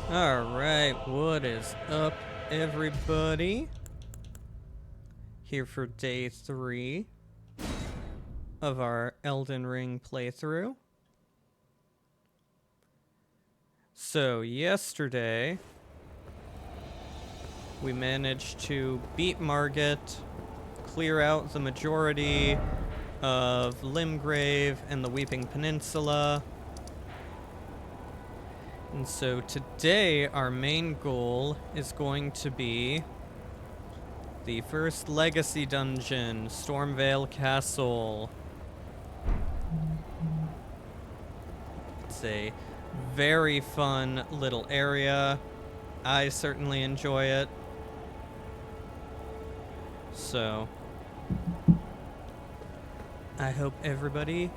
Alright, what is up, everybody? Here for day 3 of our Elden Ring playthrough. So, yesterday, we managed to beat Margit, clear out the majority of Limgrave and the Weeping Peninsula. And so today, our main goal is going to be the first legacy dungeon, Stormvale Castle. It's a very fun little area. I certainly enjoy it. So, I hope everybody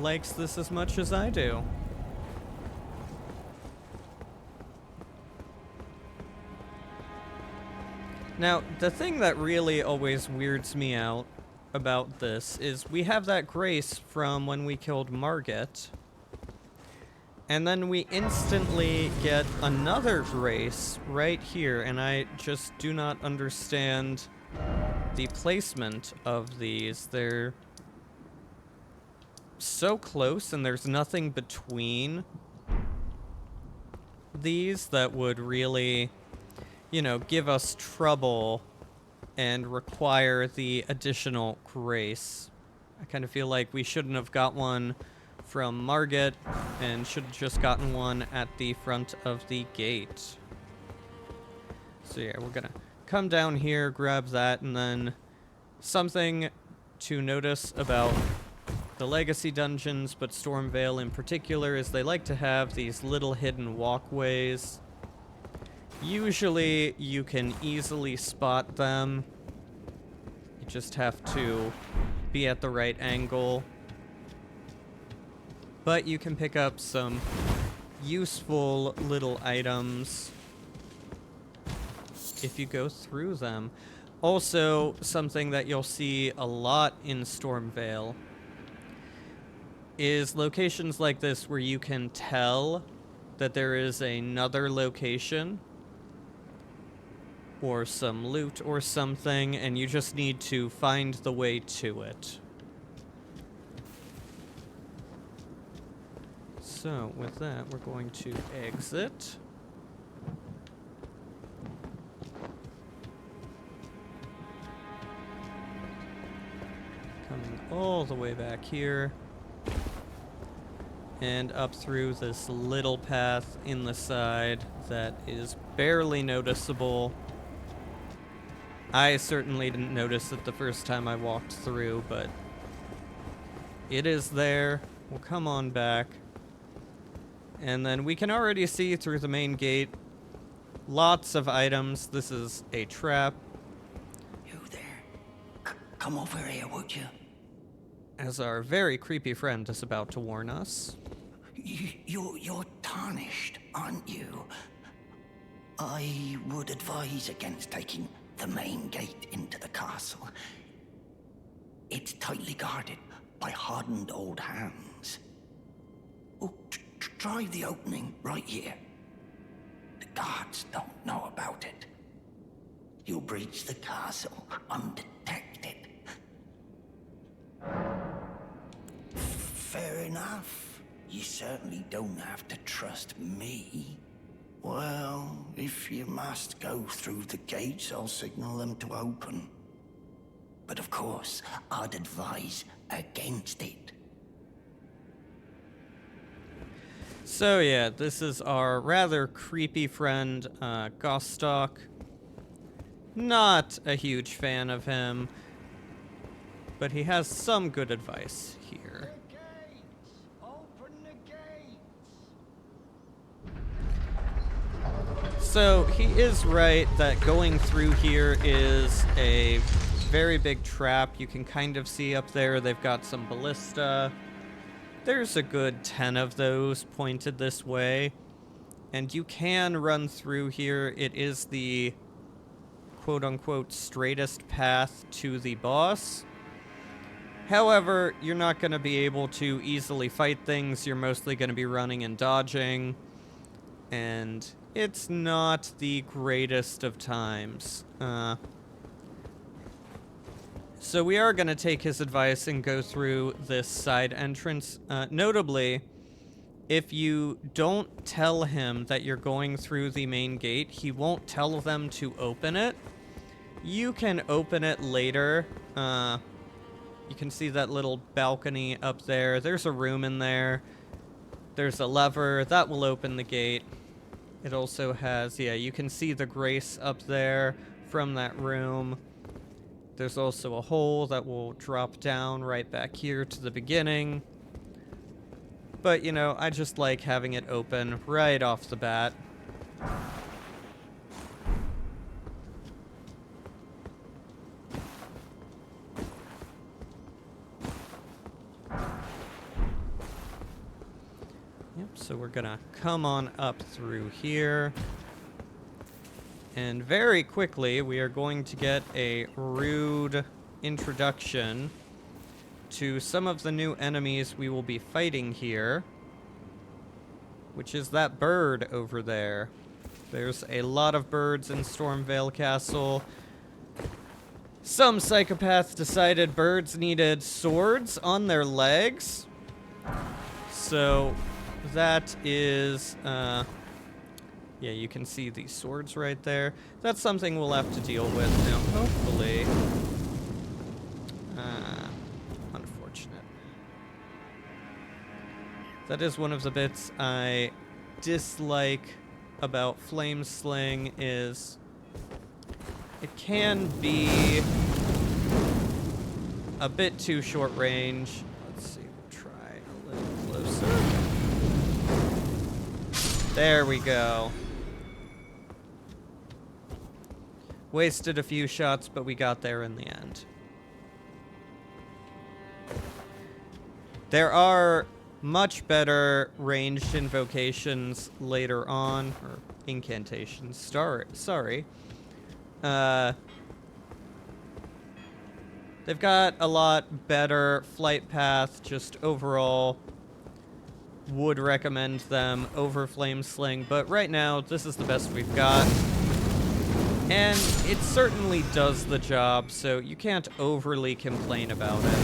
likes this as much as I do. Now, the thing that really always weirds me out about this is we have that grace from when we killed Margit, and then we instantly get another grace right here, and I just do not understand the placement of these. They're so close, and there's nothing between these that would really, you know, give us trouble and require the additional grace. I kind of feel like we shouldn't have got one from Margit and should have just gotten one at the front of the gate. So yeah, we're gonna come down here, grab that, and then something to notice about the legacy dungeons, but Stormvale in particular, is they like to have these little hidden walkways. Usually you can easily spot them. You just have to be at the right angle. But you can pick up some useful little items if you go through them. Also, something that you'll see a lot in Stormvale is locations like this where you can tell that there is another location or some loot or something, and you just need to find the way to it. So, with that, we're going to exit. Coming all the way back here. And up through this little path in the side that is barely noticeable. I certainly didn't notice it the first time I walked through, but it is there. We'll come on back. And then we can already see through the main gate lots of items. This is a trap. You there? Come over here, would you? As our very creepy friend is about to warn us. You're tarnished, aren't you? I would advise against taking the main gate into the castle. It's tightly guarded by hardened old hands. Oh, try the opening right here. The guards don't know about it. You'll breach the castle undetected. Fair enough. You certainly don't have to trust me. Well, if you must go through the gates, I'll signal them to open. But of course, I'd advise against it. So yeah, this is our rather creepy friend, Gostock. Not a huge fan of him, but he has some good advice here. The gates! Open the gates! So he is right that going through here is a very big trap. You can kind of see up there they've got some ballista. There's a good 10 of those pointed this way. And you can run through here. It is the quote-unquote straightest path to the boss. However, you're not going to be able to easily fight things. You're mostly going to be running and dodging. and it's not the greatest of times. So we are going to take his advice and go through this side entrance. Notably, if you don't tell him that you're going through the main gate, he won't tell them to open it. You can open it later. You can see that little balcony up there. There's a room in there. There's a lever. That will open the gate. It also has, yeah, you can see the grace up there from that room. There's also a hole that will drop down right back here to the beginning. But, you know, I just like having it open right off the bat. Yep, so we're gonna come on up through here. And very quickly, we are going to get a rude introduction to some of the new enemies we will be fighting here, which is that bird over there. There's a lot of birds in Stormvale Castle. Some psychopath decided birds needed swords on their legs. So that is, yeah, you can see these swords right there. That's something we'll have to deal with now, hopefully. Unfortunate. That is one of the bits I dislike about Flame Sling is it can be a bit too short range. Let's see, we'll try a little closer. There we go. Wasted a few shots, but we got there in the end. There are much better ranged invocations later on, or incantations. Sorry. They've got a lot better flight path, just overall. Would recommend them over Flame Sling, but right now, this is the best we've got. And it certainly does the job, so you can't overly complain about it.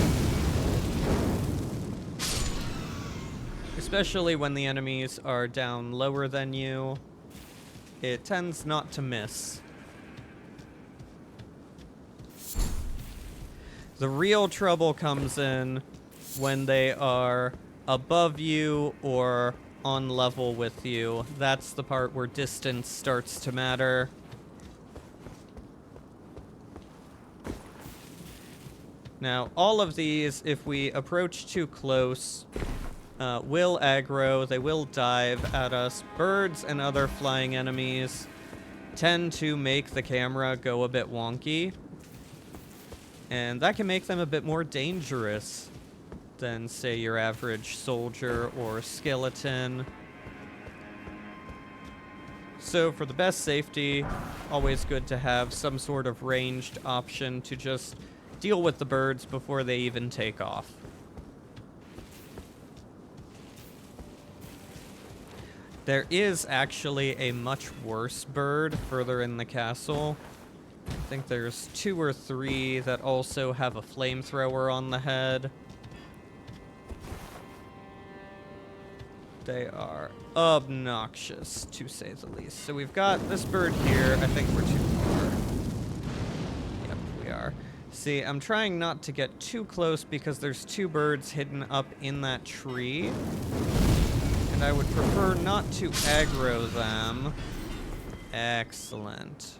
Especially when the enemies are down lower than you, it tends not to miss. The real trouble comes in when they are above you or on level with you. That's the part where distance starts to matter. Now, all of these, if we approach too close, will aggro, they will dive at us. Birds and other flying enemies tend to make the camera go a bit wonky, and that can make them a bit more dangerous than, say, your average soldier or skeleton. So for the best safety, always good to have some sort of ranged option to just deal with the birds before they even take off. There is actually a much worse bird further in the castle. I think there's 2 or 3 that also have a flamethrower on the head. They are obnoxious, to say the least. So we've got this bird here. I think we're too far. Yep, we are. See, I'm trying not to get too close because there's 2 birds hidden up in that tree. And I would prefer not to aggro them. Excellent.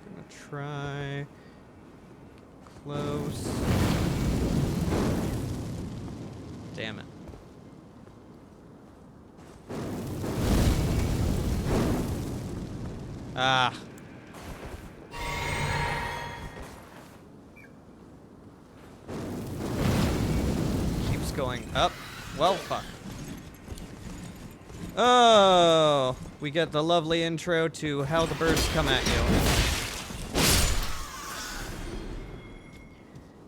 Gonna try close. Damn it. Ah. Keeps going up. Well, fuck. Oh, we get the lovely intro to how the birds come at you.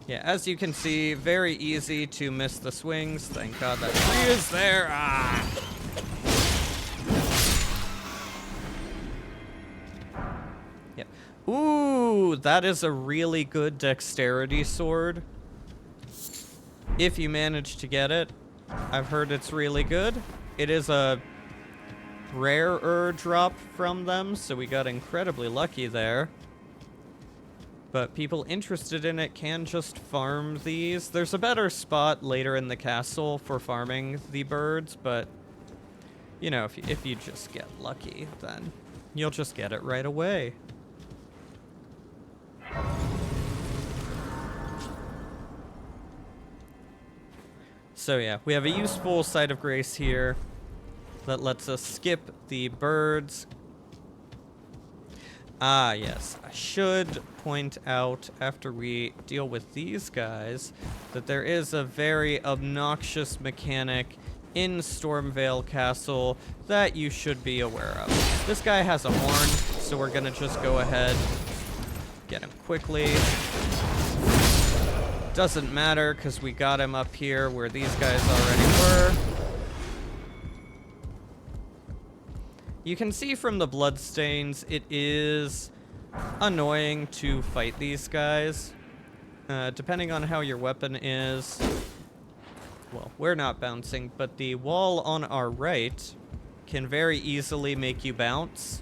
Yeah, as you can see, very easy to miss the swings. Thank God that tree is there. Ah! Yep. Ooh, that is a really good dexterity sword. If you manage to get it, I've heard it's really good. It is a rarer drop from them, so we got incredibly lucky there. But people interested in it can just farm these. There's a better spot later in the castle for farming the birds, but, you know, if you just get lucky, then you'll just get it right away. So yeah, we have a useful Site of Grace here that lets us skip the birds. Ah, yes. I should point out, after we deal with these guys, that there is a very obnoxious mechanic in Stormvale Castle that you should be aware of. This guy has a horn, so we're gonna just go ahead, get him quickly. Doesn't matter, because we got him up here where these guys already were. You can see from the bloodstains, it is annoying to fight these guys. Depending on how your weapon is. Well, we're not bouncing, but the wall on our right can very easily make you bounce.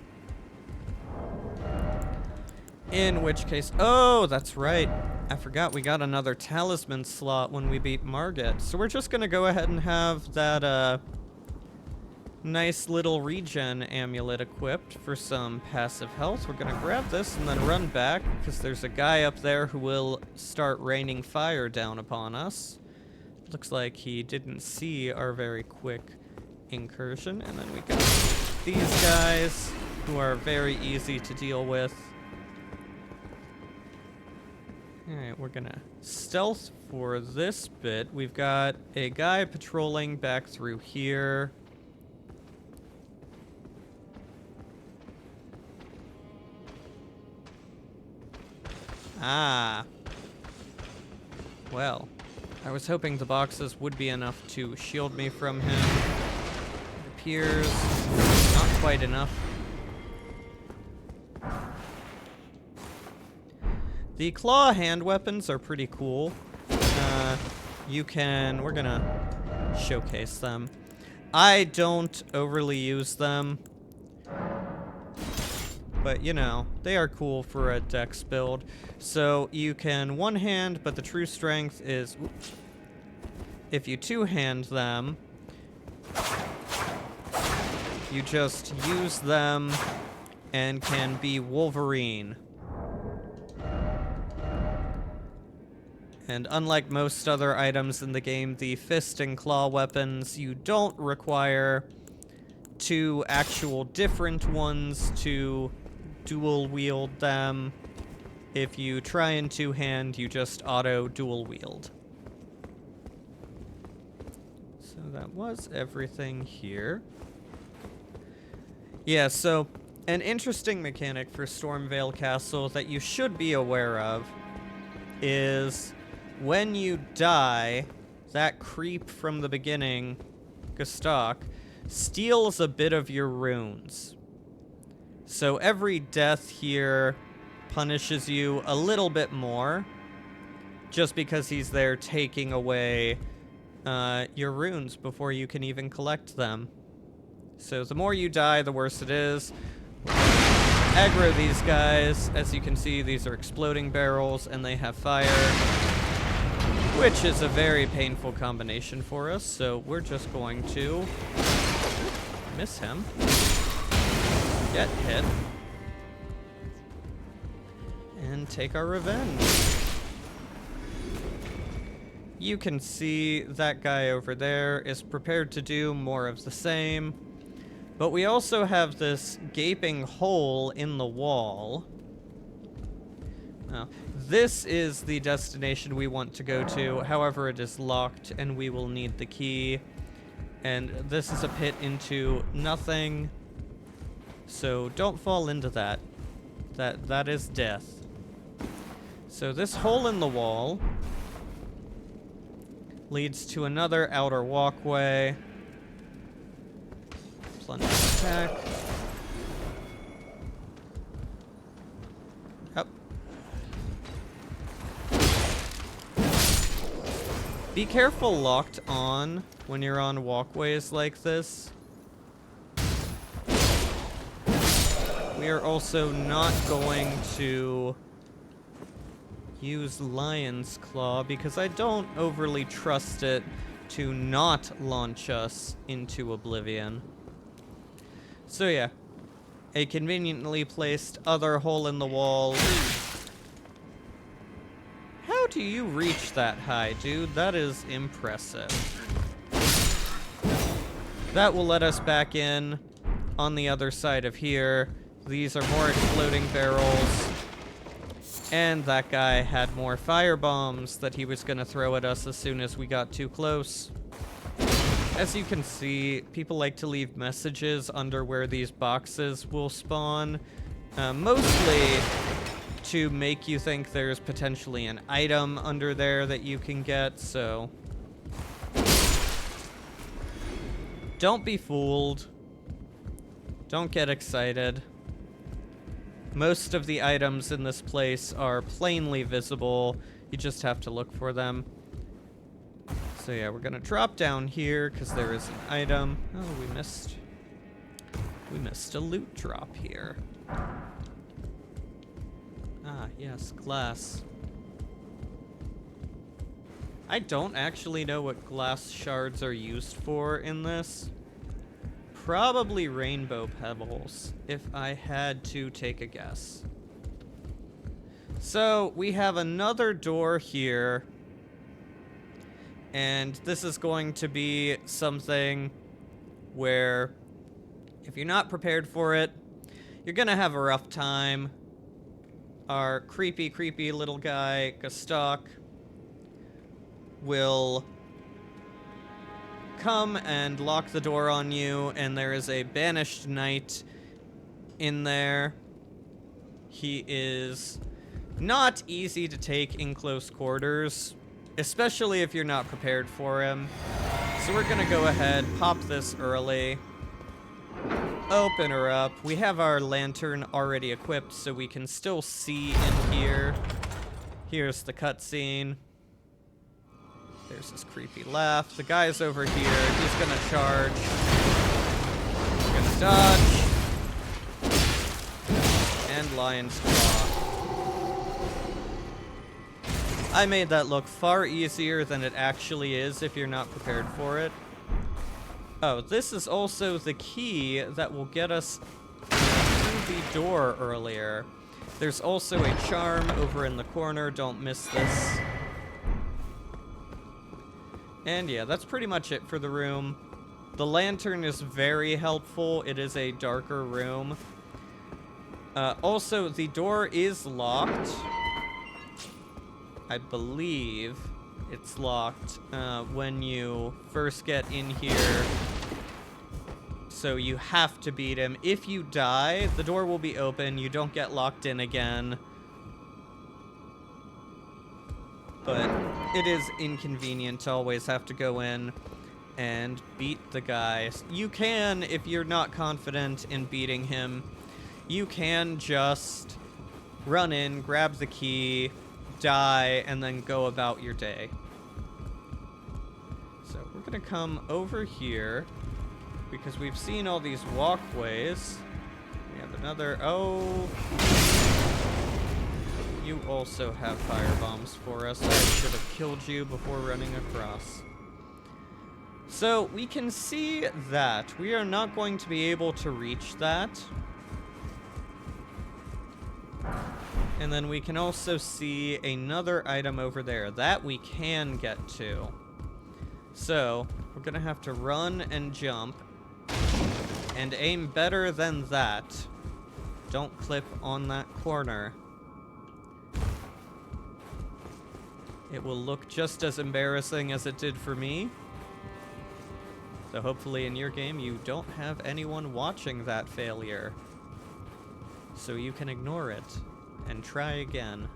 In which case, oh, that's right. I forgot we got another talisman slot when we beat Margit. So we're just gonna go ahead and have that, nice little regen amulet equipped for some passive health. We're gonna grab this and then run back, because there's a guy up there who will start raining fire down upon us. Looks like he didn't see our very quick incursion. And then we got these guys, who are very easy to deal with. Alright, we're gonna stealth for this bit. We've got a guy patrolling back through here. Ah. Well, I was hoping the boxes would be enough to shield me from him. It appears not quite enough. The claw hand weapons are pretty cool. We're gonna showcase them. I don't overly use them. But, you know, they are cool for a dex build. So you can one-hand, but the true strength is... Oops. If you two-hand them, you just use them and can be Wolverine. And unlike most other items in the game, the fist and claw weapons, you don't require two actual different ones to dual wield them. If you try in two-hand, you just auto dual wield. So that was everything here. Yeah, so an interesting mechanic for Stormvale Castle that you should be aware of is when you die, that creep from the beginning, Gestalk, steals a bit of your runes. So every death here punishes you a little bit more, just because he's there taking away your runes before you can even collect them. So the more you die, the worse it is. Aggro these guys. As you can see, these are exploding barrels, and they have fire, which is a very painful combination for us, so we're just going to miss him. Get hit. And take our revenge. You can see that guy over there is prepared to do more of the same. But we also have this gaping hole in the wall. Now, this is the destination we want to go to. However, it is locked, and we will need the key. And this is a pit into nothing. So don't fall into that. That is death. So this hole in the wall leads to another outer walkway. Plunge attack. Yep. Be careful locked on when you're on walkways like this. We are also not going to use Lion's Claw because I don't overly trust it to not launch us into oblivion. So yeah, a conveniently placed other hole in the wall. How do you reach that high, dude? That is impressive. That will let us back in on the other side of here. These are more exploding barrels. And that guy had more fire bombs that he was gonna throw at us as soon as we got too close. As you can see, people like to leave messages under where these boxes will spawn. Mostly to make you think there's potentially an item under there that you can get, so don't be fooled. Don't get excited. Most of the items in this place are plainly visible. You just have to look for them. So yeah, we're gonna drop down here because there is an item. Oh, we missed a loot drop here. Ah, yes, glass. I don't actually know what glass shards are used for in this. Probably rainbow pebbles, if I had to take a guess. So, we have another door here. And this is going to be something where, if you're not prepared for it, you're gonna have a rough time. Our creepy little guy, Gastok, will come and lock the door on you, and there is a banished knight in there. He is not easy to take in close quarters, especially if you're not prepared for him. So we're gonna go ahead, pop this early, open her up. We have our lantern already equipped, so we can still see in here. Here's the cutscene. There's his creepy laugh. The guy's over here. He's gonna charge. He's gonna dodge. And Lion's Claw. I made that look far easier than it actually is if you're not prepared for it. Oh, this is also the key that will get us through the door earlier. There's also a charm over in the corner. Don't miss this. And yeah, that's pretty much it for the room. The lantern is very helpful. It is a darker room. Also, the door is locked. I believe it's locked when you first get in here. So you have to beat him. If you die, the door will be open. You don't get locked in again. But it is inconvenient to always have to go in and beat the guy. You can, if you're not confident in beating him, you can just run in, grab the key, die, and then go about your day. So we're gonna come over here because we've seen all these walkways. We have another, oh. You also have fire bombs for us. I should have killed you before running across. So we can see that. We are not going to be able to reach that. And then we can also see another item over there that we can get to. So we're gonna have to run and jump and aim better than that. Don't clip on that corner. It will look just as embarrassing as it did for me. So hopefully in your game you don't have anyone watching that failure. So you can ignore it and try again.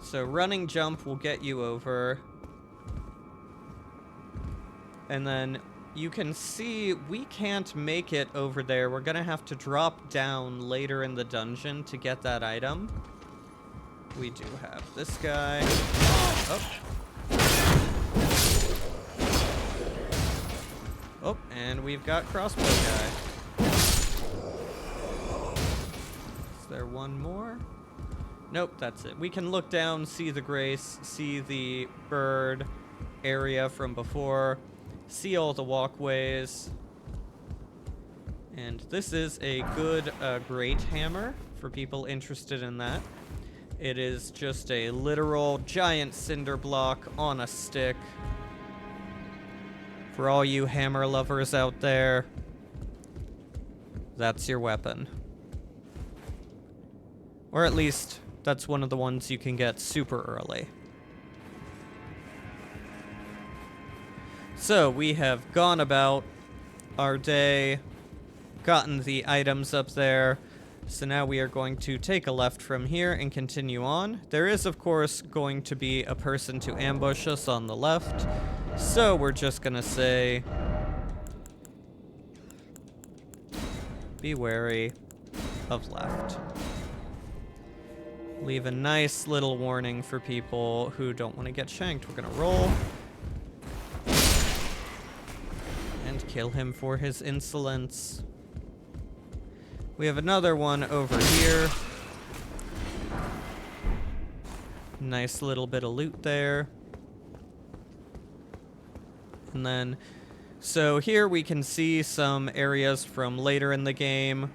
So running jump will get you over. And then you can see we can't make it over there. We're gonna have to drop down later in the dungeon to get that item. We do have this guy. Oh. Oh, and we've got crossbow guy. Is there one more? Nope, that's it. We can look down, see the grace, see the bird area from before, see all the walkways. And this is a good great hammer for people interested in that. It is just a literal giant cinder block on a stick. For all you hammer lovers out there, that's your weapon. Or at least, that's one of the ones you can get super early. So, we have gone about our day, gotten the items up there. So now we are going to take a left from here and continue on. There is, of course, going to be a person to ambush us on the left. So we're just gonna say, be wary of left. Leave a nice little warning for people who don't want to get shanked. We're gonna roll. And kill him for his insolence. We have another one over here. Nice little bit of loot there. And then, so here we can see some areas from later in the game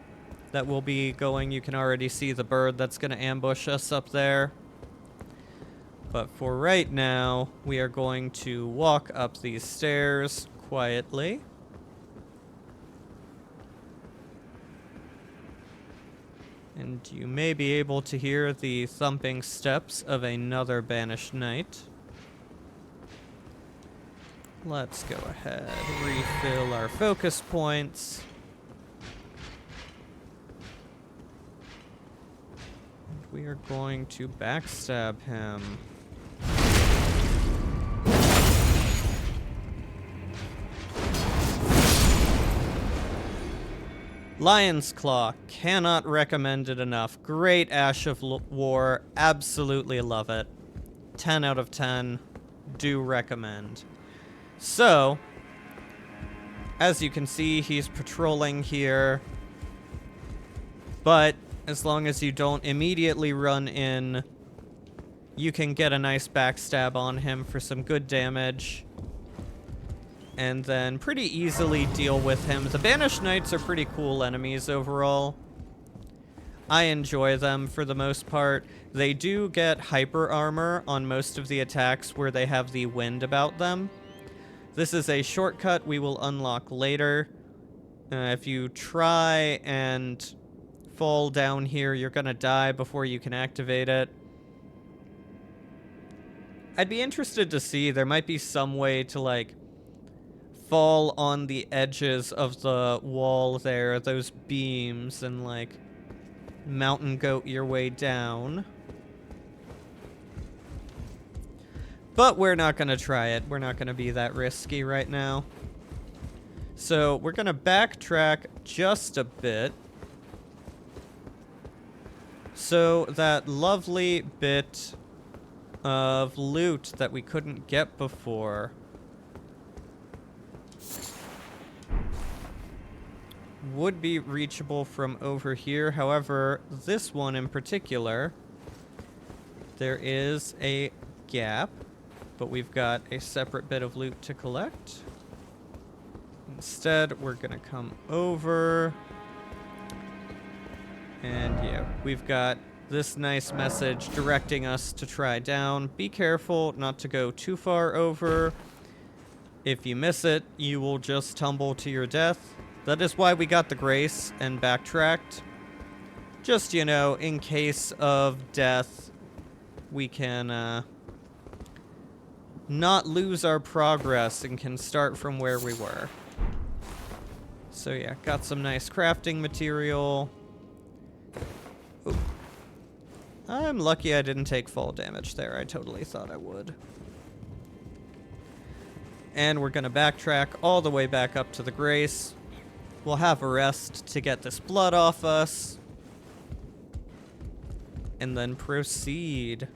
that will be going. You can already see the bird that's going to ambush us up there. But for right now, we are going to walk up these stairs quietly. And you may be able to hear the thumping steps of another banished knight. Let's go ahead, refill our focus points. And we are going to backstab him. Lion's Claw, cannot recommend it enough. Great Ash of War, absolutely love it. 10 out of 10, do recommend. So, as you can see, he's patrolling here. But, as long as you don't immediately run in, you can get a nice backstab on him for some good damage. And then pretty easily deal with him. The Banished Knights are pretty cool enemies overall. I enjoy them for the most part. They do get hyper armor on most of the attacks where they have the wind about them. This is a shortcut we will unlock later. If you try and fall down here, you're gonna die before you can activate it. I'd be interested to see, there might be some way to, like, fall on the edges of the wall there, those beams, and, like, mountain goat your way down. But we're not gonna try it. We're not gonna be that risky right now. So we're gonna backtrack just a bit. So that lovely bit of loot that we couldn't get before would be reachable from over here. However, this one in particular, there is a gap, but we've got a separate bit of loot to collect. Instead, we're gonna come over, and yeah, we've got this nice message directing us to try down. Be careful not to go too far over. If you miss it, you will just tumble to your death. That is why we got the grace and backtracked. Just, you know, in case of death, we can not lose our progress and can start from where we were. So yeah, got some nice crafting material. Ooh. I I'm lucky I didn't take fall damage there. I totally thought I would. And we're going to backtrack all the way back up to the Grace. We'll have a rest to get this blood off us. And then proceed.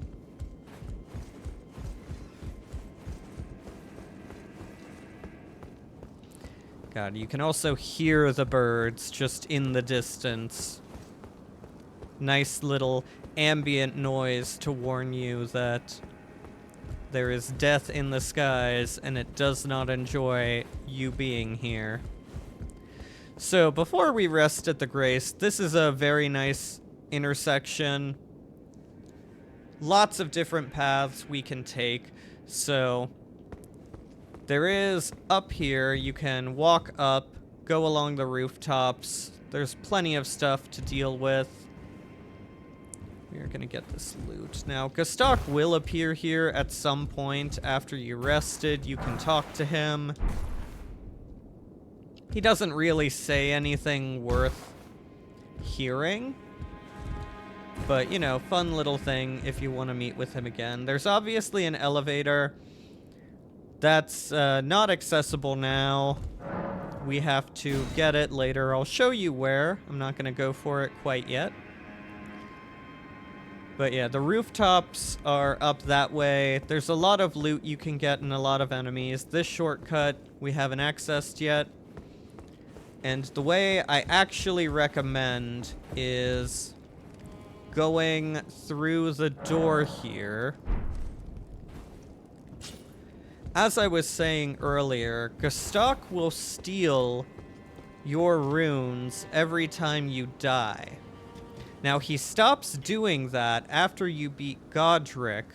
God, you can also hear the birds just in the distance. Nice little ambient noise to warn you that there is death in the skies and it does not enjoy you being here. So before we rest at the Grace, this is a very nice intersection. Lots of different paths we can take. So there is up here, you can walk up, go along the rooftops. There's plenty of stuff to deal with. We are going to get this loot. Now, Gustok will appear here at some point after you rested. You can talk to him. He doesn't really say anything worth hearing. But, you know, fun little thing if you want to meet with him again. There's obviously an elevator that's not accessible now. We have to get it later. I'll show you where. I'm not going to go for it quite yet. But yeah, the rooftops are up that way. There's a lot of loot you can get and a lot of enemies. This shortcut we haven't accessed yet. And the way I actually recommend is going through the door here. As I was saying earlier, Gustok will steal your runes every time you die. Now, he stops doing that after you beat Godric,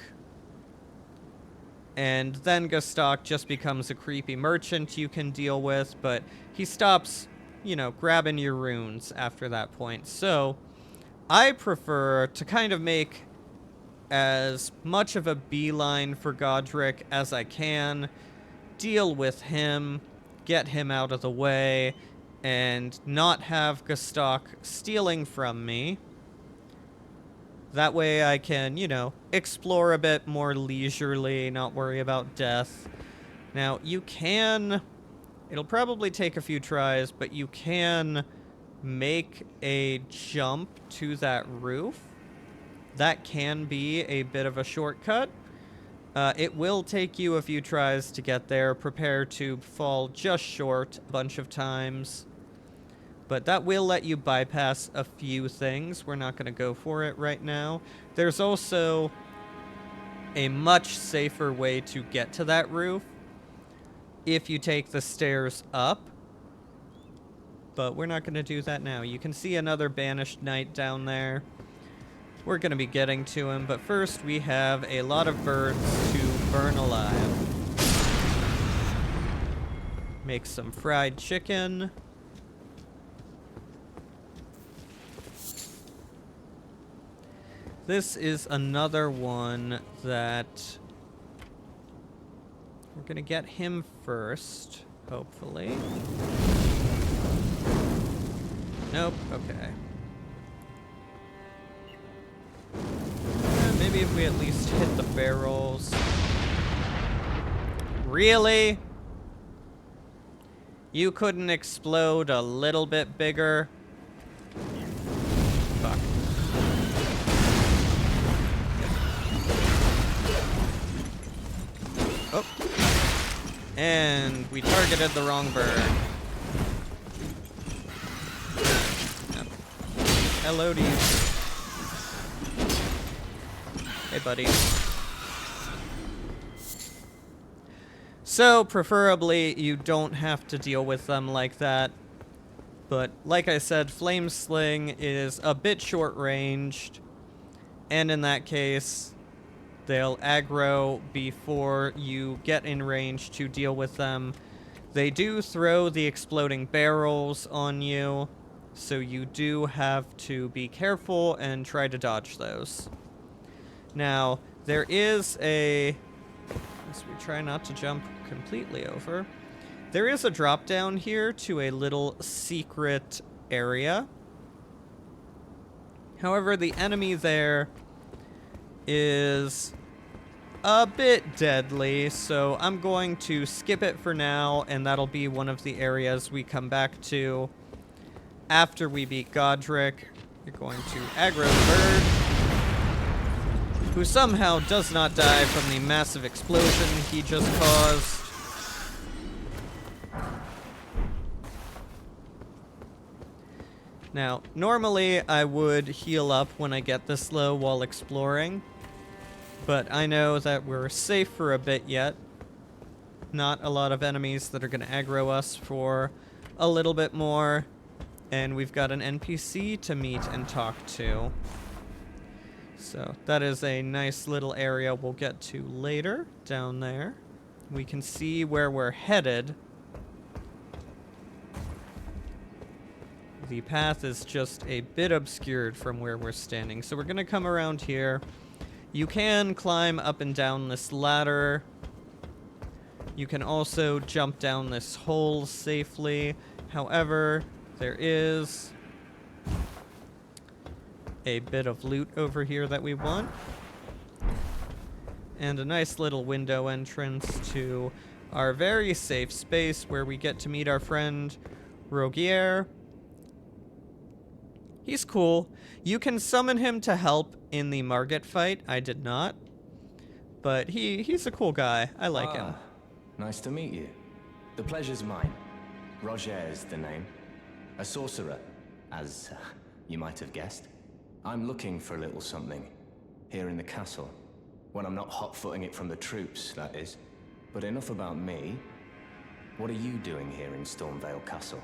and then Gustok just becomes a creepy merchant you can deal with, but he stops, you know, grabbing your runes after that point. So, I prefer to kind of make as much of a beeline for Godric as I can, deal with him, get him out of the way, and not have Gustok stealing from me. That way I can, you know, explore a bit more leisurely, not worry about death. Now, you can... It'll probably take a few tries, but you can make a jump to that roof. That can be a bit of a shortcut. It will take you a few tries to get there. Prepare to fall just short a bunch of times. But that will let you bypass a few things. We're not going to go for it right now. There's also a much safer way to get to that roof if you take the stairs up. But we're not going to do that now. You can see another banished knight down there. We're going to be getting to him, but first we have a lot of birds to burn alive. Make some fried chicken. This is another one that we're going to get him first, hopefully. Nope, okay. Maybe if we at least hit the barrels. Really? You couldn't explode a little bit bigger? Fuck. Oh. And we targeted the wrong bird. Hello to you. Hey, buddy. So, preferably, you don't have to deal with them like that. But, like I said, Flame Sling is a bit short-ranged. And in that case, they'll aggro before you get in range to deal with them. They do throw the exploding barrels on you, so you do have to be careful and try to dodge those. Now, there is a... As we try not to jump completely over. There is a drop down here to a little secret area. However, the enemy there is a bit deadly, so I'm going to skip it for now, and that'll be one of the areas we come back to after we beat Godric. You're going to aggro the bird, who somehow does not die from the massive explosion he just caused. Now, normally I would heal up when I get this low while exploring, but I know that we're safe for a bit yet. Not a lot of enemies that are going to aggro us for a little bit more, and we've got an NPC to meet and talk to. So that is a nice little area we'll get to later down there. We can see where we're headed. The path is just a bit obscured from where we're standing, so we're going to come around here. You can climb up and down this ladder. You can also jump down this hole safely. However, there is a bit of loot over here that we want. And a nice little window entrance to our very safe space where we get to meet our friend Rogier. He's cool. You can summon him to help in the Margit fight. I did not. But he's a cool guy. I like him. Nice to meet you. The pleasure's mine. Roger's the name. A sorcerer, as you might have guessed. I'm looking for a little something here in the castle. When I'm not hot-footing it from the troops, that is. But enough about me. What are you doing here in Stormvale Castle?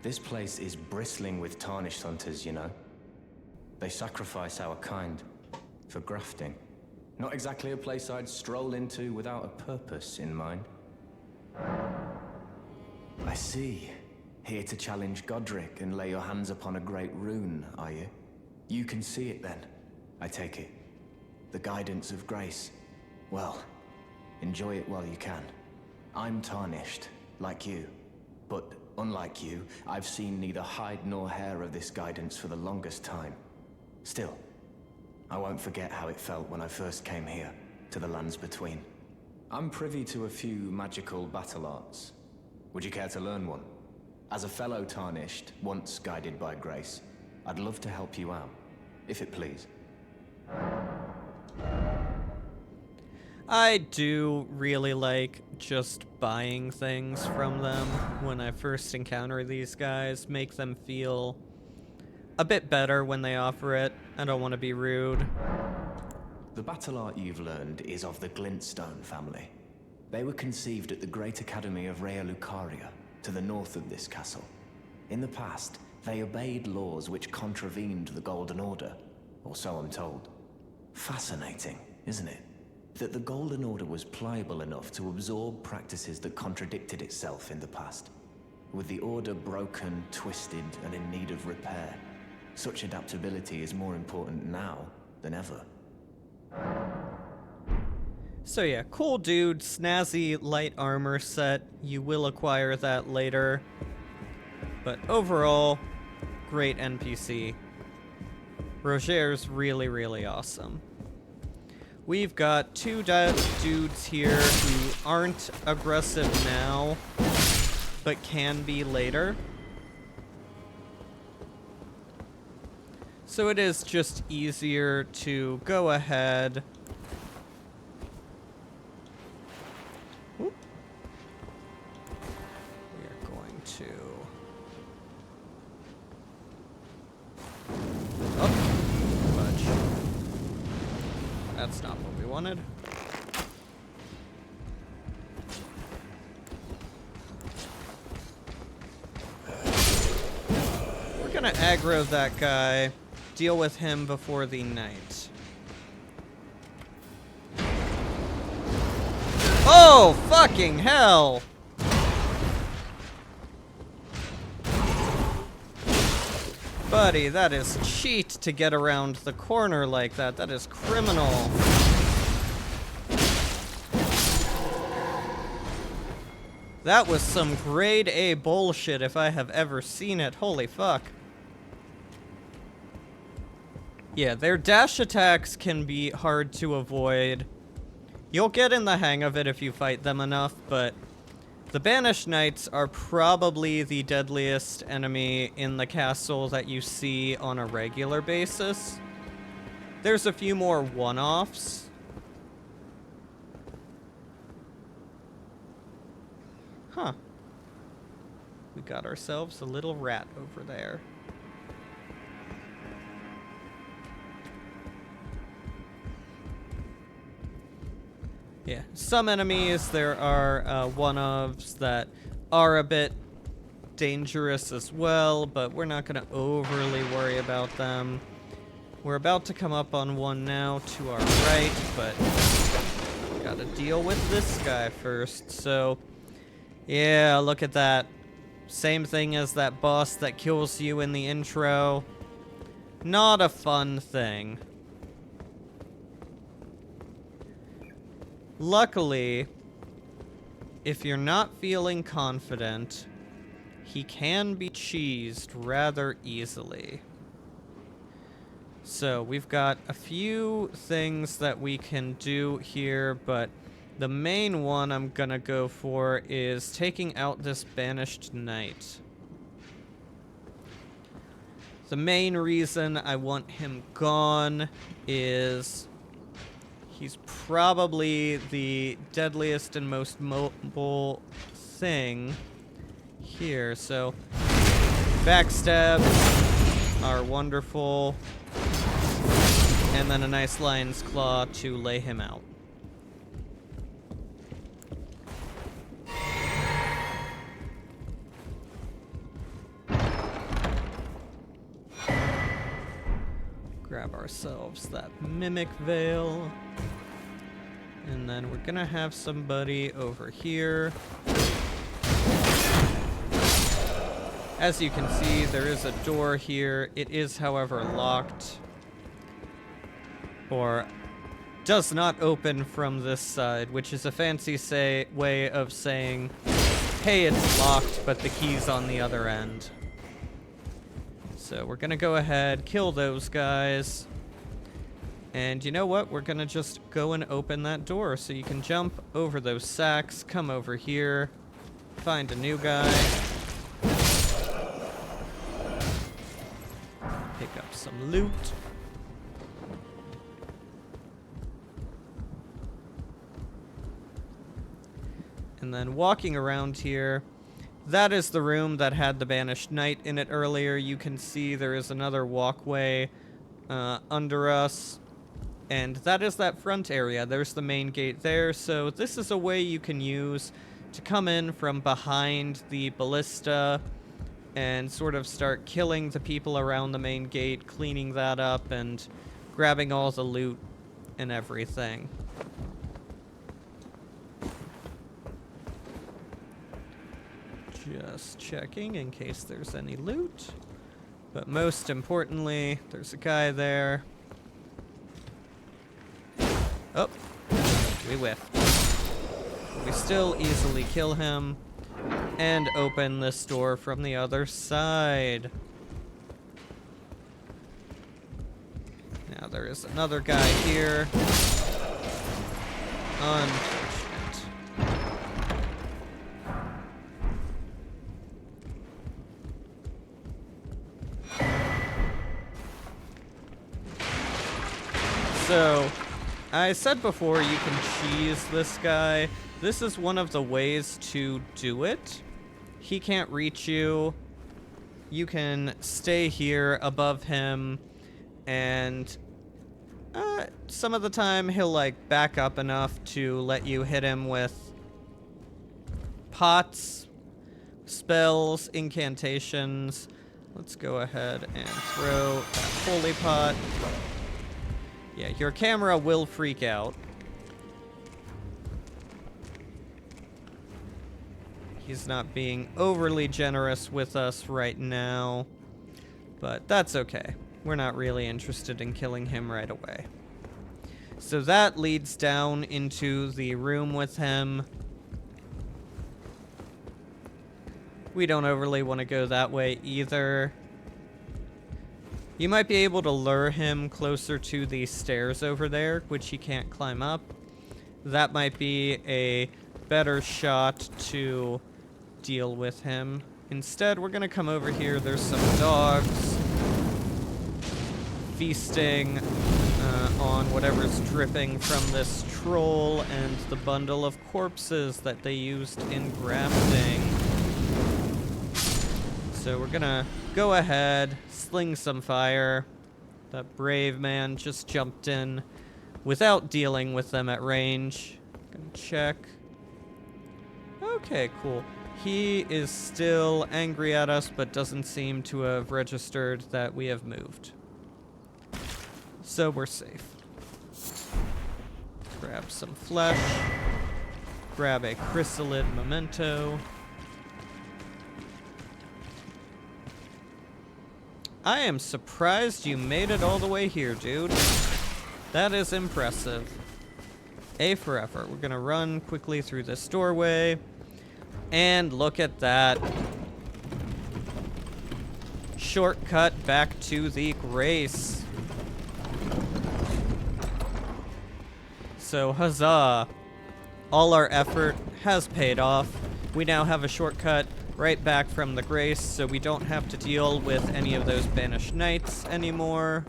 This place is bristling with tarnished hunters, you know. They sacrifice our kind for grafting. Not exactly a place I'd stroll into without a purpose in mind. I see. Here to challenge Godric and lay your hands upon a great rune, are you? You can see it then, I take it. The guidance of grace. Well, enjoy it while you can. I'm tarnished, like you. But unlike you, I've seen neither hide nor hair of this guidance for the longest time. Still, I won't forget how it felt when I first came here, to the lands between. I'm privy to a few magical battle arts. Would you care to learn one? As a fellow tarnished, once guided by grace, I'd love to help you out, if it please. I do really like just buying things from them when I first encounter these guys, make them feel a bit better when they offer it. I don't want to be rude. The battle art you've learned is of the Glintstone family. They were conceived at the Great Academy of Rea Lucaria, to the north of this castle. In the past, they obeyed laws which contravened the Golden Order, or so I'm told. Fascinating, isn't it? That the Golden Order was pliable enough to absorb practices that contradicted itself in the past. With the Order broken, twisted, and in need of repair, such adaptability is more important now than ever. So yeah, cool dude, snazzy light armor set. You will acquire that later. But overall, great NPC. Roger's really, really awesome. We've got two dudes here who aren't aggressive now, but can be later. So it is just easier to go ahead. Whoop. We are going to... Oh, fudge. That's not what we wanted. We're gonna aggro that guy. Deal with him before the night. Oh, fucking hell! Buddy, that is cheat to get around the corner like that. That is criminal. That was some grade A bullshit if I have ever seen it. Holy fuck. Yeah, their dash attacks can be hard to avoid. You'll get in the hang of it if you fight them enough, but the Banished Knights are probably the deadliest enemy in the castle that you see on a regular basis. There's a few more one-offs. Huh. We got ourselves a little rat over there. Yeah, some enemies there are one-ofs that are a bit dangerous as well, but we're not going to overly worry about them. We're about to come up on one now to our right, but gotta deal with this guy first. So, yeah, look at that. Same thing as that boss that kills you in the intro. Not a fun thing. Luckily, if you're not feeling confident, he can be cheesed rather easily. So we've got a few things that we can do here, but the main one I'm gonna go for is taking out this Banished Knight. The main reason I want him gone is he's probably the deadliest and most mobile thing here. So backstabs are wonderful. And then a nice lion's claw to lay him out. Grab ourselves that mimic veil. And then we're gonna have somebody over here. As you can see, there is a door here. It is, however, locked. Or does not open from this side, which is a fancy way of saying, hey, it's locked, but the key's on the other end. So we're gonna go ahead, kill those guys. And you know what? We're gonna just go and open that door so you can jump over those sacks, come over here, find a new guy. Pick up some loot. And then walking around here, that is the room that had the Banished Knight in it earlier. You can see there is another walkway under us. And that is that front area. There's the main gate there. So this is a way you can use to come in from behind the ballista and sort of start killing the people around the main gate, cleaning that up, and grabbing all the loot and everything. Just checking in case there's any loot. But most importantly, there's a guy there. Oh, we whiffed. We still easily kill him and open this door from the other side. Now there is another guy here. Unfortunate. So, I said before you can cheese this guy. This is one of the ways to do it. He can't reach you. You can stay here above him, and some of the time he'll like back up enough to let you hit him with pots, spells, incantations. Let's go ahead and throw that holy pot. Yeah, your camera will freak out. He's not being overly generous with us right now, but that's okay. We're not really interested in killing him right away. So that leads down into the room with him. We don't overly want to go that way either. You might be able to lure him closer to the stairs over there, which he can't climb up. That might be a better shot to deal with him. Instead, we're gonna come over here. There's some dogs feasting on whatever's dripping from this troll and the bundle of corpses that they used in grafting. So we're gonna go ahead, sling some fire. That brave man just jumped in without dealing with them at range. Gonna check. Okay, cool. He is still angry at us, but doesn't seem to have registered that we have moved. So we're safe. Grab some flesh. Grab a chrysalid memento. I am surprised you made it all the way here, dude. That is impressive. A for effort. We're gonna run quickly through this doorway. And look at that. Shortcut back to the Grace. So, huzzah. All our effort has paid off. We now have a shortcut right back from the Grace, so we don't have to deal with any of those banished knights anymore.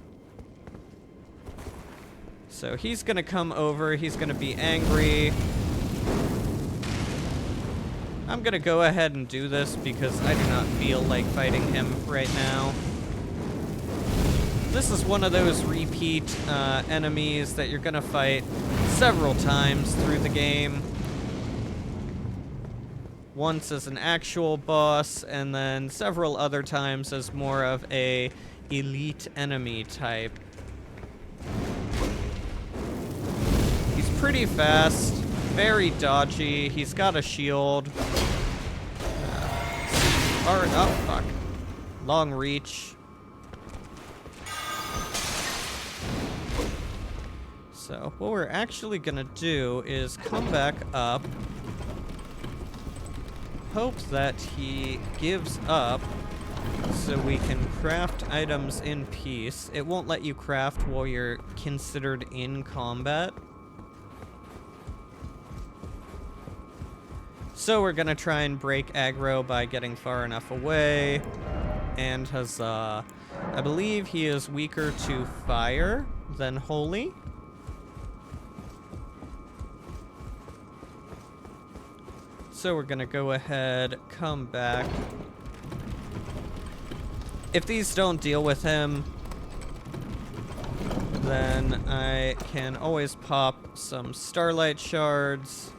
So he's gonna come over, he's gonna be angry. I'm gonna go ahead and do this because I do not feel like fighting him right now. This is one of those repeat enemies that you're gonna fight several times through the game. Once as an actual boss, and then several other times as more of a elite enemy type. He's pretty fast, very dodgy. He's got a shield. Oh, fuck. Long reach. So, what we're actually gonna do is come back up. Hope that he gives up so we can craft items in peace. It won't let you craft while you're considered in combat. So we're gonna try and break aggro by getting far enough away. And huzzah. I believe he is weaker to fire than holy. So we're gonna go ahead, come back. If these don't deal with him, then I can always pop some starlight shards.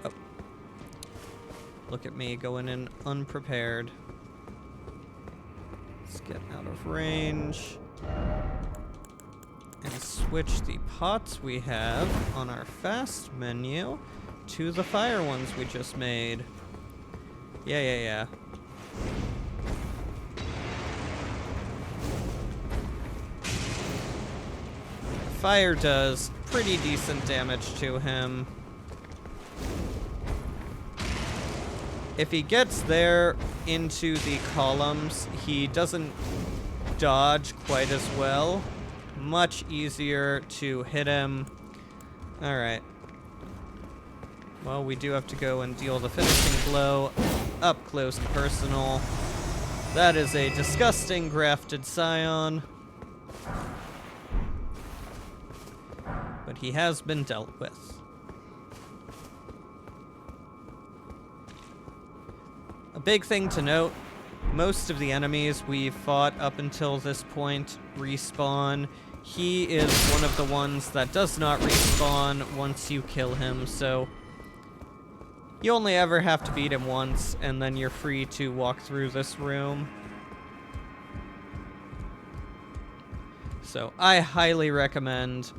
Oh. Look at me going in unprepared. Let's get out of range. And switch the pots we have on our fast menu to the fire ones we just made. Yeah. Fire does pretty decent damage to him. If he gets there into the columns, he doesn't dodge quite as well. Much easier to hit him. Alright. Well, we do have to go and deal the finishing blow up close and personal. That is a disgusting grafted scion. But he has been dealt with. A big thing to note, most of the enemies we've fought up until this point respawn. He is one of the ones that does not respawn once you kill him, so you only ever have to beat him once, and then you're free to walk through this room. So I highly recommend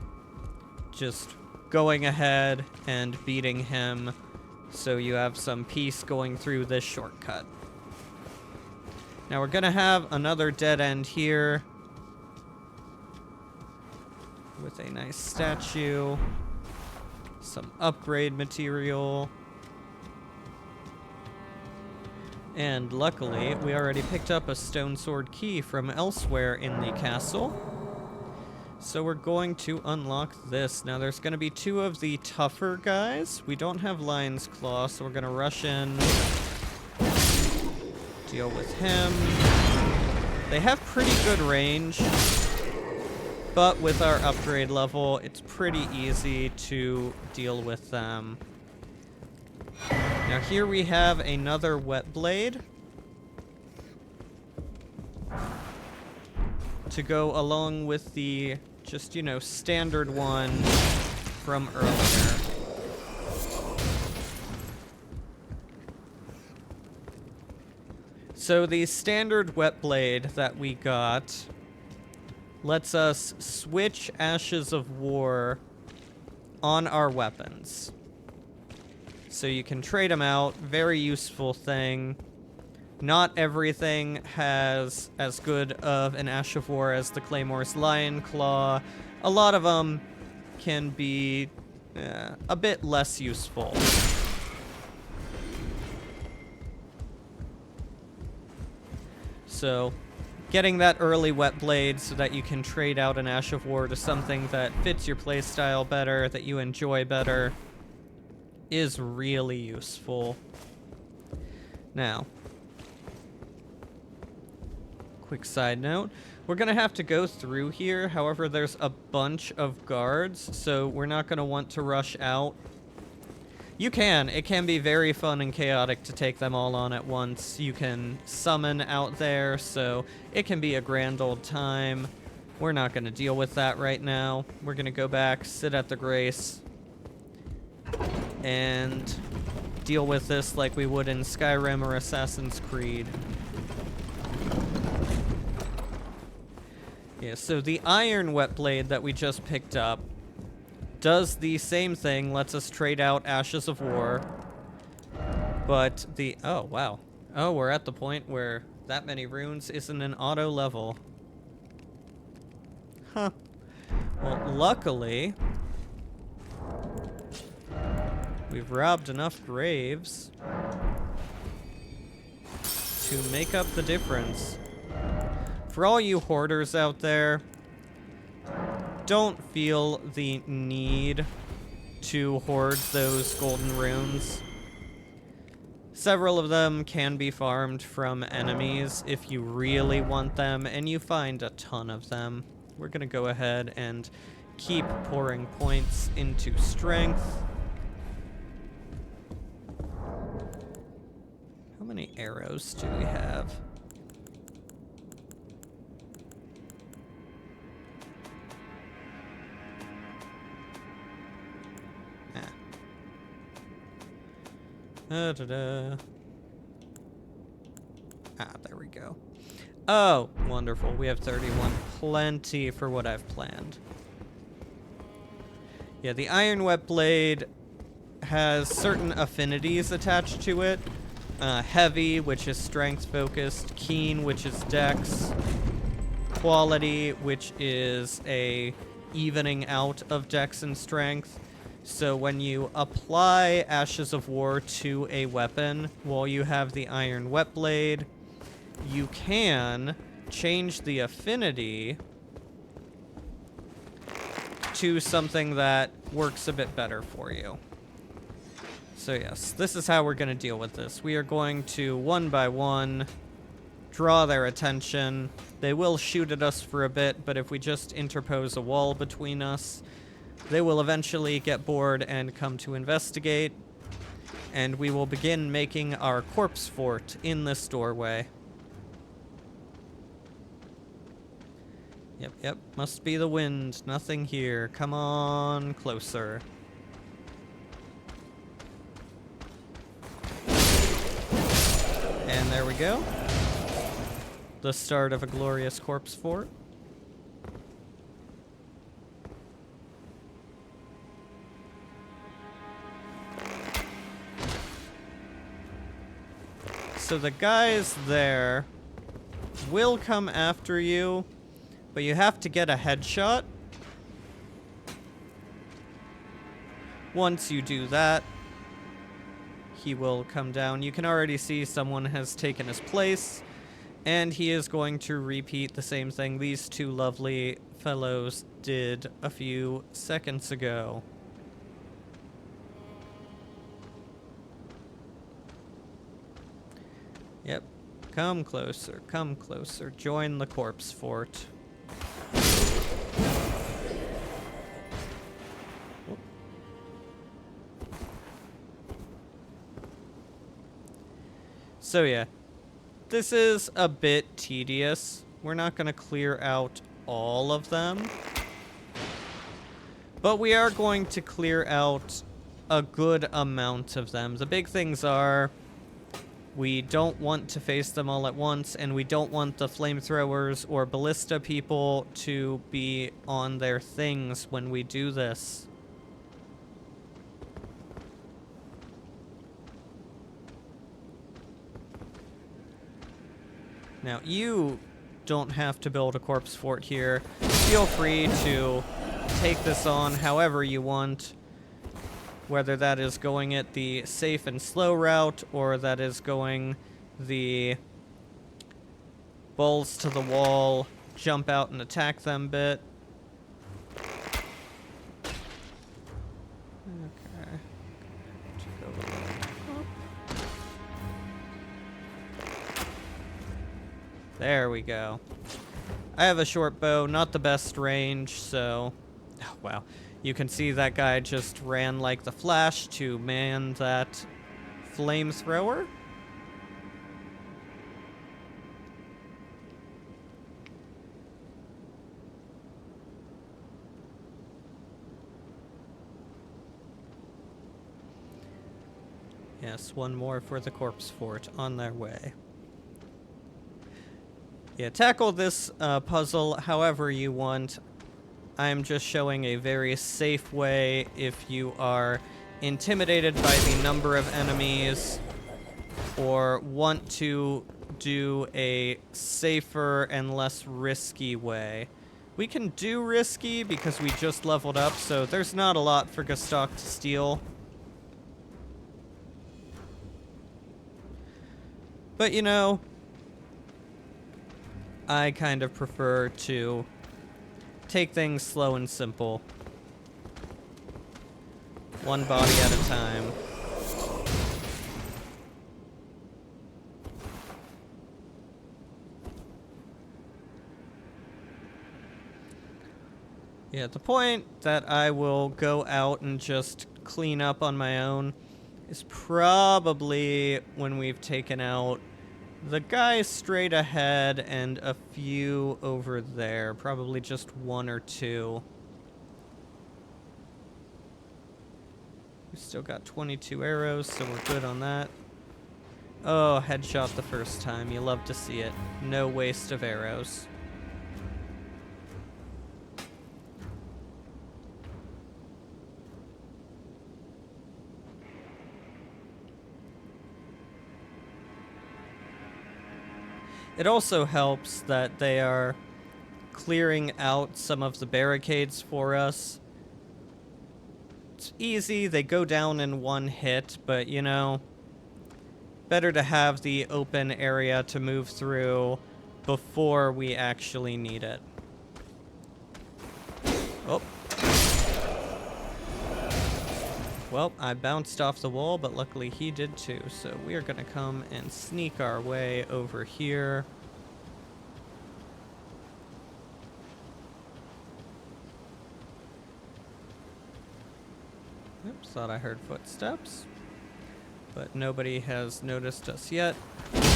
just going ahead and beating him so you have some peace going through this shortcut. Now we're gonna have another dead end here with a nice statue, some upgrade material. And luckily, we already picked up a stone sword key from elsewhere in the castle. So we're going to unlock this. Now there's going to be 2 of the tougher guys. We don't have Lion's Claw, so we're going to rush in, deal with him. They have pretty good range, but with our upgrade level, it's pretty easy to deal with them. Now here we have another Wet Blade to go along with the just, you know, standard one from earlier. So the standard Wet Blade that we got lets us switch Ashes of War on our weapons. So you can trade them out, very useful thing. Not everything has as good of an Ash of War as the Claymore's Lion Claw. A lot of them can be a bit less useful. So, getting that early Wet Blade so that you can trade out an Ash of War to something that fits your playstyle better, that you enjoy better, is really useful. Now, quick side note, we're gonna have to go through here. However, there's a bunch of guards, so we're not gonna want to rush out. You can. It can be very fun and chaotic to take them all on at once. You can summon out there, so it can be a grand old time. We're not gonna deal with that right now. We're gonna go back, sit at the Grace, and deal with this like we would in Skyrim or Assassin's Creed. Yeah, so the Iron Wet Blade that we just picked up does the same thing, lets us trade out Ashes of War, but the... oh, wow. Oh, we're at the point where that many runes isn't an auto level. Huh. Well, luckily, we've robbed enough graves to make up the difference. For all you hoarders out there, don't feel the need to hoard those golden runes. Several of them can be farmed from enemies if you really want them, and you find a ton of them. We're gonna go ahead and keep pouring points into strength. How many arrows do we have? Da-da-da. Ah, there we go. Oh, wonderful. We have 31. Plenty for what I've planned. Yeah, the Iron Wet Blade has certain affinities attached to it. Heavy, which is strength-focused. Keen, which is dex. Quality, which is a evening out of dex and strength. So when you apply Ashes of War to a weapon while you have the Iron Wet Blade, you can change the affinity to something that works a bit better for you. So yes, this is how we're going to deal with this. We are going to, one by one, draw their attention. They will shoot at us for a bit, but if we just interpose a wall between us, they will eventually get bored and come to investigate, and we will begin making our corpse fort in this doorway. Yep, must be the wind. Nothing here. Come on, closer. And there we go. The start of a glorious corpse fort. So the guys there will come after you, but you have to get a headshot. Once you do that, he will come down. You can already see someone has taken his place, and he is going to repeat the same thing these two lovely fellows did a few seconds ago. Yep. Come closer, come closer. Join the corpse fort. So yeah, this is a bit tedious. We're not going to clear out all of them, but we are going to clear out a good amount of them. The big things are, we don't want to face them all at once, and we don't want the flamethrowers or ballista people to be on their things when we do this. Now, you don't have to build a corpse fort here. Feel free to take this on however you want, whether that is going it the safe and slow route, or that is going the balls to the wall, jump out and attack them bit. Okay. There we go. I have a short bow, not the best range, so... Oh, wow. You can see that guy just ran like the Flash to man that flamethrower. Yes, one more for the corpse fort on their way. Yeah, tackle this puzzle however you want. I'm just showing a very safe way if you are intimidated by the number of enemies or want to do a safer and less risky way. We can do risky because we just leveled up, so there's not a lot for Gustok to steal. But, you know, I kind of prefer to take things slow and simple. One body at a time. Yeah, the point that I will go out and just clean up on my own is probably when we've taken out the guy straight ahead and a few over there. Probably just one or two. We still got 22 arrows, so we're good on that. Oh, headshot the first time. You love to see it. No waste of arrows. It also helps that they are clearing out some of the barricades for us. It's easy, they go down in one hit, but you know, better to have the open area to move through before we actually need it. Oh. Well, I bounced off the wall, but luckily he did too. So we are going to come and sneak our way over here. Oops, thought I heard footsteps. But nobody has noticed us yet. Gotta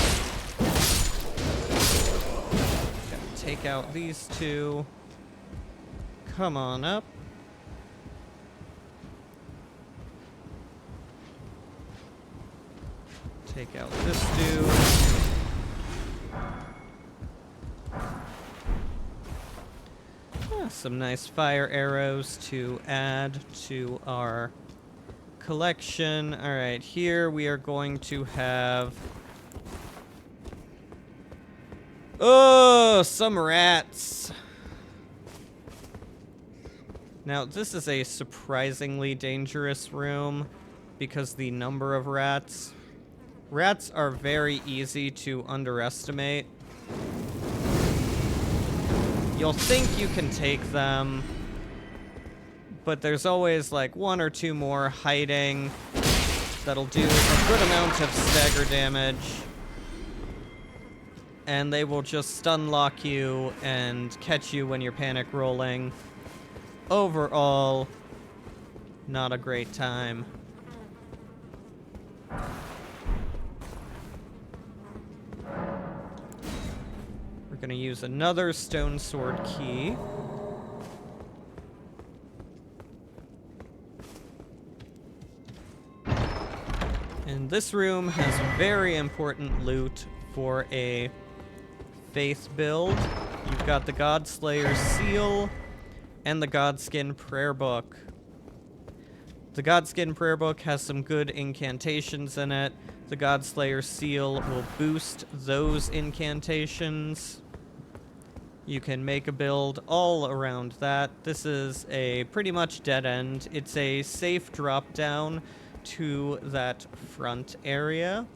take out these two. Come on up. Take out this dude. Some nice fire arrows to add to our collection. Alright, here we are going to have... Oh, some rats. Now, this is a surprisingly dangerous room. because the number of rats. Rats are very easy to underestimate. You'll think you can take them, but there's always like one or two more hiding that'll do a good amount of stagger damage. And they will just stun lock you and catch you when you're panic rolling. Overall, not a great time. We're gonna use another stone sword key. And this room has very important loot for a faith build. You've got the Godslayer's Seal and the Godskin Prayer Book. The Godskin Prayer Book has some good incantations in it. The Godslayer's Seal will boost those incantations. You can make a build all around that. This is a pretty much dead end. It's a safe drop down to that front area.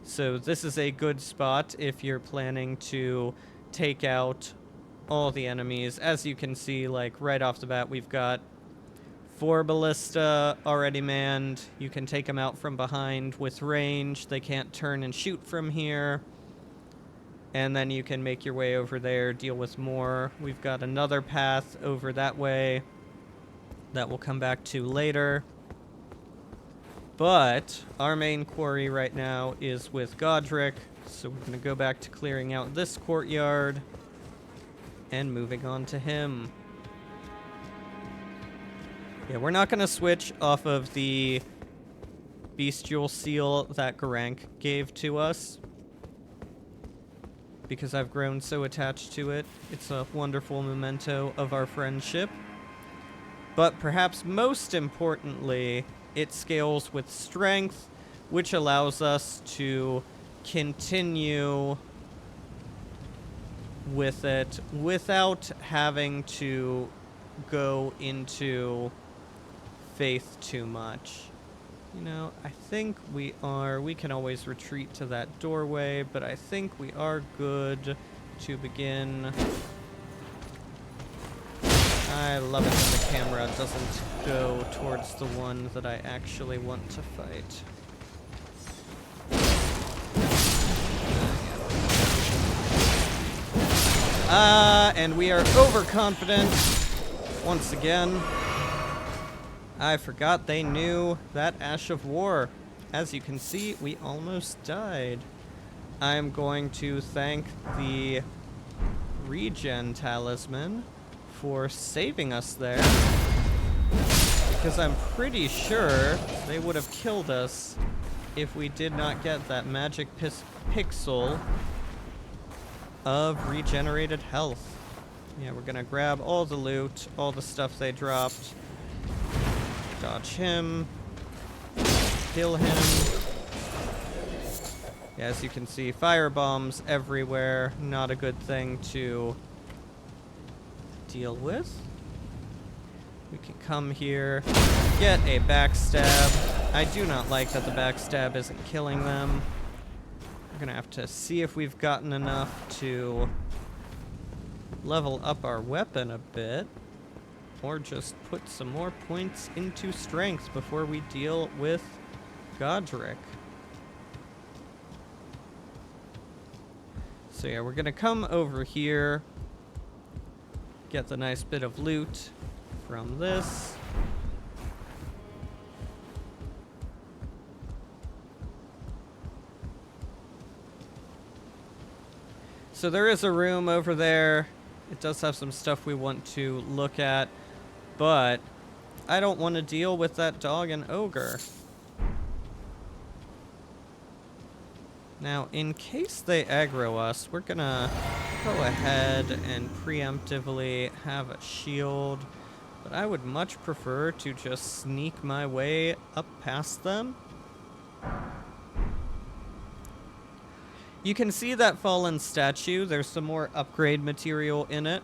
So this is a good spot if you're planning to take out all the enemies. As you can see, like right off the bat, we've got 4 ballista already manned. You can take them out from behind with range. They can't turn and shoot from here. And then you can make your way over there, deal with more. We've got another path over that way that we'll come back to later. But our main quarry right now is with Godric, so we're going to go back to clearing out this courtyard and moving on to him. Yeah, we're not going to switch off of the bestial seal that Garank gave to us, because I've grown so attached to it. It's a wonderful memento of our friendship. But perhaps most importantly, it scales with strength, which allows us to continue with it without having to go into faith too much. You know, I think we can always retreat to that doorway, but I think we are good to begin. I love it when the camera doesn't go towards the one that I actually want to fight. And we are overconfident once again. I forgot they knew that Ash of War. As you can see, we almost died. I'm going to thank the regen talisman for saving us there, because I'm pretty sure they would have killed us if we did not get that magic pixel of regenerated health. Yeah, we're gonna grab all the loot, all the stuff they dropped. Dodge him. Kill him. Yeah, as you can see, fire bombs everywhere. Not a good thing to deal with. We can come here, get a backstab. I do not like that the backstab isn't killing them. We're gonna have to see if we've gotten enough to level up our weapon a bit, or just put some more points into strength before we deal with Godric. So yeah, we're gonna come over here, get the nice bit of loot from this. So there is a room over there. It does have some stuff we want to look at, but I don't want to deal with that dog and ogre. Now, in case they aggro us, we're gonna go ahead and preemptively have a shield, but I would much prefer to just sneak my way up past them. You can see that fallen statue. There's some more upgrade material in it,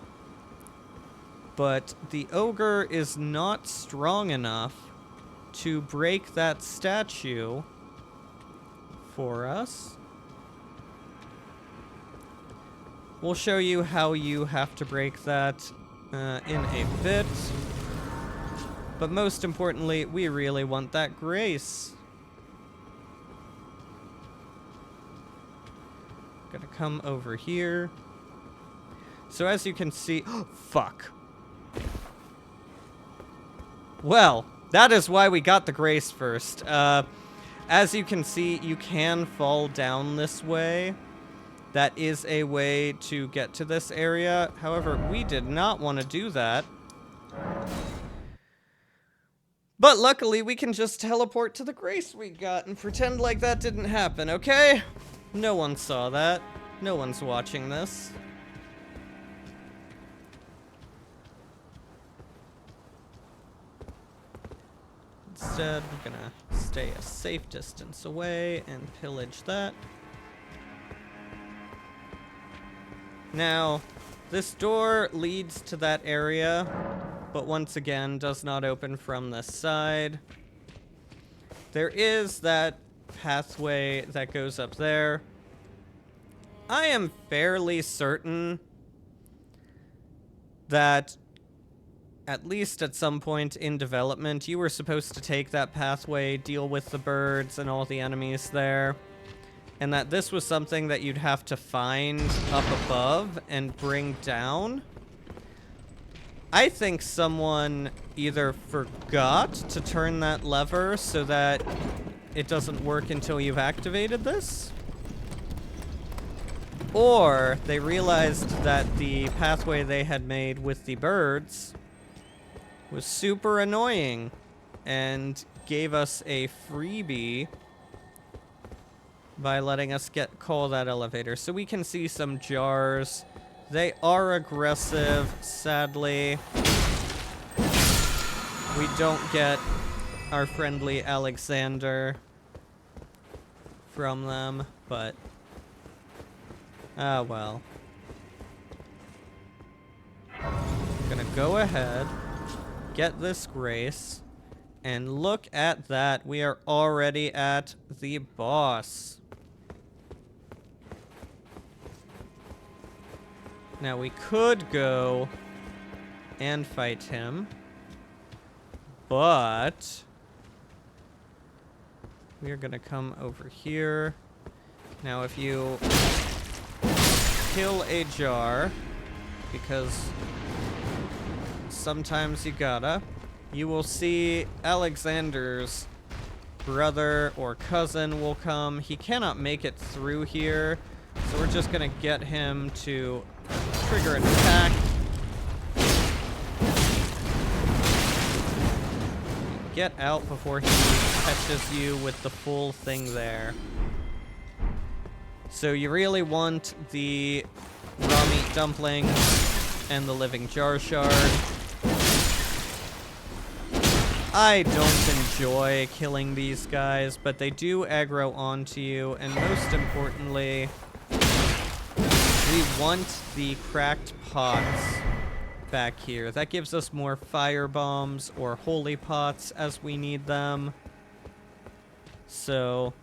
but the ogre is not strong enough to break that statue for us. We'll show you how you have to break that in a bit. But most importantly, we really want that grace. Gonna come over here. So as you can see, fuck. Well, that is why we got the grace first. As you can see, you can fall down this way. That is a way to get to this area. However, we did not want to do that. But luckily, we can just teleport to the grace we got and pretend like that didn't happen, okay? No one saw that. No one's watching this. Instead, we're gonna stay a safe distance away and pillage that. Now, this door leads to that area, but once again, does not open from this side. There is that pathway that goes up there. I am fairly certain that at least at some point in development, you were supposed to take that pathway, deal with the birds and all the enemies there, and that this was something that you'd have to find up above and bring down. I think someone either forgot to turn that lever so that it doesn't work until you've activated this, or they realized that the pathway they had made with the birds was super annoying and gave us a freebie by letting us call that elevator. So we can see some jars. They are aggressive, sadly. We don't get our friendly Alexander from them, but well. I'm gonna go ahead, get this grace, and look at that. We are already at the boss. Now we could go and fight him, but we are gonna come over here. Now if you kill a jar, because sometimes you gotta, you will see Alexander's brother or cousin will come. He cannot make it through here, so we're just gonna get him to trigger an attack. Get out before he catches you with the full thing there. So you really want the raw meat dumplings and the living jar shard. I don't enjoy killing these guys, but they do aggro onto you, and most importantly, we want the cracked pots back here. That gives us more fire bombs or holy pots as we need them. So,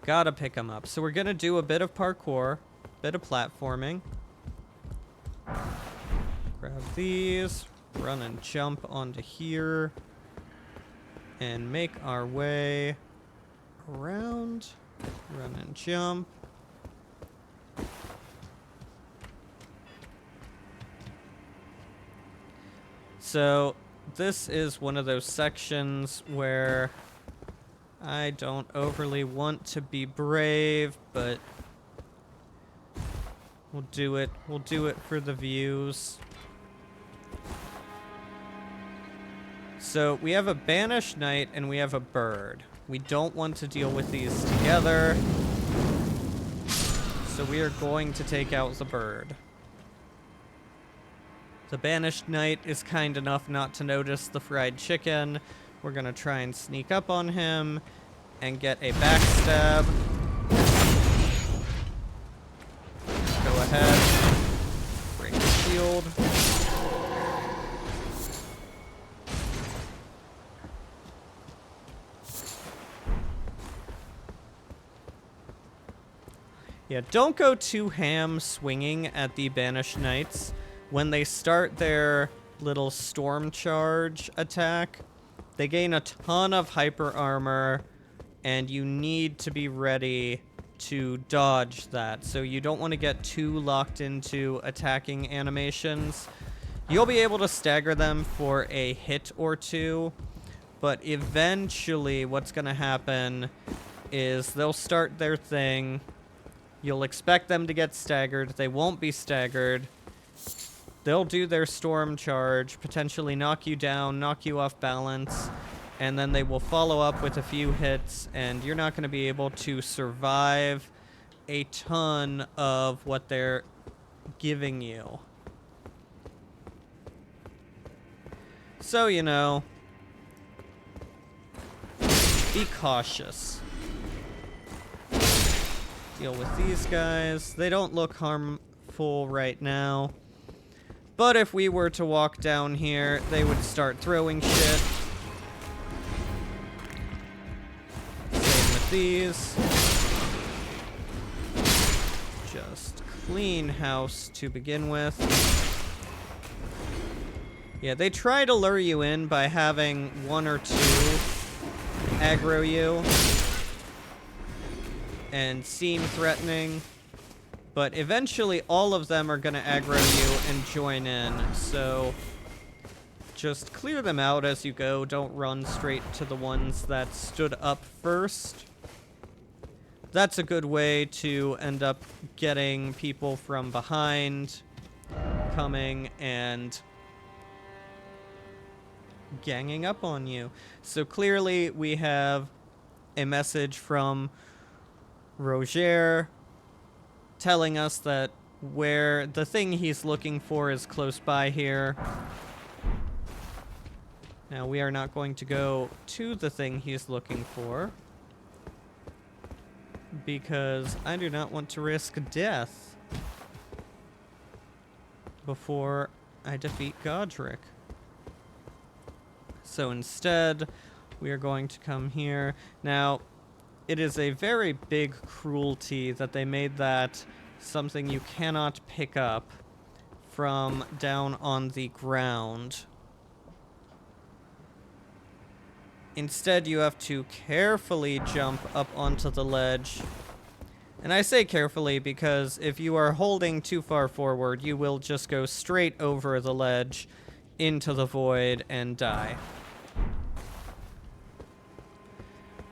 gotta pick them up. So we're gonna do a bit of parkour, bit of platforming. Grab these, run and jump onto here, and make our way around. Run and jump. So this is one of those sections where I don't overly want to be brave, but we'll do it. We'll do it for the views. So we have a banished knight and we have a bird. We don't want to deal with these together, so we are going to take out the bird. The banished knight is kind enough not to notice the fried chicken. We're gonna try and sneak up on him and get a backstab. Go ahead. Break the shield. Yeah, don't go too ham swinging at the Banished Knights. When they start their little storm charge attack, they gain a ton of hyper armor, and you need to be ready to dodge that. So you don't want to get too locked into attacking animations. You'll be able to stagger them for a hit or two, but eventually what's going to happen is they'll start their thing. You'll expect them to get staggered. They won't be staggered. They'll do their storm charge, potentially knock you down, knock you off balance, and then they will follow up with a few hits, and you're not going to be able to survive a ton of what they're giving you. So, you know, be cautious. Deal with these guys. They don't look harmful right now. But if we were to walk down here, they would start throwing shit. Same with these. Just clean house to begin with. Yeah, they try to lure you in by having one or two aggro you and seem threatening. But eventually, all of them are going to aggro you and join in, so just clear them out as you go. Don't run straight to the ones that stood up first. That's a good way to end up getting people from behind coming and ganging up on you. So clearly, we have a message from Roger telling us that where the thing he's looking for is close by here. Now, we are not going to go to the thing he's looking for, because I do not want to risk death before I defeat Godric. So instead, we are going to come here. Now, it is a very big cruelty that they made that something you cannot pick up from down on the ground. Instead, you have to carefully jump up onto the ledge. And I say carefully because if you are holding too far forward, you will just go straight over the ledge into the void and die.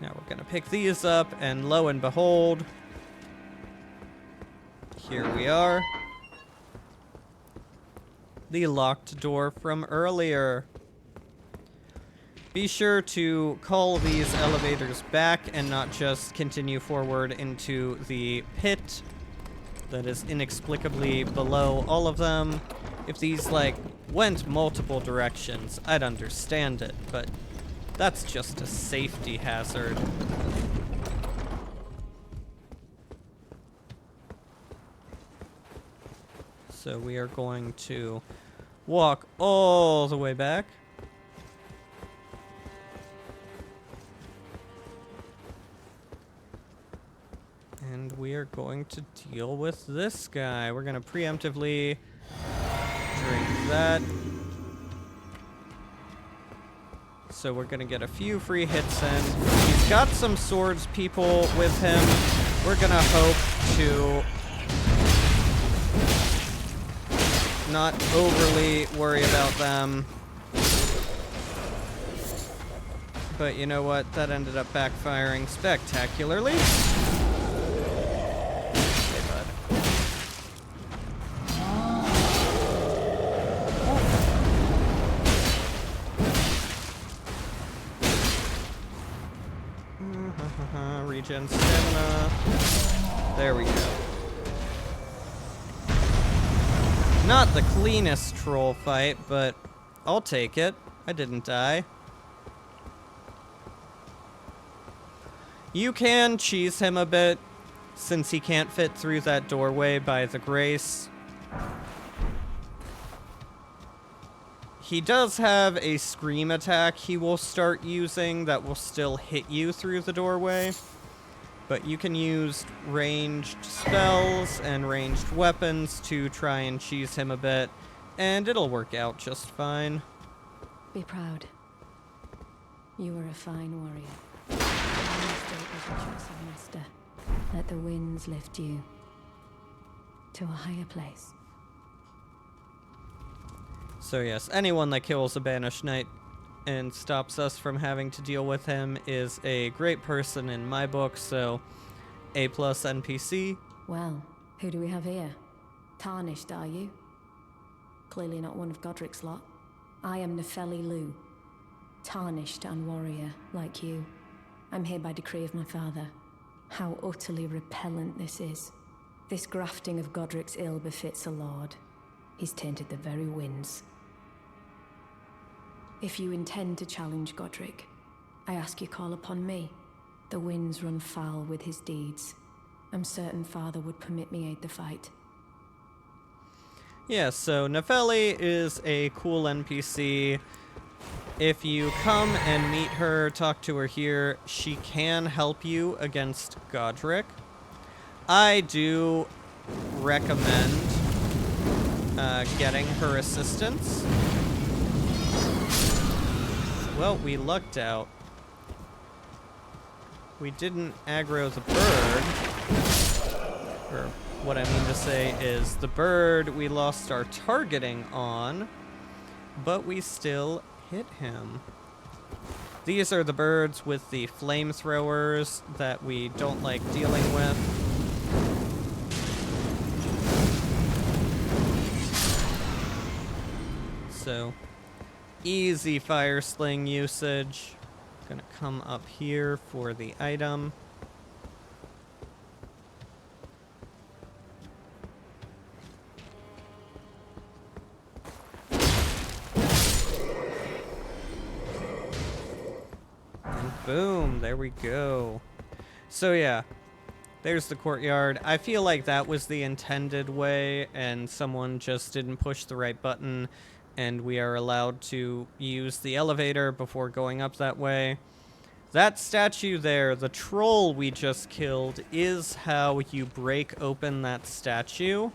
Now we're gonna pick these up, and lo and behold, here we are. The locked door from earlier. Be sure to call these elevators back and not just continue forward into the pit that is inexplicably below all of them. If these, like, went multiple directions, I'd understand it, but that's just a safety hazard. So we are going to walk all the way back. And we are going to deal with this guy. We're going to preemptively drink that. So we're going to get a few free hits in. He's got some swords people with him. We're going to hope to not overly worry about them. But you know what? That ended up backfiring spectacularly. Okay, bud. Regen stamina. There we go. Not the cleanest troll fight, but I'll take it. I didn't die. You can cheese him a bit, since he can't fit through that doorway by the grace. He does have a scream attack he will start using that will still hit you through the doorway. But you can use ranged spells and ranged weapons to try and cheese him a bit, and it'll work out just fine. Be proud. You are a fine warrior. Your mistake was a choice of master. Let the winds lift you to a higher place. So yes, anyone that kills a banished knight and stops us from having to deal with him is a great person in my book, so A+ NPC. Well, who do we have here? Tarnished, are you? Clearly not one of Godric's lot. I am Nefeli Lu. Tarnished and warrior, like you. I'm here by decree of my father. How utterly repellent this is. This grafting of Godric's ill befits a lord. He's tainted the very winds. If you intend to challenge Godric, I ask you call upon me. The winds run foul with his deeds. I'm certain father would permit me aid the fight. Yeah, so Nefeli is a cool NPC. If you come and meet her, talk to her here, she can help you against Godric. I do recommend getting her assistance. Well, we lucked out. We didn't aggro the bird. Or what I mean to say is the bird we lost our targeting on, but we still hit him. These are the birds with the flamethrowers that we don't like dealing with. So, easy fire sling usage. Gonna come up here for the item. And boom, there we go. So yeah, there's the courtyard. I feel like that was the intended way and someone just didn't push the right button, and we are allowed to use the elevator before going up that way. That statue there, the troll we just killed, is how you break open that statue.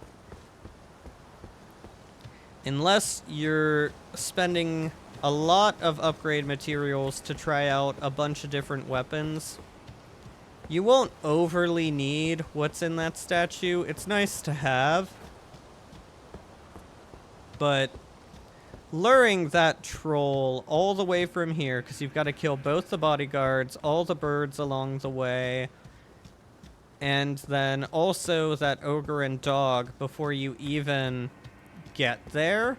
Unless you're spending a lot of upgrade materials to try out a bunch of different weapons, you won't overly need what's in that statue. It's nice to have, but luring that troll all the way from here, because you've got to kill both the bodyguards, all the birds along the way, and then also that ogre and dog before you even get there.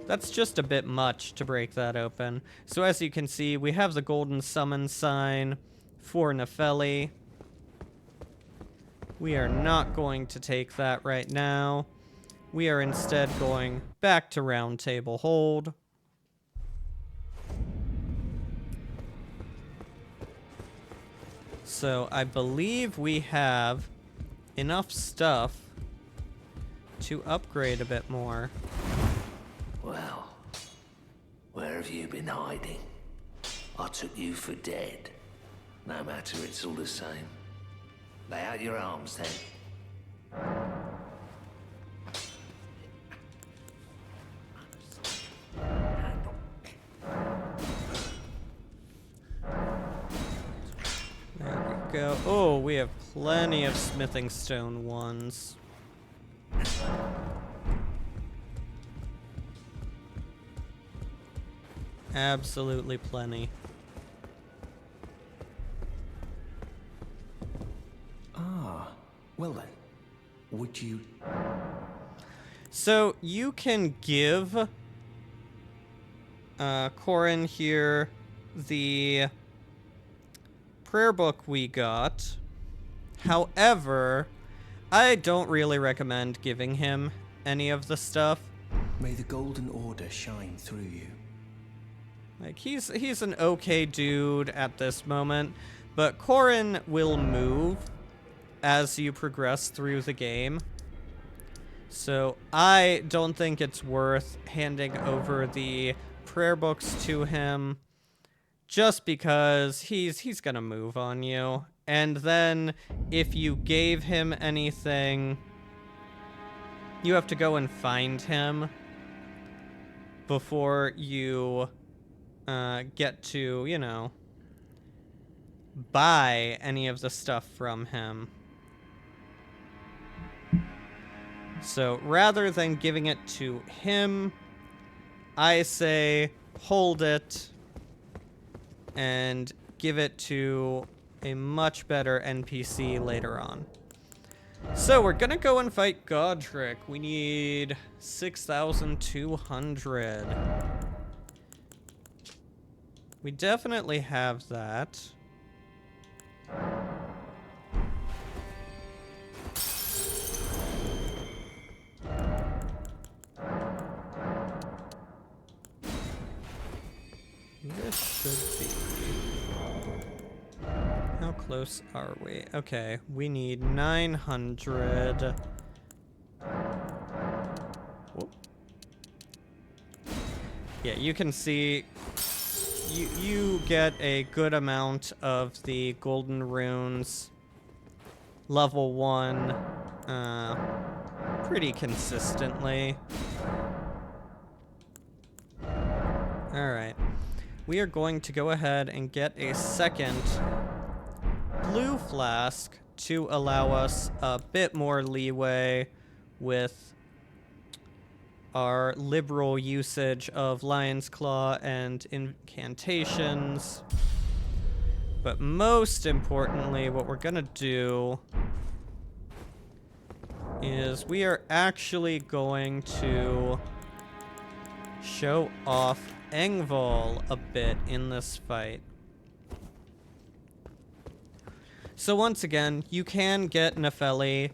That's just a bit much to break that open. So as you can see, we have the golden summon sign for Nefeli. We are not going to take that right now. We are instead going back to Round Table Hold. So I believe we have enough stuff to upgrade a bit more. Well, where have you been hiding? I took you for dead. No matter, it's all the same. Lay out your arms then. There we go. Oh, we have plenty of smithing stone ones. Absolutely plenty. Ah, well then. Would you... So you can give Corin here the prayer book we got. However, I don't really recommend giving him any of the stuff. May the Golden Order shine through you. Like, he's an okay dude at this moment, but Corin will move as you progress through the game. So I don't think it's worth handing over the prayer books to him just because he's gonna move on you. And then if you gave him anything, you have to go and find him before you get to, you know, buy any of the stuff from him. So rather than giving it to him, I say hold it and give it to a much better NPC later on. So we're gonna go and fight Godric. We need 6,200. We definitely have that. This should be... How close are we? Okay, we need 900. Whoop. Yeah, you can see you get a good amount of the golden runes. Level 1 pretty consistently. Alright. We are going to go ahead and get a second blue flask to allow us a bit more leeway with our liberal usage of Lion's Claw and incantations. But most importantly, what we're gonna do is we are actually going to show off Engvall a bit in this fight. So once again, you can get Nefeli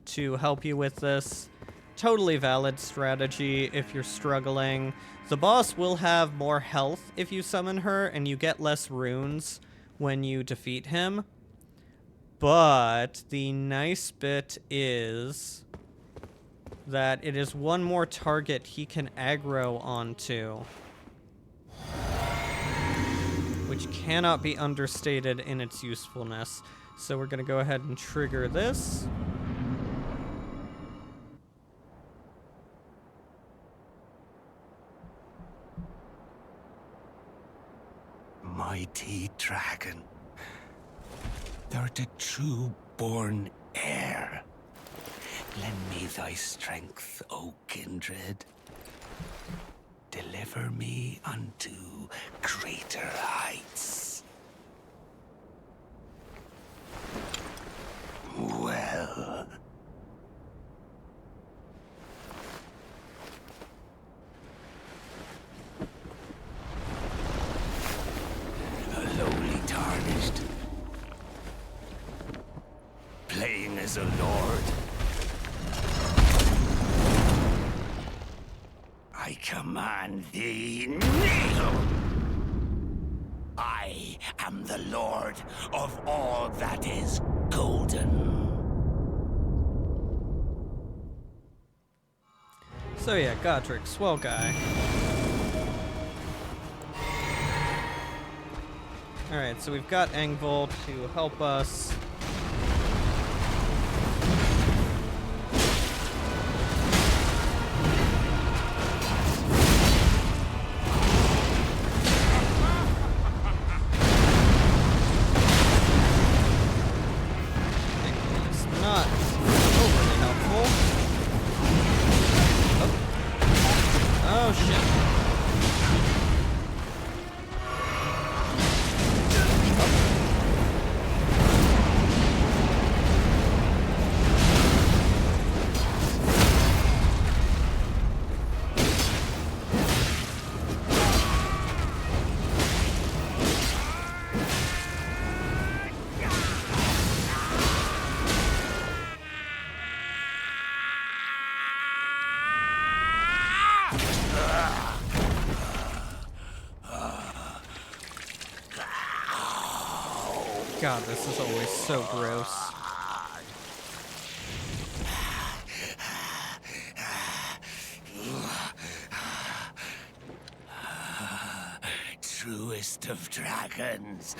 to help you with this. Totally valid strategy if you're struggling. The boss will have more health if you summon her, and you get less runes when you defeat him. But the nice bit is that it is one more target he can aggro onto, which cannot be understated in its usefulness. So we're gonna go ahead and trigger this. Mighty dragon, thou art a true-born heir. Lend me thy strength, O kindred. Deliver me unto greater heights. Well. A lowly tarnished, playing as a lord. I command thee, kneel! I am the lord of all that is golden. So yeah, Godric, swell guy. Alright, so we've got Engvall to help us. It's not overly helpful. Oh shit. God, this is always so gross. Truest of dragons.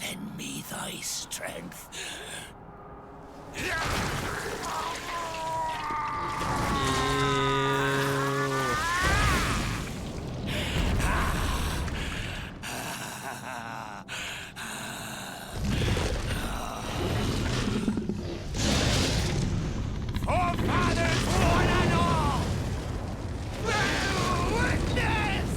lend me thy strength. Ew. Forefathers, one and all! Bear witness!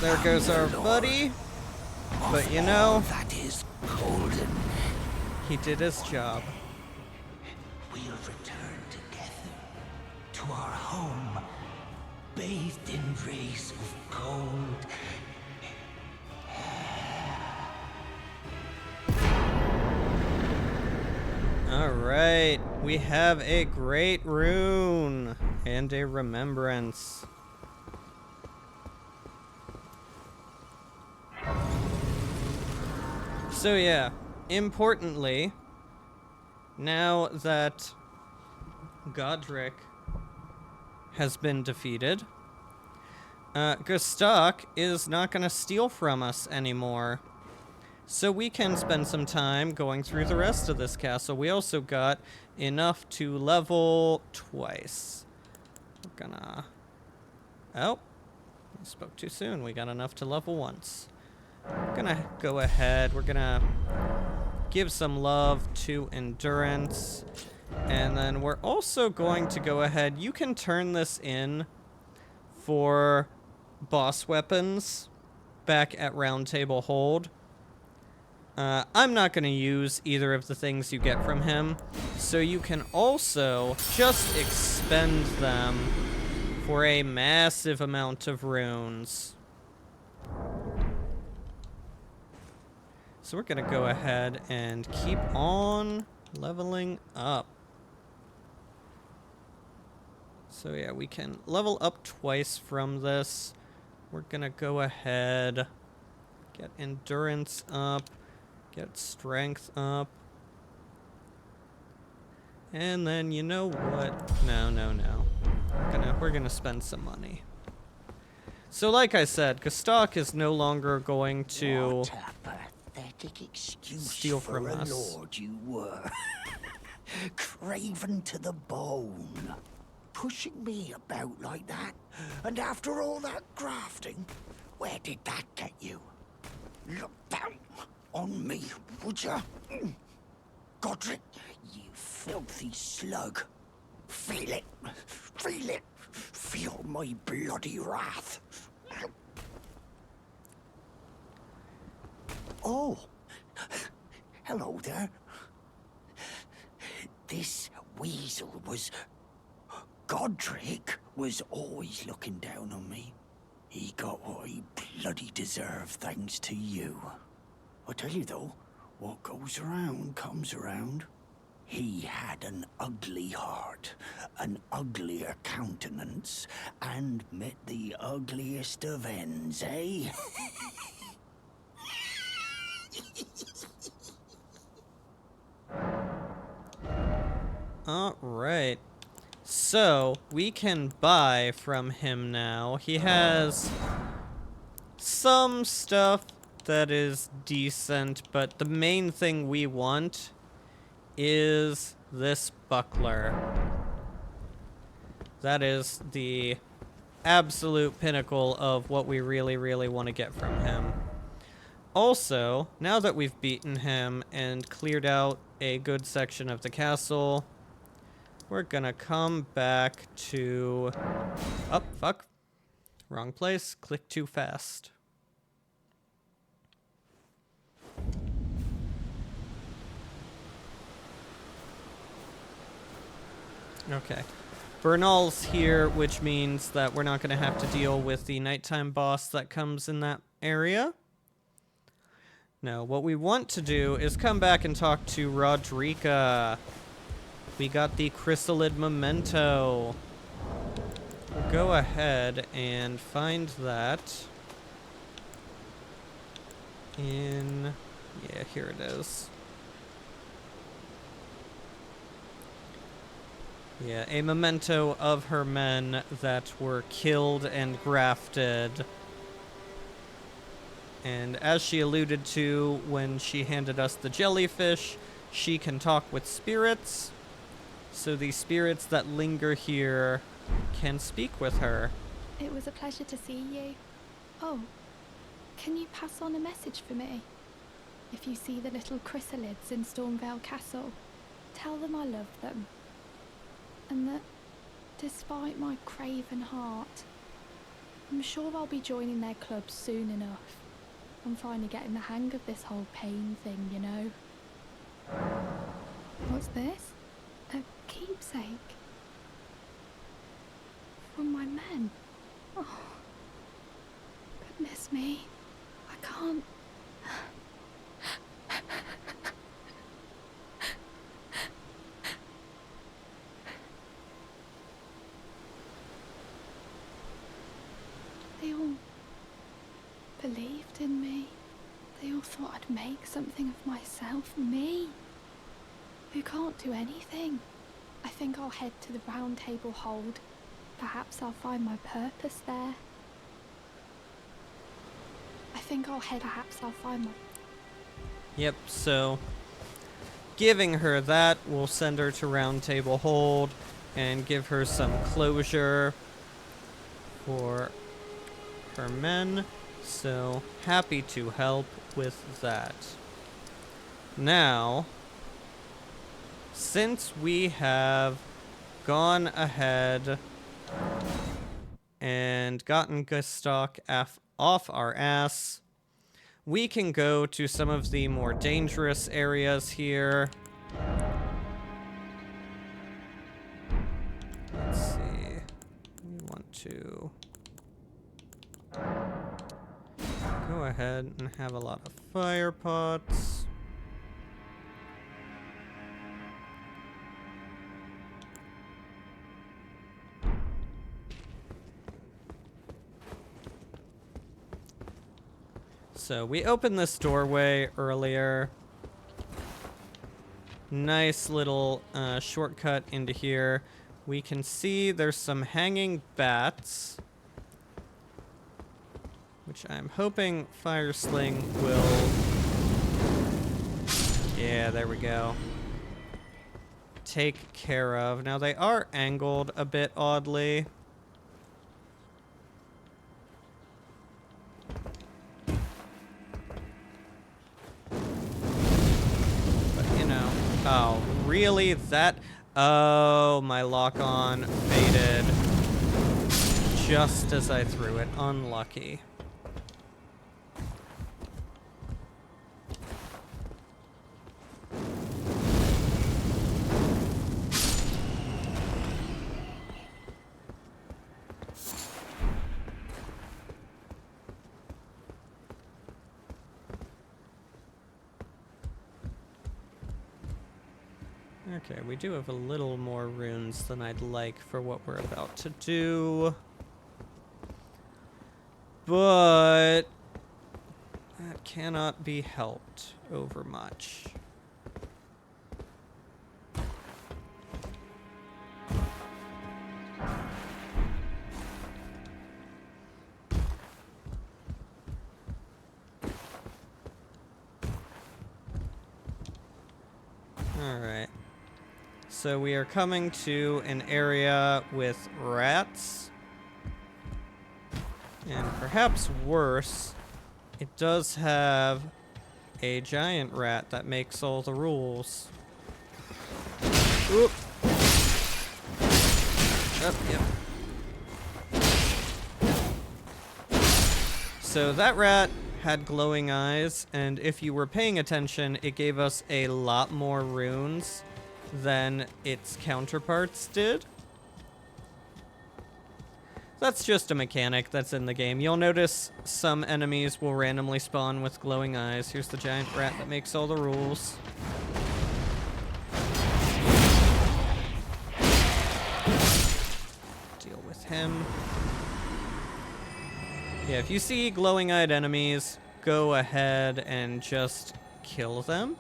There goes our buddy. But you know, That is golden. he did his job. We'll return together to our home, bathed in rays of gold. Alright, we have a great rune and a remembrance. So yeah, importantly, now that Godric has been defeated, Gustak is not going to steal from us anymore. So we can spend some time going through the rest of this castle. We also got enough to level twice. We're gonna... Oh, I spoke too soon. We got enough to level once. Gonna go ahead. We're gonna give some love to endurance. And then we're also going to go ahead. You can turn this in for boss weapons back at Round Table Hold. I'm not going to use either of the things you get from him, so you can also just expend them for a massive amount of runes. So we're going to go ahead and keep on leveling up. So yeah, we can level up twice from this. We're going to go ahead, get endurance up. Get strength up. And then, you know what? No. We're gonna spend some money. So like I said, Gustak is no longer going to What a pathetic excuse steal for from a us. lord you were. Craven to the bone. Pushing me about like that. And after all that grafting, where did that get you? Look down on me, would ya? Godric, you filthy slug. Feel it. Feel it. Feel my bloody wrath. Oh. Hello there. This weasel was... Godric was always looking down on me. He got what he bloody deserved thanks to you. I tell you though, what goes around comes around. He had an ugly heart, an uglier countenance, and met the ugliest of ends, eh? Alright. So, we can buy from him now. He has some stuff that is decent, but the main thing we want is this buckler. That is the absolute pinnacle of what we really, really want to get from him. Also, now that we've beaten him and cleared out a good section of the castle, we're gonna come back to... Oh, fuck. Wrong place. Click too fast. Okay. Bernal's here, which means that we're not going to have to deal with the nighttime boss that comes in that area. No, what we want to do is come back and talk to Rodrika. We got the Chrysalid Memento. We'll go ahead and find that in... yeah, here it is. Yeah, a memento of her men that were killed and grafted. And as she alluded to when she handed us the jellyfish, she can talk with spirits. So the spirits that linger here can speak with her. It was a pleasure to see you. Oh, can you pass on a message for me? If you see the little chrysalids in Stormvale Castle, tell them I love them. And that, despite my craven heart, I'm sure I'll be joining their club soon enough. I'm finally getting the hang of this whole pain thing, you know. What's this? A keepsake? From my men? Oh, goodness me. I can't... They all believed in me. They all thought I'd make something of myself. Me, who can't do anything. I think I'll head to the Round Table Hold. Perhaps I'll find my purpose there. Perhaps I'll find my... Yep, so giving her that, we'll send her to Round Table Hold and give her some closure for her men. So happy to help with that. Now, since we have gone ahead and gotten Gustok off our ass, we can go to some of the more dangerous areas here. Let's see. We want to go ahead and have a lot of fire pots. So we opened this doorway earlier. Nice little shortcut into here. We can see there's some hanging bats, which I'm hoping Fire Sling will... yeah, there we go. Take care of. Now they are angled a bit oddly. Oh, really? That... oh, my lock-on faded just as I threw it. Unlucky. Okay, we do have a little more runes than I'd like for what we're about to do. But that cannot be helped over much. Alright. So we are coming to an area with rats. And perhaps worse, it does have a giant rat that makes all the rules. Oop. Oh, yep. So that rat had glowing eyes, and if you were paying attention, it gave us a lot more runes than its counterparts did. That's just a mechanic that's in the game. You'll notice some enemies will randomly spawn with glowing eyes. Here's the giant rat that makes all the rules. Deal with him. Yeah, if you see glowing-eyed enemies, go ahead and just kill them.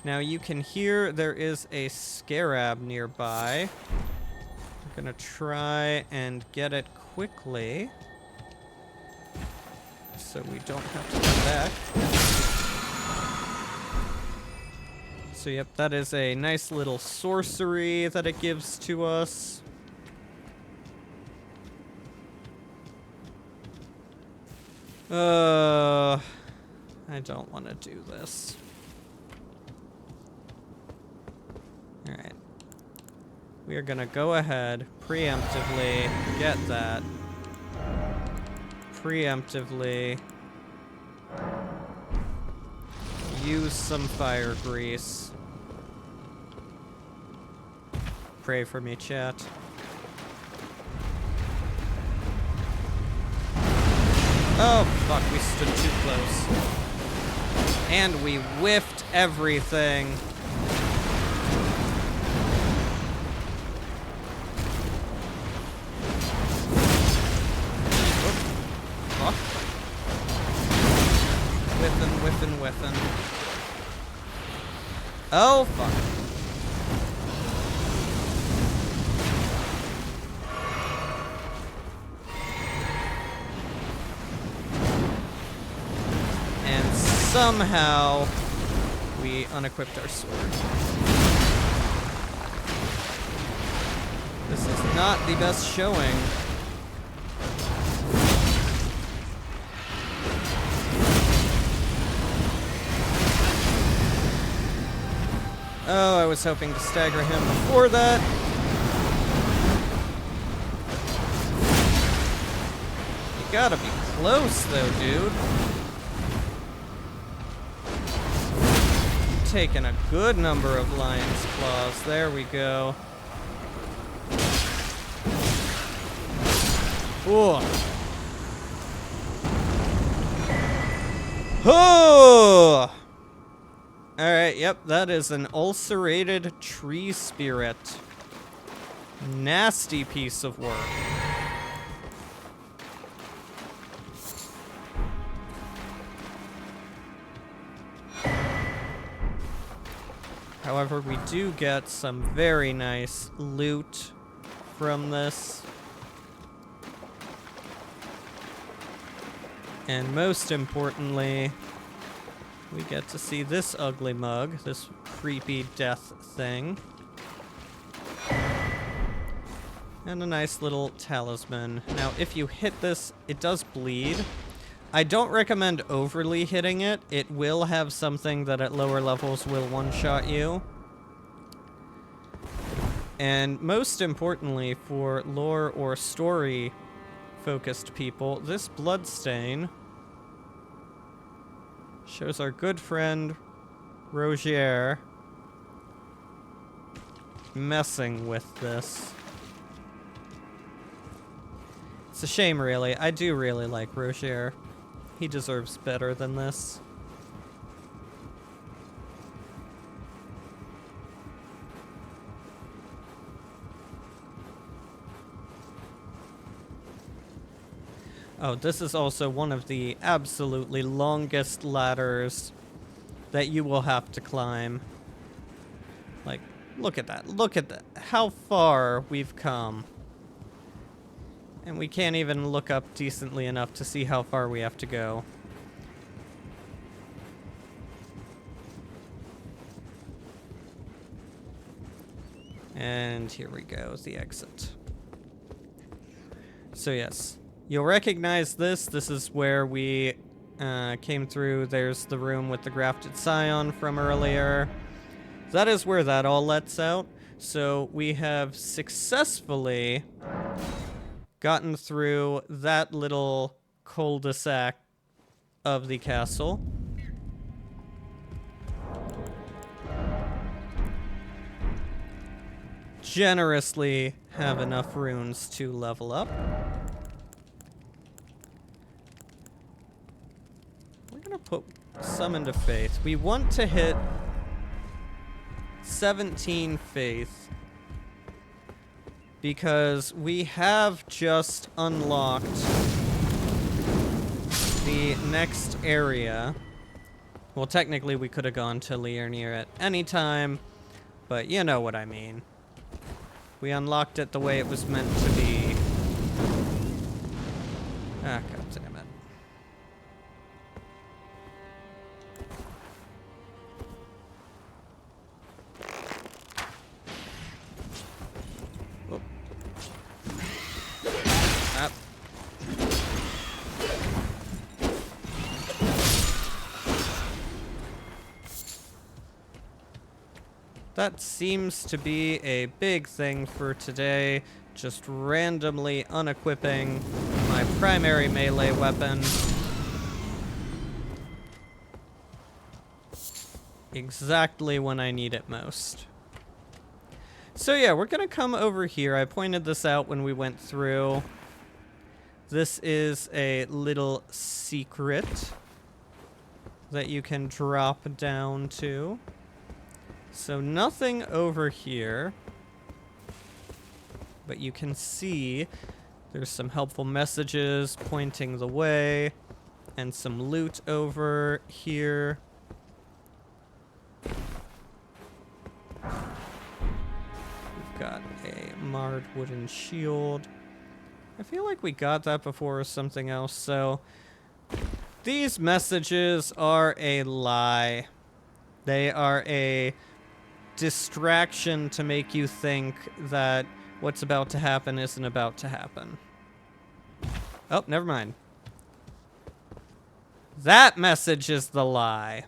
Now you can hear there is a scarab nearby. I'm gonna try and get it quickly, so we don't have to come back. So yep, that is a nice little sorcery that it gives to us. I don't want to do this. Alright. We are gonna go ahead, preemptively get that. Preemptively use some fire grease. Pray for me, chat. Oh, fuck, we stood too close. And we whiffed everything. Fuck. Whiffin'. Oh, fuck. And somehow we unequipped our sword. This is not the best showing. Oh, I was hoping to stagger him before that. You gotta be close, though, dude. Taking a good number of lion's claws. There we go. Ooh. Oh! Alright, yep, that is an ulcerated tree spirit. Nasty piece of work. However, we do get some very nice loot from this. And most importantly, we get to see this ugly mug, this creepy death thing. And a nice little talisman. Now, if you hit this, it does bleed. I don't recommend overly hitting it. It will have something that at lower levels will one-shot you. And most importantly, for lore or story-focused people, this bloodstain shows our good friend Rogier messing with this. It's a shame, really. I do really like Rogier. He deserves better than this. Oh, this is also one of the absolutely longest ladders that you will have to climb. Like, look at that. Look at that. How far we've come. And we can't even look up decently enough to see how far we have to go. And here we go, the exit. So yes, you'll recognize this. This is where we came through. There's the room with the grafted scion from earlier. That is where that all lets out. So we have successfully gotten through that little cul-de-sac of the castle. Generously have enough runes to level up. put summon to faith. We want to hit 17 faith because we have just unlocked the next area. Well, technically we could have gone to Liurnier at any time, but you know what I mean. We unlocked it the way it was meant to be. Ah, god damn it. Whoop. Ah. That seems to be a big thing for today. Just randomly unequipping my primary melee weapon. Exactly when I need it most. So yeah, we're gonna come over here. I pointed this out when we went through. This is a little secret that you can drop down to. So nothing over here, but you can see there's some helpful messages pointing the way and some loot over here. We've got a marred wooden shield. I feel like we got that before or something else, so these messages are a lie. They are a distraction to make you think that what's about to happen isn't about to happen. Oh, never mind. That message is the lie.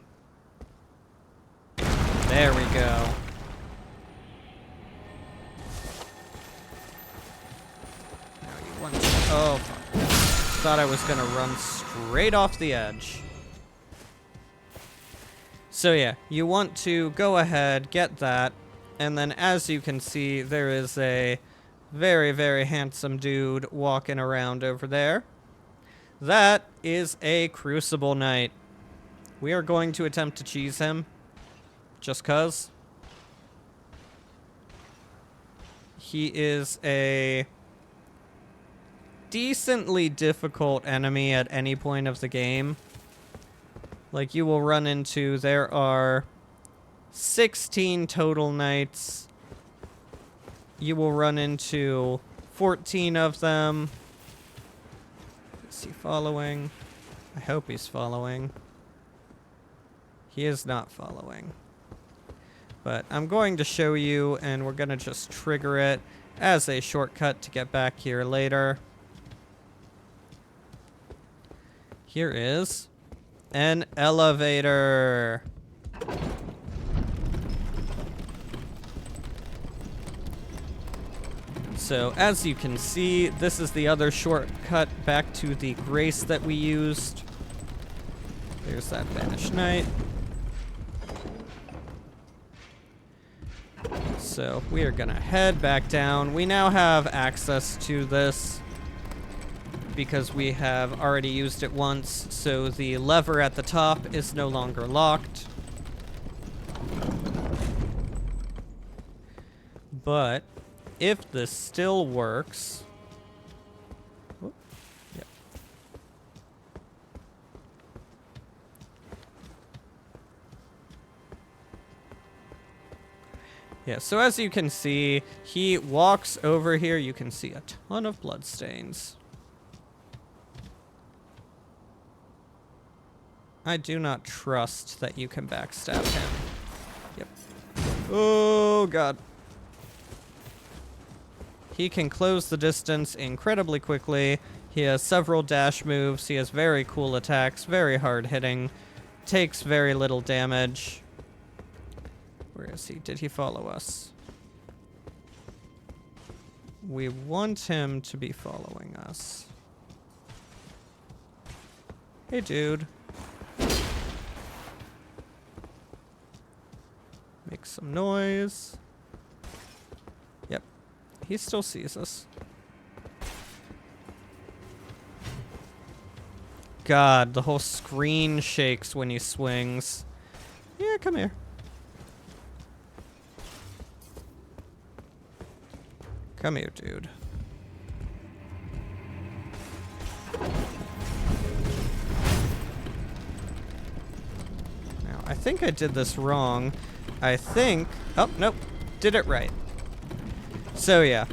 There we go. Now you want to... Oh, fuck. Thought I was gonna run straight off the edge. So yeah, you want to go ahead, get that, and then as you can see, there is a very, very handsome dude walking around over there. That is a Crucible Knight. We are going to attempt to cheese him, just cause. He is a decently difficult enemy at any point of the game. Like, you will run into, there are 16 total knights. You will run into 14 of them. Is he following? I hope he's following. He is not following. But I'm going to show you, and we're going to just trigger it as a shortcut to get back here later. Here is an elevator. So as you can see, this is the other shortcut back to the grace that we used. There's that Banished Knight. So we are gonna head back down. We now have access to this because we have already used it once, so the lever at the top is no longer locked. But if this still works... Whoop, yep. Yeah, so as you can see, he walks over here. You can see a ton of bloodstains. I do not trust that you can backstab him. Yep. Oh, God. He can close the distance incredibly quickly. He has several dash moves. He has very cool attacks, very hard hitting. Takes very little damage. Where is he? Did he follow us? We want him to be following us. Hey, dude. Make some noise. Yep. He still sees us. god, the whole screen shakes when he swings. Yeah, come here. Come here, dude. Now, I think I did this wrong. I think... Oh, nope. Did it right. So, yeah.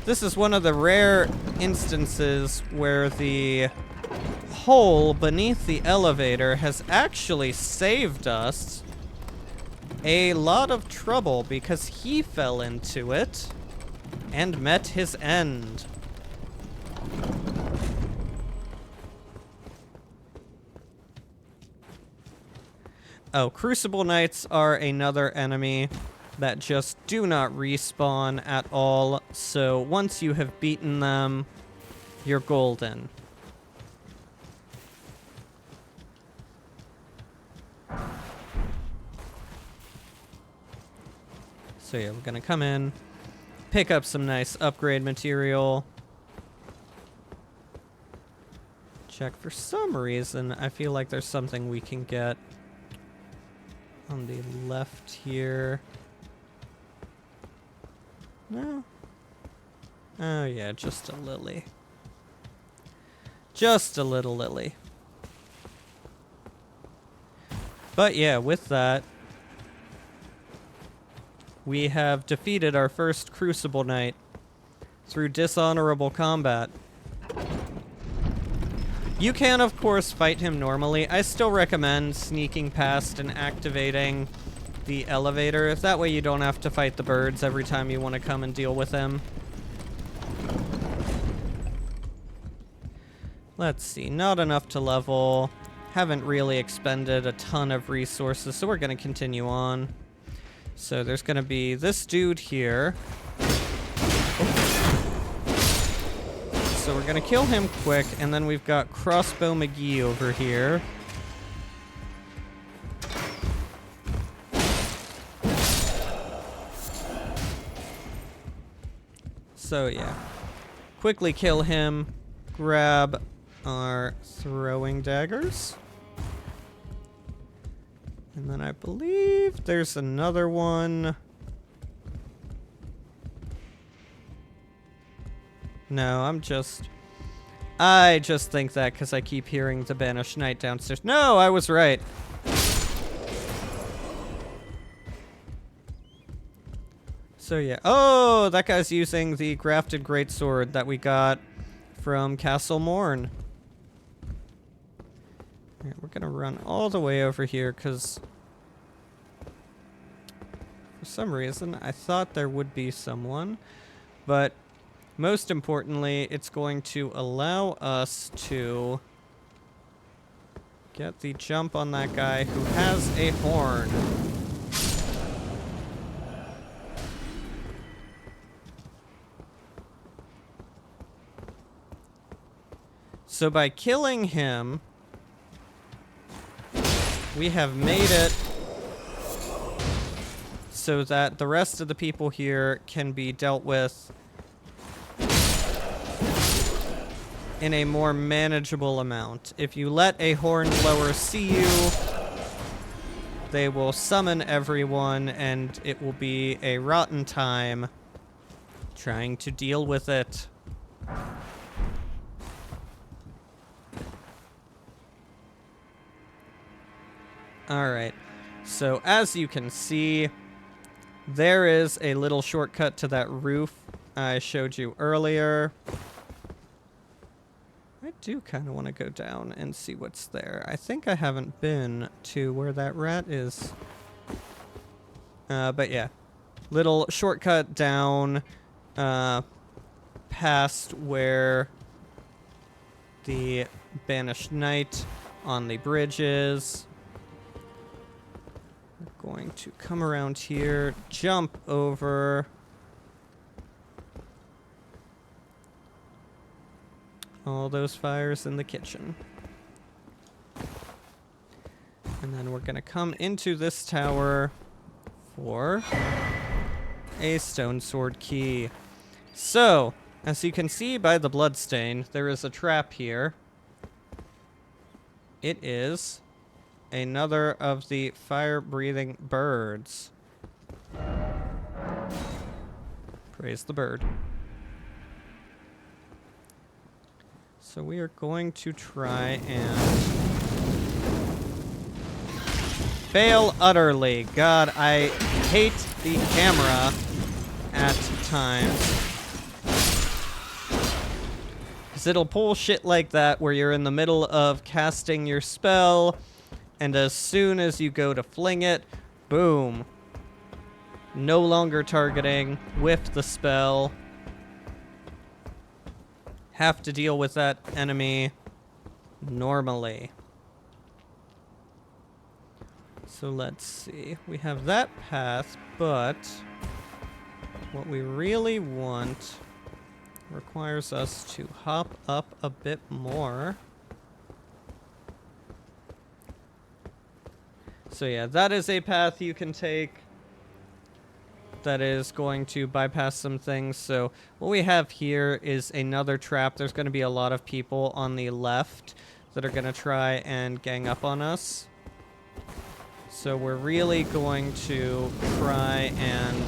This is one of the rare instances where the hole beneath the elevator has actually saved us a lot of trouble because he fell into it and met his end. Oh, Crucible Knights are another enemy that just do not respawn at all, so once you have beaten them, you're golden. So yeah, we're gonna come in, pick up some nice upgrade material. Check for some reason, I feel like there's something we can get on the left here. No? Oh yeah, just a lily. Just a little lily. But yeah, with that, we have defeated our first Crucible Knight through dishonorable combat. You can, of course, fight him normally. I still recommend sneaking past and activating the elevator. That way you don't have to fight the birds every time you want to come and deal with him. Let's see, not enough to level. Haven't really expended a ton of resources, so we're going to continue on. So there's going to be this dude here. So we're going to kill him quick, and then we've got Crossbow McGee over here. So yeah, quickly kill him, grab our throwing daggers. And then I believe there's another one. No, I just think that because I keep hearing the Banished Knight downstairs. No, I was right. So yeah. Oh, that guy's using the grafted greatsword that we got from Castle Morn. Alright, we're gonna run all the way over here because for some reason I thought there would be someone, but most importantly, it's going to allow us to get the jump on that guy who has a horn. So by killing him, we have made it so that the rest of the people here can be dealt with in a more manageable amount. If you let a horn blower see you, they will summon everyone, and it will be a rotten time trying to deal with it. Alright, so as you can see, there is a little shortcut to that roof I showed you earlier. I do kind of want to go down and see what's there. I think I haven't been to where that rat is. But yeah, little shortcut down past where the Banished Knight on the bridge is. We're going to come around here, jump over. All those fires in the kitchen. And then we're gonna come into this tower for a stone sword key. So, as you can see by the bloodstain, there is a trap here. it is another of the fire-breathing birds. Praise the bird. So we are going to try and fail utterly. God, I hate the camera at times. Because it'll pull shit like that where you're in the middle of casting your spell, and as soon as you go to fling it, boom. No longer targeting, whiff the spell. Have to deal with that enemy normally. So let's see. We have that path, but what we really want requires us to hop up a bit more. So yeah, that is a path you can take that is going to bypass some things. So what we have here is another trap. There's going to be a lot of people on the left that are going to try and gang up on us. So we're really going to try and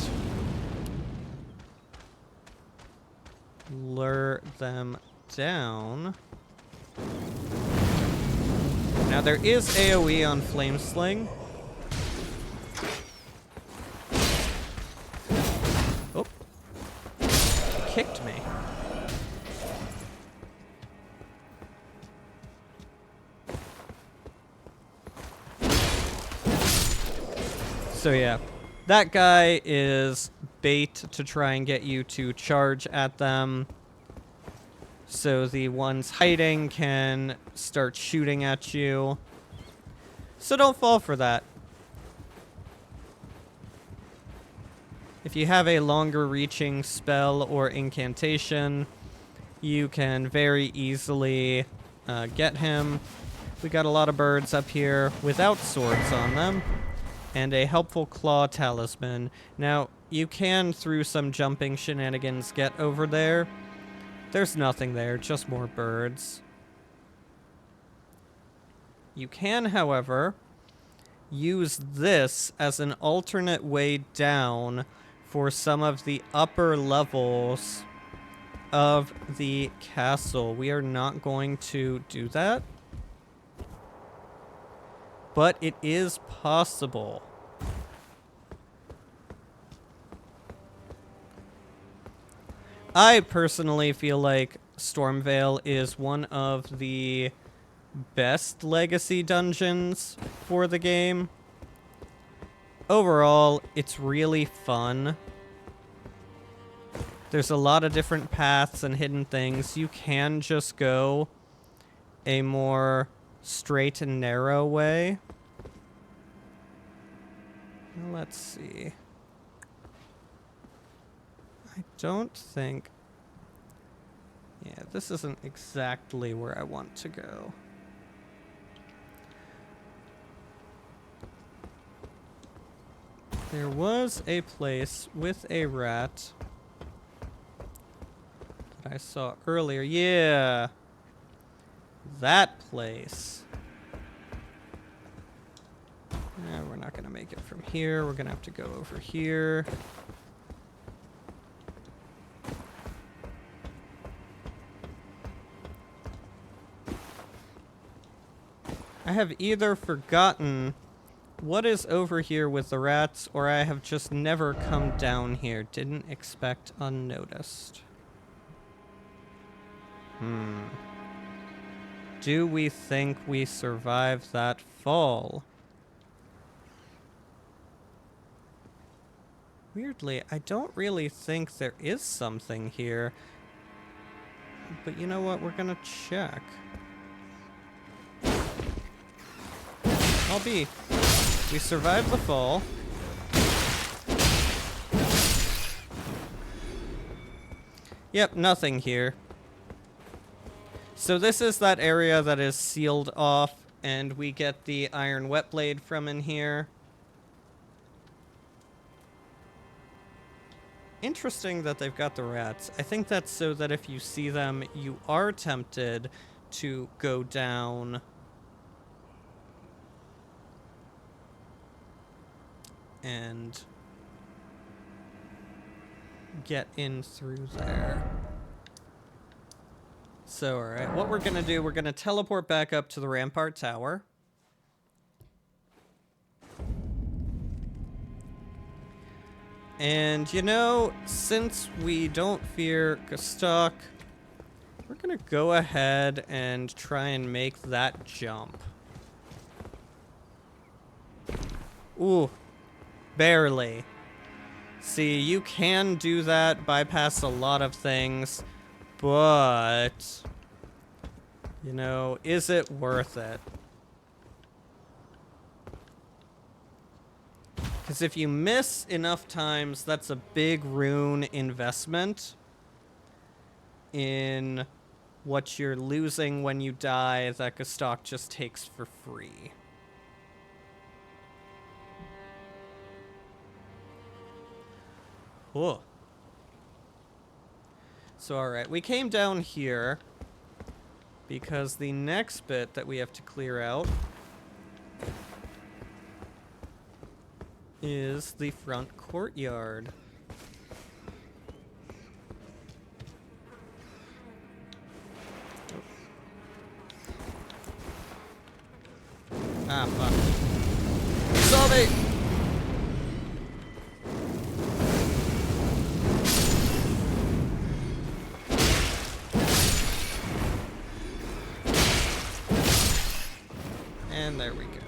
lure them down. Now there is AoE on Flamesling. Oh. Kicked me. So yeah, that guy is bait to try and get you to charge at them. So the ones hiding can start shooting at you. So don't fall for that. If you have a longer reaching spell or incantation, you can very easily get him. We got a lot of birds up here without swords on them. And a helpful claw talisman. Now, you can, through some jumping shenanigans, get over there. There's nothing there, just more birds. You can, however, use this as an alternate way down for some of the upper levels of the castle. We are not going to do that, but it is possible. I personally feel like Stormvale is one of the best legacy dungeons for the game. Overall, it's really fun. There's a lot of different paths and hidden things. You can just go a more straight and narrow way. Let's see. I don't think... Yeah, this isn't exactly where I want to go. There was a place with a rat that I saw earlier. Yeah! That place. We're not going to make it from here. We're going to have to go over here. I have either forgotten what is over here with the rats, or I have just never come down here. Didn't expect unnoticed. Do we think we survived that fall? Weirdly, I don't really think there is something here. But you know what? We're gonna check. We survived the fall. Yep, nothing here. So this is that area that is sealed off, and we get the iron wet blade from in here. Interesting that they've got the rats. I think that's so that if you see them, you are tempted to go down and get in through there. So, alright, what we're gonna do, we're gonna teleport back up to the Rampart Tower. And, you know, since we don't fear Gastok, we're gonna go ahead and try and make that jump. Ooh, barely. See, you can do that, bypass a lot of things, but, you know, is it worth it? Because if you miss enough times, that's a big rune investment in what you're losing when you die that Gastok just takes for free. Whoa. So, alright, we came down here because the next bit that we have to clear out is the front courtyard. Ah, fuck. Saw me! And there we go.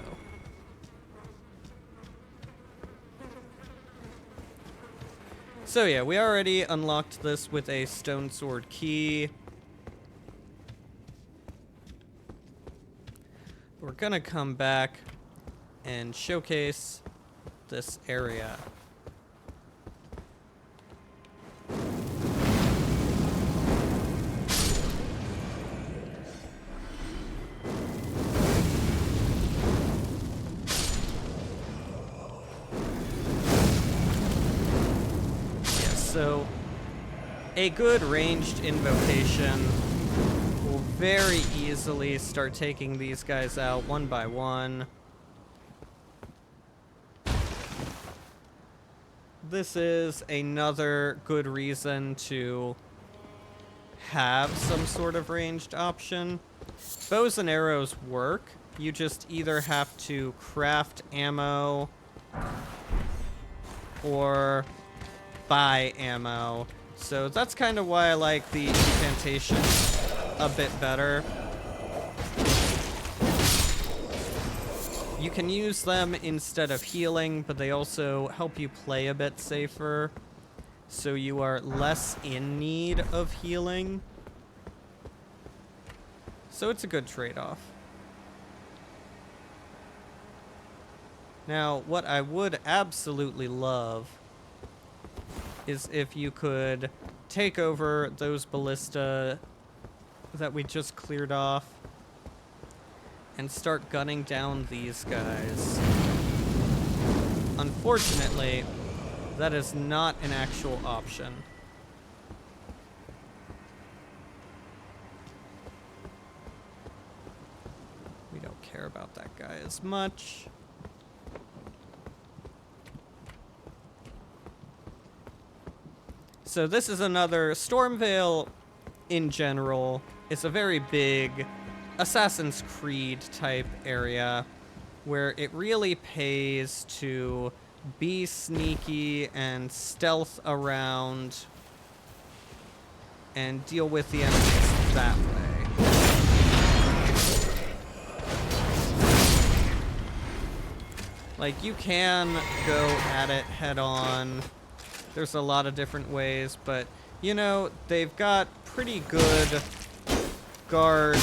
So yeah, we already unlocked this with a stone sword key. We're gonna come back and showcase this area. So, a good ranged invocation will very easily start taking these guys out one by one. This is another good reason to have some sort of ranged option. Bows and arrows work. You just either have to craft ammo or buy ammo. So that's kind of why I like the incantation a bit better. You can use them instead of healing, but they also help you play a bit safer, so you are less in need of healing. So it's a good trade-off. Now, what I would absolutely love is if you could take over those ballista that we just cleared off and start gunning down these guys. Unfortunately, that is not an actual option. We don't care about that guy as much. So this is another Stormvale in general. It's a very big Assassin's Creed type area where it really pays to be sneaky and stealth around and deal with the enemies that way. Like, you can go at it head on. There's a lot of different ways, but, you know, they've got pretty good guard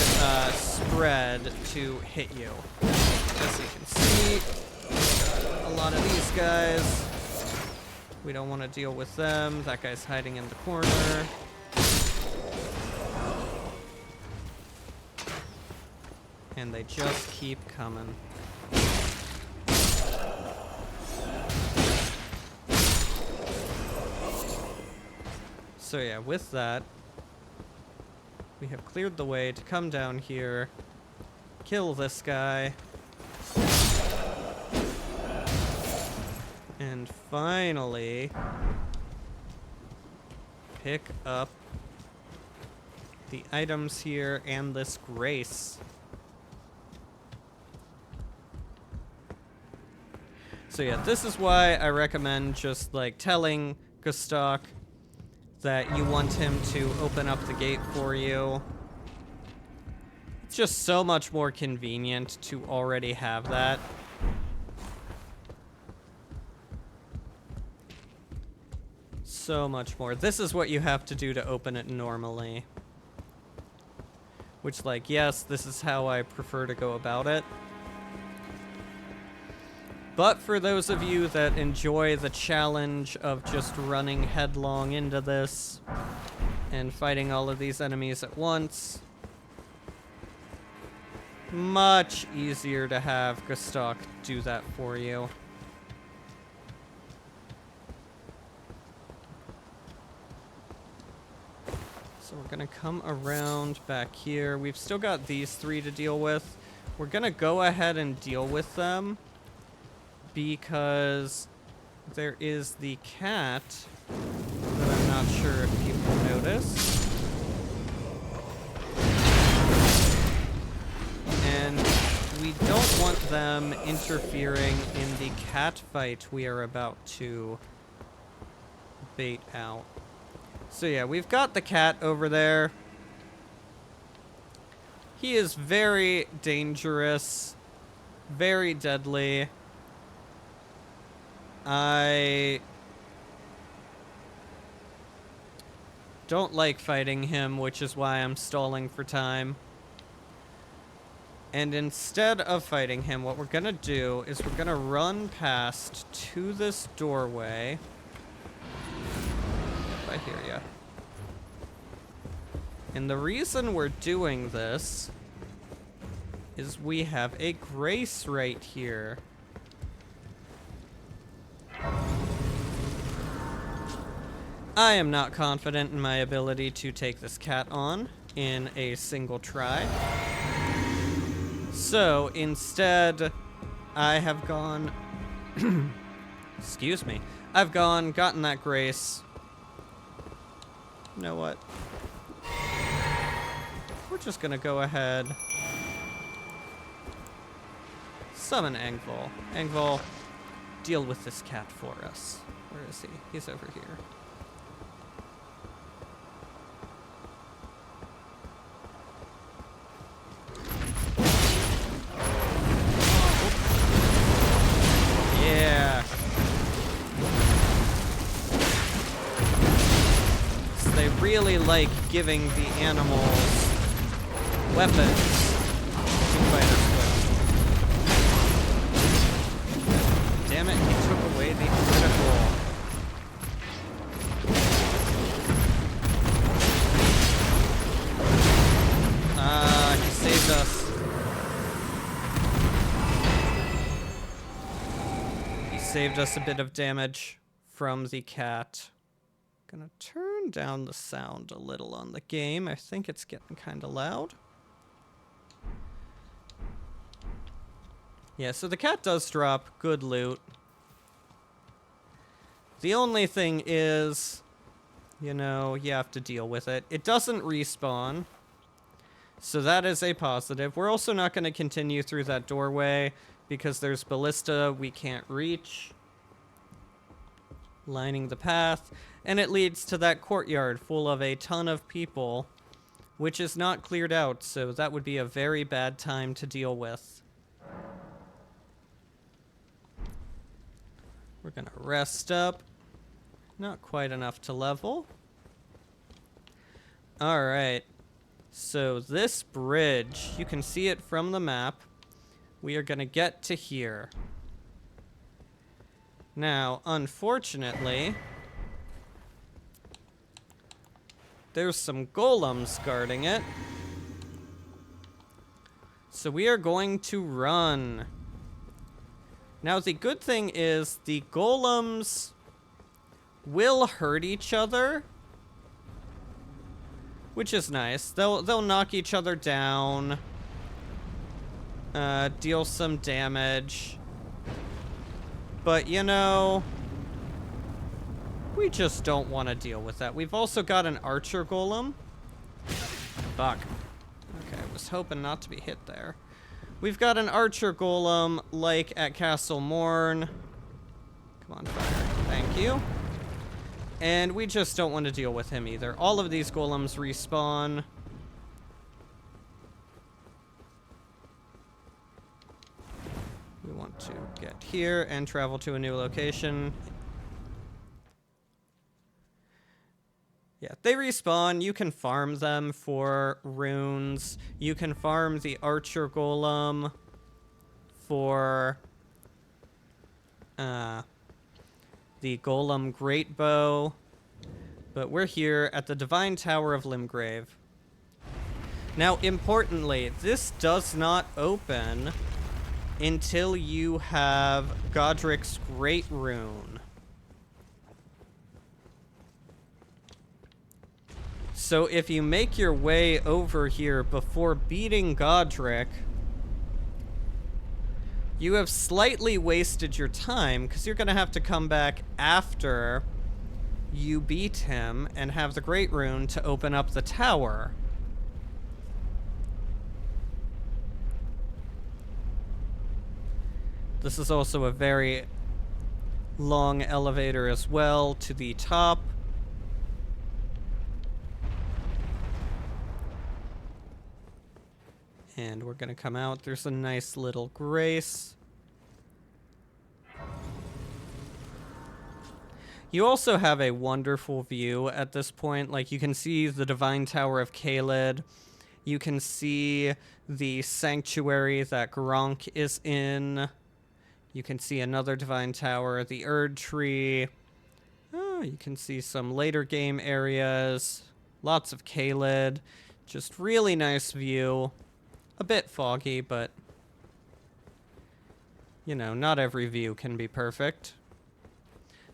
spread to hit you. As you can see, a lot of these guys. We don't want to deal with them. That guy's hiding in the corner. And they just keep coming. So yeah, with that, we have cleared the way to come down here, kill this guy, And finally, pick up the items here and this grace. So yeah, this is why I recommend just like telling Gustok that you want him to open up the gate for you. It's just so much more convenient to already have that. So much more. This is what you have to do to open it normally. Which, like, yes, this is how I prefer to go about it. But for those of you that enjoy the challenge of just running headlong into this and fighting all of these enemies at once, much easier to have Gustok do that for you. So we're gonna come around back here. We've still got these three to deal with. We're gonna go ahead and deal with them because there is the cat that I'm not sure if people noticed. And we don't want them interfering in the cat fight we are about to bait out. So yeah, we've got the cat over there. He is very dangerous, very deadly. I don't like fighting him, which is why I'm stalling for time. And instead of fighting him, what we're gonna do is we're gonna run past to this doorway. I hear ya. And the reason we're doing this is we have a grace right here. I am not confident in my ability to take this cat on in a single try. So instead, I have gone, excuse me, I've gotten that grace. You know what? We're just gonna go ahead. Summon Engvall. Engvall, deal with this cat for us. Where is he? He's over here. Yeah. So they really like giving the animals weapons to fight us with. Damn it, he took away the critical. He saved us. He saved us a bit of damage from the cat. Gonna turn down the sound a little on the game. I think it's getting kind of loud. Yeah, so the cat does drop good loot. The only thing is, you know, you have to deal with it. It doesn't respawn, so that is a positive. We're also not going to continue through that doorway because there's ballista we can't reach, lining the path, and it leads to that courtyard full of a ton of people, which is not cleared out, so that would be a very bad time to deal with. We're gonna rest up. Not quite enough to level. Alright. So this bridge, you can see it from the map. We are gonna get to here. Now, unfortunately, there's some golems guarding it. So we are going to run. Now, the good thing is the golems will hurt each other, which is nice. They'll knock each other down, deal some damage. But, you know, we just don't want to deal with that. We've also got an archer golem. Fuck. Okay, I was hoping not to be hit there. We've got an archer golem, like at Castle Morn. Come on, fire. Thank you. And we just don't want to deal with him either. All of these golems respawn. We want to get here and travel to a new location. Yeah, they respawn. You can farm them for runes. You can farm the archer golem for the golem greatbow. But we're here at the Divine Tower of Limgrave. Now, importantly, this does not open until you have Godric's Great Rune. So if you make your way over here before beating Godric, you have slightly wasted your time, because you're going to have to come back after you beat him and have the Great Rune to open up the tower. This is also a very long elevator as well to the top. And we're gonna come out. There's a nice little grace. You also have a wonderful view at this point. Like, you can see the Divine Tower of Caelid. You can see the sanctuary that Gronk is in. You can see another Divine Tower, the Erd Tree. Oh, you can see some later game areas. Lots of Caelid. Just really nice view. A bit foggy, but, you know, not every view can be perfect.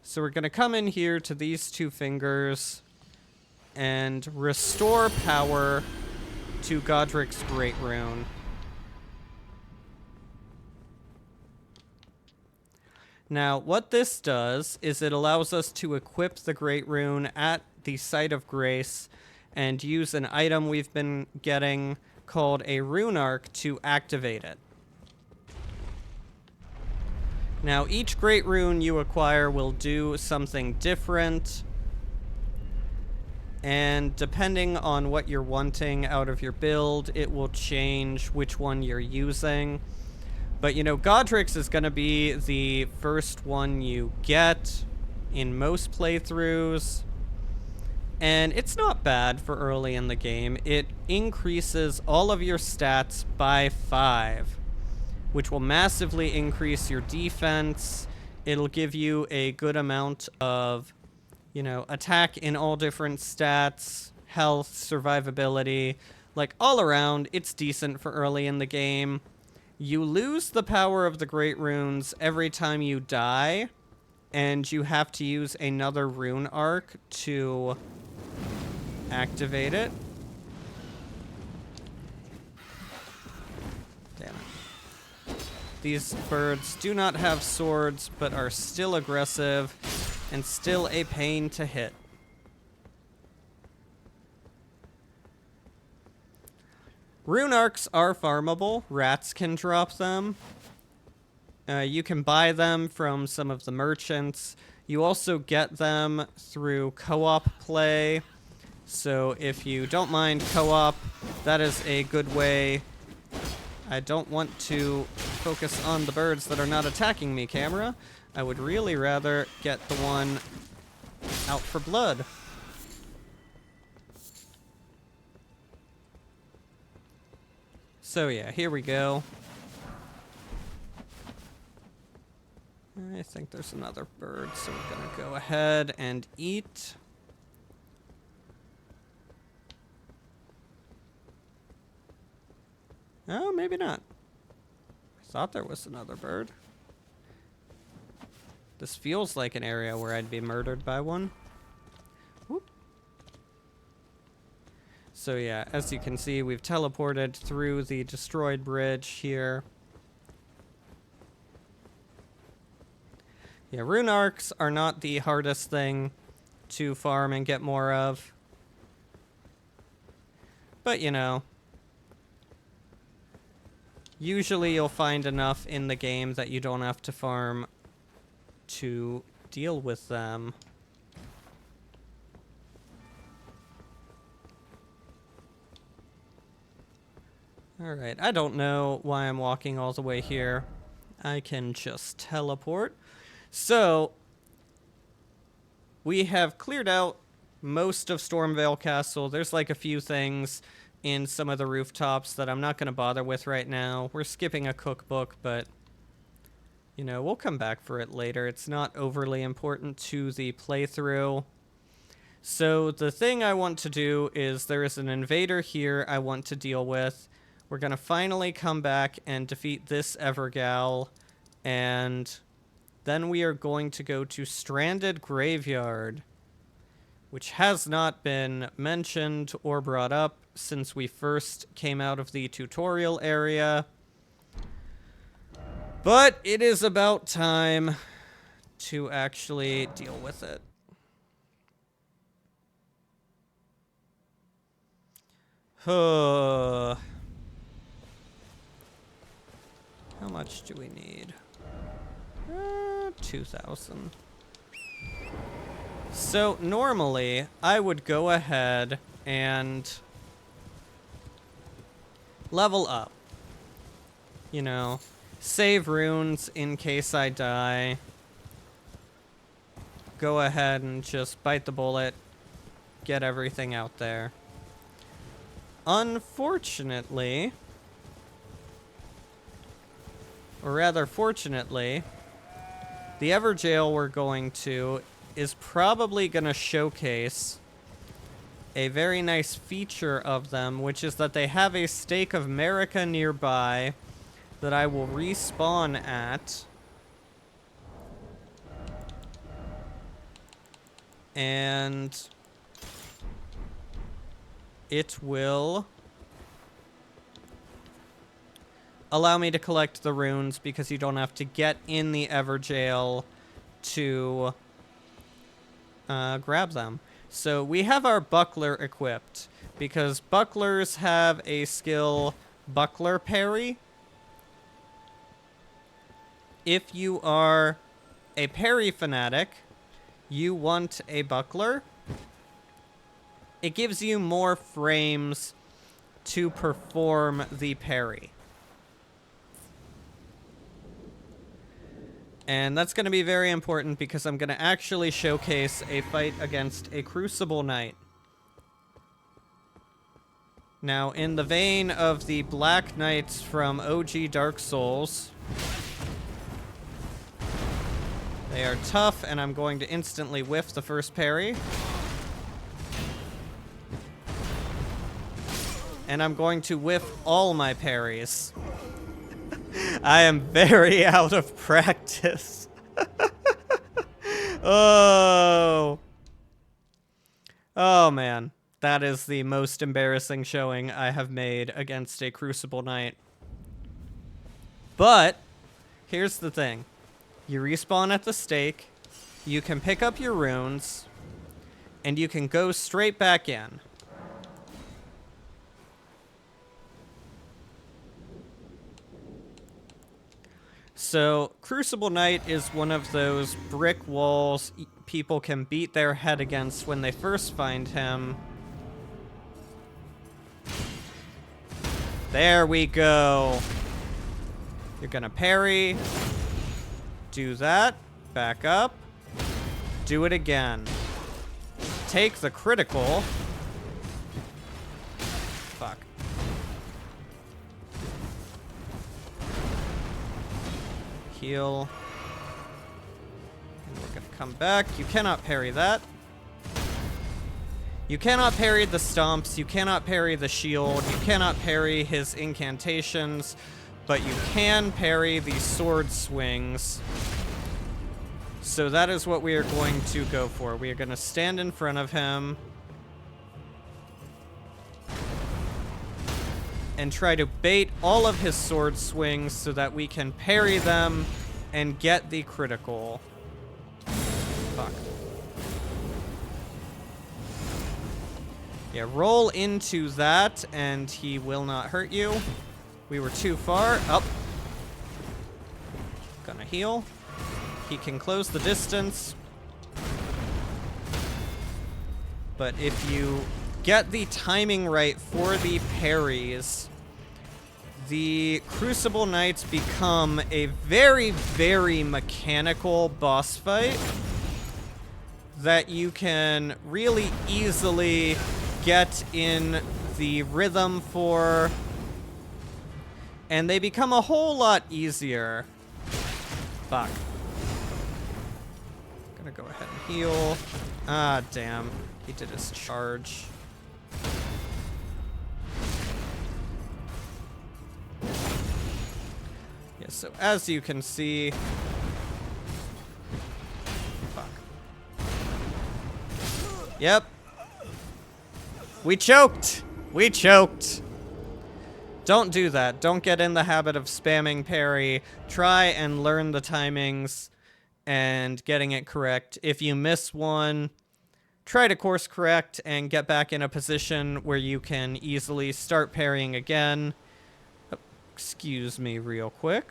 So we're going to come in here to these two fingers and restore power to Godric's Great Rune. Now, what this does is it allows us to equip the Great Rune at the Site of Grace and use an item we've been getting called a Rune Arc to activate it. Now, each Great Rune you acquire will do something different, and depending on what you're wanting out of your build, it will change which one you're using. But, you know, Godric's is going to be the first one you get in most playthroughs. And it's not bad for early in the game. It increases all of your stats by 5, which will massively increase your defense. It'll give you a good amount of, you know, attack in all different stats, health, survivability. Like, all around, it's decent for early in the game. You lose the power of the Great Runes every time you die, and you have to use another Rune Arc to activate it. Damn it. These birds do not have swords, but are still aggressive and still a pain to hit. Rune Arcs are farmable. Rats can drop them. You can buy them from some of the merchants. You also get them through co-op play. So if you don't mind co-op, that is a good way. I don't want to focus on the birds that are not attacking me, camera. I would really rather get the one out for blood. So yeah, here we go. I think there's another bird, so we're gonna go ahead and eat. Oh, maybe not. I thought there was another bird. This feels like an area where I'd be murdered by one. Whoop. So yeah, as you can see, we've teleported through the destroyed bridge here. Yeah, rune arcs are not the hardest thing to farm and get more of. But, you know, usually you'll find enough in the game that you don't have to farm to deal with them. Alright, I don't know why I'm walking all the way here. I can just teleport. So, we have cleared out most of Stormvale Castle. There's like a few things in some of the rooftops that I'm not going to bother with right now. We're skipping a cookbook, but, you know, we'll come back for it later. It's not overly important to the playthrough. So the thing I want to do is there is an invader here I want to deal with. We're going to finally come back and defeat this Evergal, and then we are going to go to Stranded Graveyard, which has not been mentioned or brought up since we first came out of the tutorial area. But it is about time to actually deal with it. How much do we need? 2,000. So normally I would go ahead and level up. You know, save runes in case I die. Go ahead and just bite the bullet, get everything out there. Unfortunately, or rather fortunately, the Everjail we're going to is probably going to showcase a very nice feature of them, which is that they have a stake of Marika nearby that I will respawn at. And it will allow me to collect the runes because you don't have to get in the Everjail to grab them. So we have our buckler equipped because bucklers have a skill buckler parry. If you are a parry fanatic, you want a buckler. It gives you more frames to perform the parry. And that's going to be very important because I'm going to actually showcase a fight against a Crucible Knight. Now, in the vein of the Black Knights from OG Dark Souls, they are tough, and I'm going to instantly whiff the first parry. And I'm going to whiff all my parries. I am very out of practice. Oh. Oh, man. That is the most embarrassing showing I have made against a Crucible Knight. But, here's the thing. You respawn at the stake, you can pick up your runes, and you can go straight back in. So, Crucible Knight is one of those brick walls people can beat their head against when they first find him. There we go. You're gonna parry. Do that. Back up. Do it again. Take the critical. Fuck. Heal. And we're gonna come back. You cannot parry that. You cannot parry the stomps. You cannot parry the shield. You cannot parry his incantations. But you can parry the sword swings. So that is what we are going to go for. We are going to stand in front of him and try to bait all of his sword swings so that we can parry them and get the critical. Yeah, roll into that, and he will not hurt you. We were too far. Up. Gonna heal. He can close the distance. But if you get the timing right for the parries, the Crucible Knights become a very, very mechanical boss fight that you can really easily get in the rhythm for, and they become a whole lot easier. Fuck. Gonna go ahead and heal. Ah, damn. He did his charge. Yeah, so as you can see... Fuck. Yep. We choked! We choked! Don't do that. Don't get in the habit of spamming parry. Try and learn the timings and getting it correct. If you miss one, try to course correct and get back in a position where you can easily start parrying again. Oh, excuse me real quick.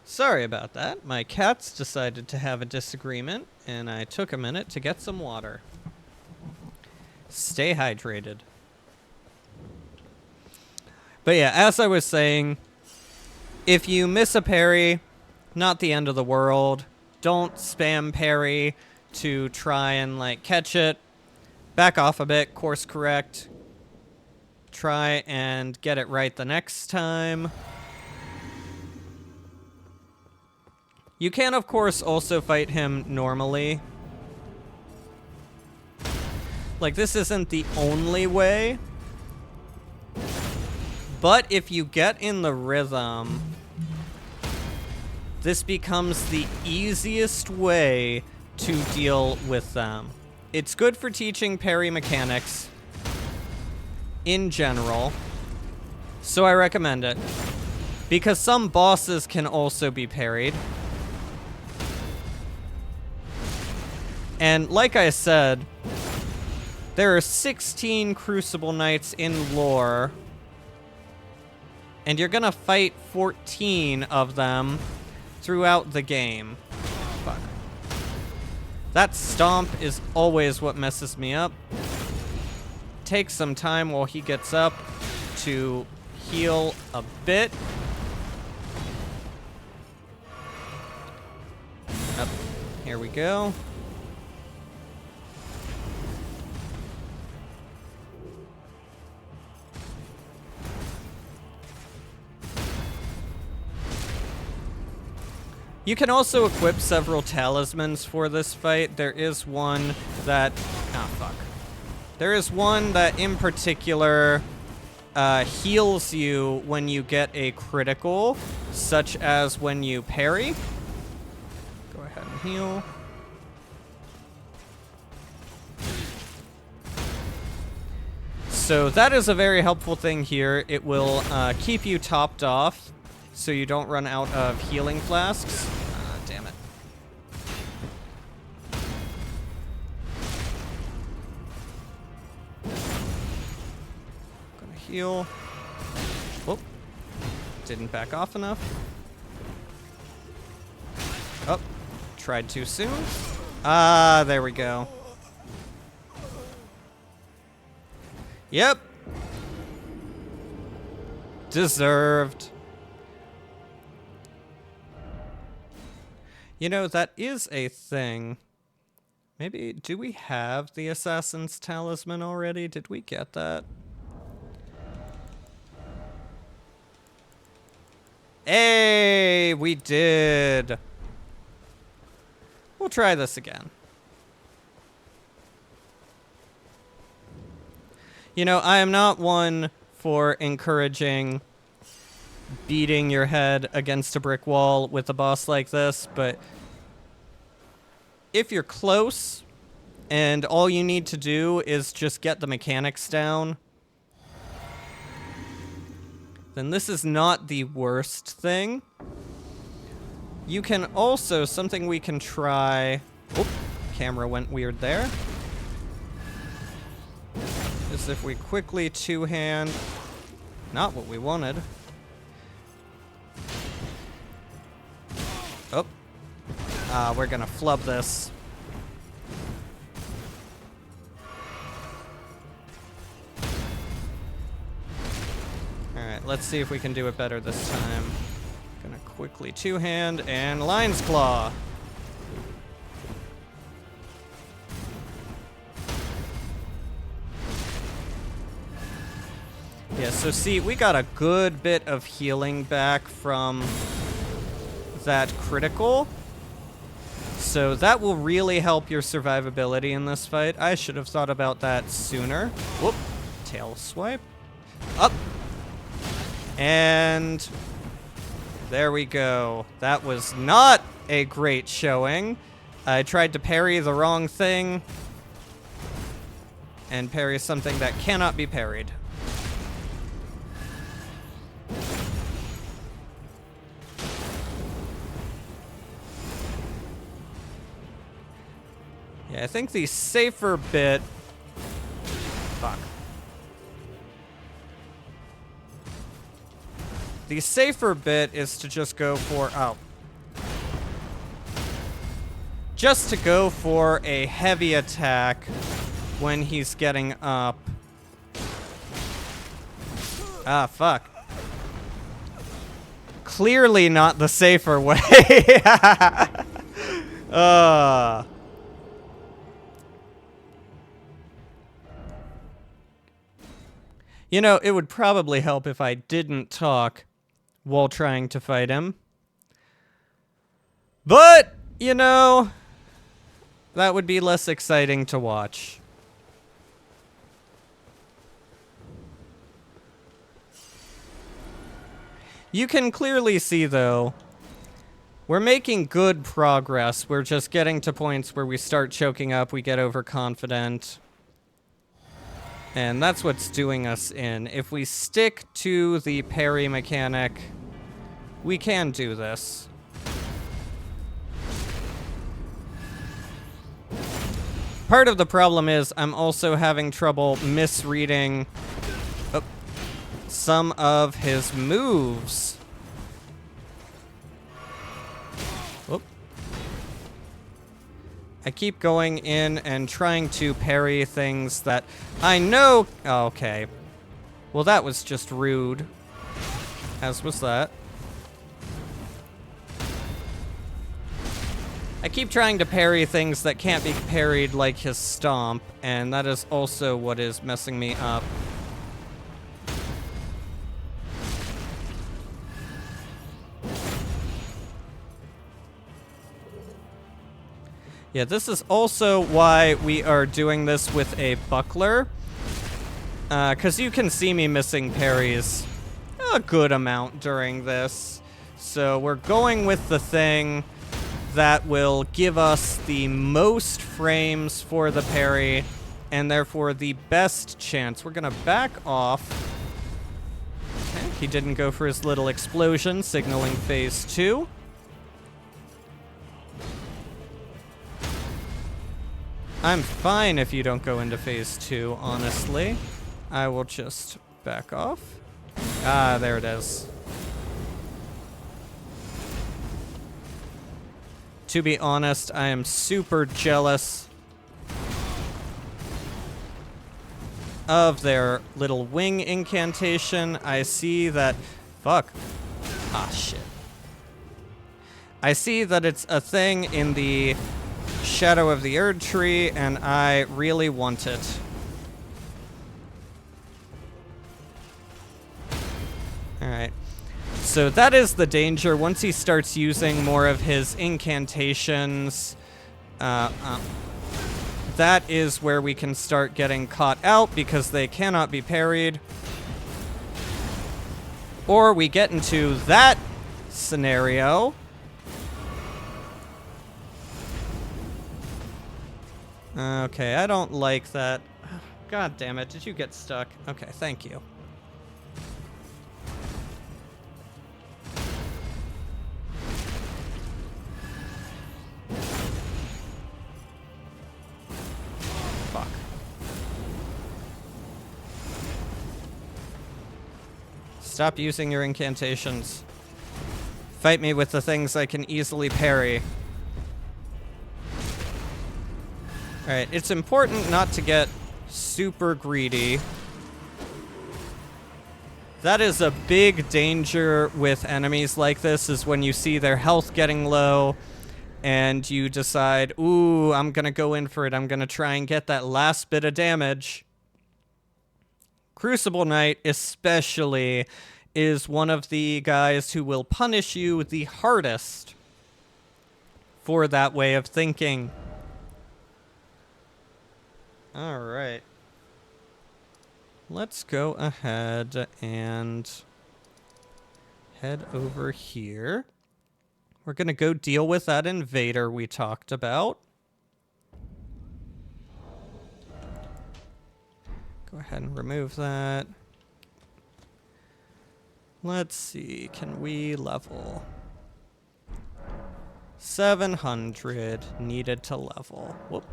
Sorry about that. My cats decided to have a disagreement, and I took a minute to get some water. Stay hydrated. But yeah, as I was saying, if you miss a parry, not the end of the world. Don't spam parry to try and, like, catch it. Back off a bit, course correct. Try and get it right the next time. You can, of course, also fight him normally. Like, this isn't the only way. But if you get in the rhythm, this becomes the easiest way to deal with them. It's good for teaching parry mechanics in general, so I recommend it. Because some bosses can also be parried. And like I said, there are 16 Crucible Knights in lore, and you're gonna fight 14 of them throughout the game. Fuck. That stomp is always what messes me up. Take some time while he gets up to heal a bit. Up. Here we go. You can also equip several talismans for this fight. There is one that... Ah, fuck. There is one that, in particular, heals you when you get a critical, such as when you parry. Go ahead and heal. So that is a very helpful thing here. It will keep you topped off, so you don't run out of healing flasks. Damn it. Gonna heal. Whoop. Didn't back off enough. Oh, tried too soon. Ah, there we go. Yep. Deserved. You know, that is a thing. Maybe, do we have the Assassin's Talisman already? Did we get that? Hey, we did. We'll try this again. You know, I am not one for encouraging beating your head against a brick wall with a boss like this, but if you're close and all you need to do is just get the mechanics down, then this is not the worst thing. You can also, something we can try... Oop, camera went weird there. Is if we quickly two-hand... Not what we wanted. Oh. We're gonna flub this. Alright, let's see if we can do it better this time. Gonna quickly two-hand and Lion's Claw. Yeah, so see, we got a good bit of healing back from that critical. So that will really help your survivability in this fight. I should have thought about that sooner. Whoop. Tail swipe. Up. And there we go. That was not a great showing. I tried to parry the wrong thing. And parry something that cannot be parried. Yeah, I think the safer bit... Fuck. The safer bit is to just go for... Oh. Just to go for a heavy attack when he's getting up. Ah, fuck. Clearly not the safer way. You know, it would probably help if I didn't talk while trying to fight him. But, you know, that would be less exciting to watch. You can clearly see, though, we're making good progress. We're just getting to points where we start choking up, we get overconfident. And that's what's doing us in. If we stick to the parry mechanic, we can do this. Part of the problem is I'm also having trouble misreading some of his moves. Whoop. I keep going in and trying to parry things that I know... Oh, okay. Well, that was just rude. As was that. I keep trying to parry things that can't be parried, like his stomp, and that is also what is messing me up. Yeah, this is also why we are doing this with a buckler. Because you can see me missing parries a good amount during this. So we're going with the thing that will give us the most frames for the parry, and therefore the best chance. We're gonna back off. Okay, he didn't go for his little explosion, signaling phase 2. I'm fine if you don't go into phase 2, honestly. I will just back off. Ah, there it is. To be honest, I am super jealous of their little wing incantation. I see that... Fuck. Ah, shit. I see that it's a thing in the Shadow of the Erd Tree, and I really want it. Alright. So that is the danger. Once he starts using more of his incantations, that is where we can start getting caught out because they cannot be parried. Or we get into that scenario. Okay, I don't like that. God damn it, did you get stuck? Okay, thank you. Fuck. Stop using your incantations. Fight me with the things I can easily parry. Alright, it's important not to get super greedy. That is a big danger with enemies like this, is when you see their health getting low and you decide, ooh, I'm gonna go in for it. I'm gonna try and get that last bit of damage. Crucible Knight especially is one of the guys who will punish you the hardest for that way of thinking. All right. Let's go ahead and head over here. We're going to go deal with that invader we talked about. Go ahead and remove that. Let's see. Can we level? 700 needed to level. Whoop.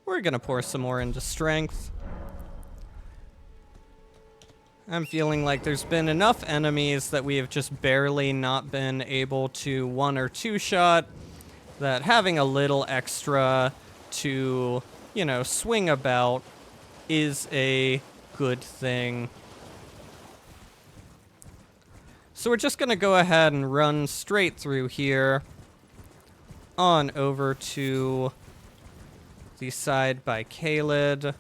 We're gonna pour some more into strength. I'm feeling like there's been enough enemies that we have just barely not been able to one or two shot, that having a little extra to, you know, swing about is a good thing. So we're just gonna go ahead and run straight through here on over to the side by Caelid.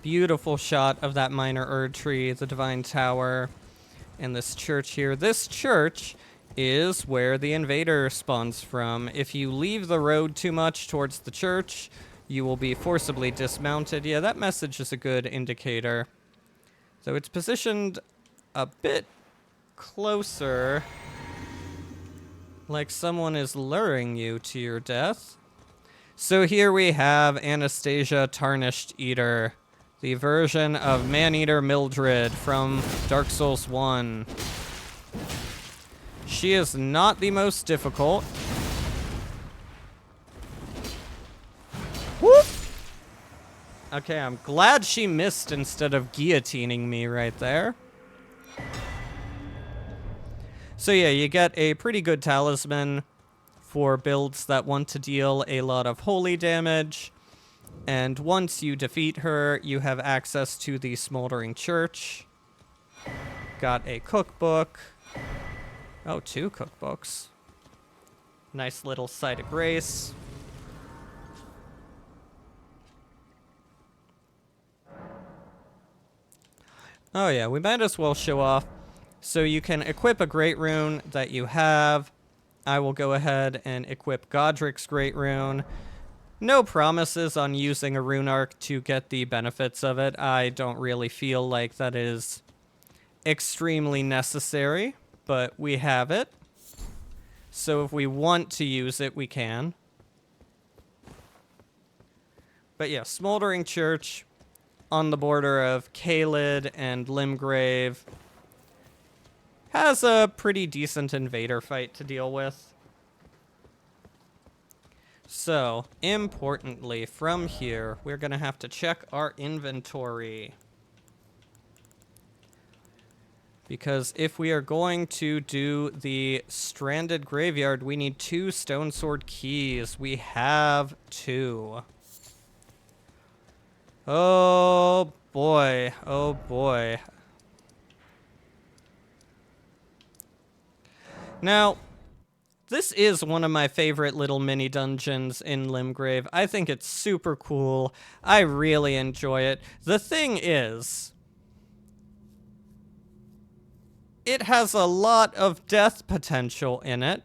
Beautiful shot of that minor Erd tree, the Divine Tower, and this church here. This church is where the invader spawns from. If you leave the road too much towards the church, you will be forcibly dismounted. Yeah, that message is a good indicator. So it's positioned a bit closer, like someone is luring you to your death. So here we have Anastasia Tarnished Eater, the version of Man-Eater Mildred from Dark Souls 1. She is not the most difficult. Whoop! Okay, I'm glad she missed instead of guillotining me right there. So yeah, you get a pretty good talisman for builds that want to deal a lot of holy damage. And once you defeat her, you have access to the Smoldering Church. Got a cookbook. Oh, 2 cookbooks. Nice little site of grace. Oh yeah, we might as well show off. So you can equip a Great Rune that you have. I will go ahead and equip Godric's Great Rune. No promises on using a rune arc to get the benefits of it. I don't really feel like that is extremely necessary, but we have it. So if we want to use it, we can. But yeah, Smoldering Church on the border of Caelid and Limgrave has a pretty decent invader fight to deal with. So, importantly, from here, we're going to have to check our inventory. Because if we are going to do the Stranded Graveyard, we need 2 Stone Sword keys. We have 2. Oh boy, oh boy. Now, this is one of my favorite little mini dungeons in Limgrave. I think it's super cool. I really enjoy it. The thing is, it has a lot of death potential in it,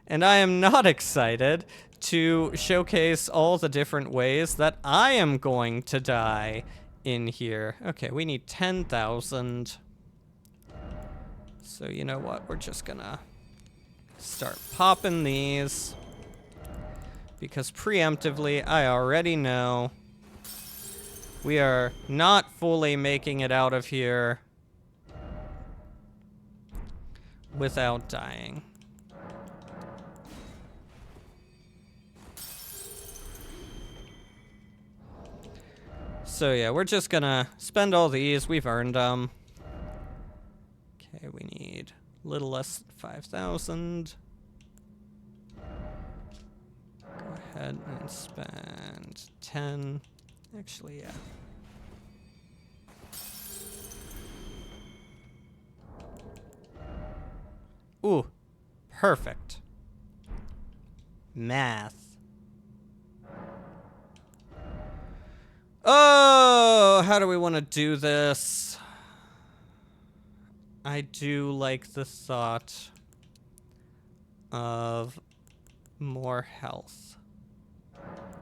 and I am not excited to showcase all the different ways that I am going to die in here. Okay, we need 10,000. So you know what? We're just gonna start popping these, because preemptively I already know we are not fully making it out of here without dying. So yeah, we're just gonna spend all these. We've earned them. Okay, we need a little less than 5,000. Go ahead and spend 10. Actually, yeah. Ooh, perfect. Math. Oh, how do we want to do this? I do like the thought of more health.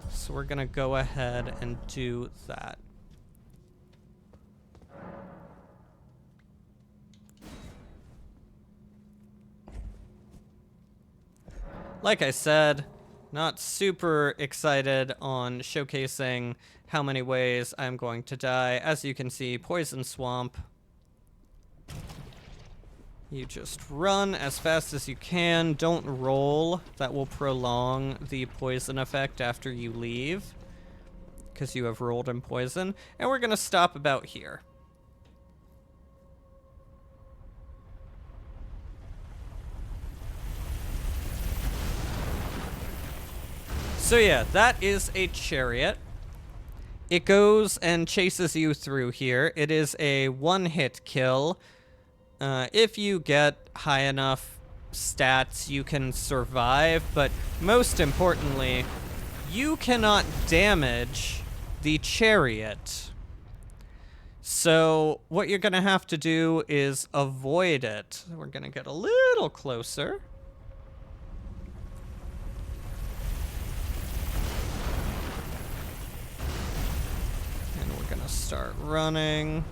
So we're gonna go ahead and do that. Like I said, not super excited on showcasing how many ways I'm going to die. As you can see, Poison Swamp. You just run as fast as you can. Don't roll. That will prolong the poison effect after you leave, because you have rolled in poison. And we're going to stop about here. So yeah, that is a chariot. It goes and chases you through here. It is a one-hit kill. If you get high enough stats, you can survive, but most importantly, you cannot damage the chariot. So what you're going to have to do is avoid it. We're going to get a little closer. And we're going to start running.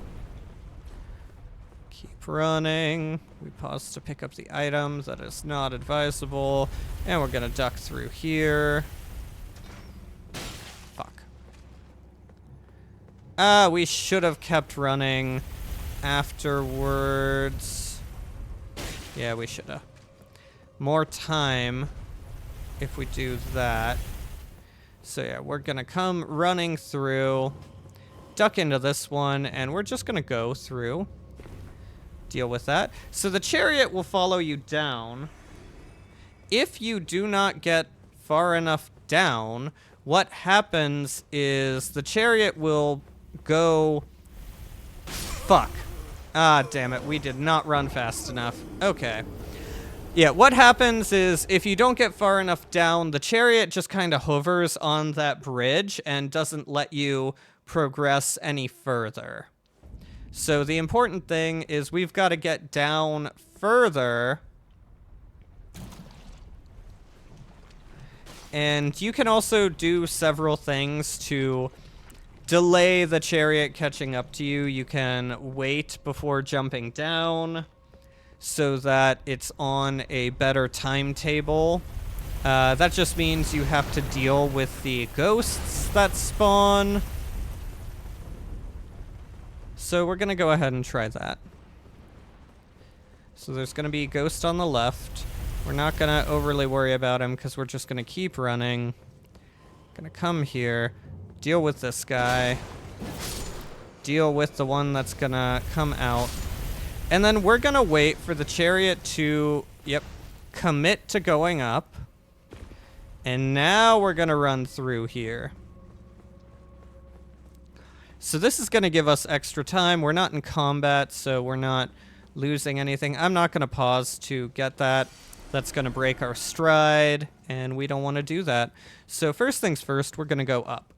Keep running. We pause to pick up the item. That is not advisable. And we're going to duck through here. Fuck. We should have kept running afterwards. Yeah, we should have. More time if we do that. So yeah, we're going to come running through, duck into this one, and we're just going to go through. Deal with that. So the chariot will follow you down. If you do not get far enough down, what happens is the chariot will go... Fuck. Ah, damn it. We did not run fast enough. Okay. Yeah, what happens is if you don't get far enough down, the chariot just kind of hovers on that bridge and doesn't let you progress any further. So the important thing is we've got to get down further. And you can also do several things to delay the chariot catching up to you. You can wait before jumping down so that it's on a better timetable. That just means you have to deal with the ghosts that spawn. So we're going to go ahead and try that. So there's going to be a ghost on the left. We're not going to overly worry about him because we're just going to keep running. Going to come here, deal with this guy, deal with the one that's going to come out. And then we're going to wait for the chariot to, commit to going up. And now we're going to run through here. So this is going to give us extra time. We're not in combat, so we're not losing anything. I'm not going to pause to get that. That's going to break our stride, and we don't want to do that. So first things first, we're going to go up.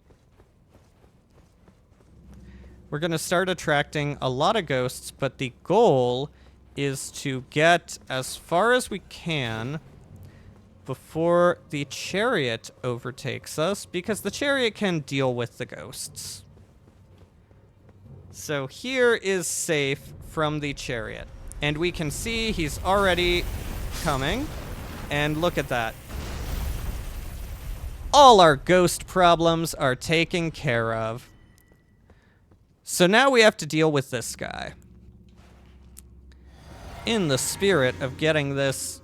We're going to start attracting a lot of ghosts, but the goal is to get as far as we can before the chariot overtakes us, because the chariot can deal with the ghosts. So here is safe from the chariot. And we can see he's already coming. And look at that. All our ghost problems are taken care of. So now we have to deal with this guy. In the spirit of getting this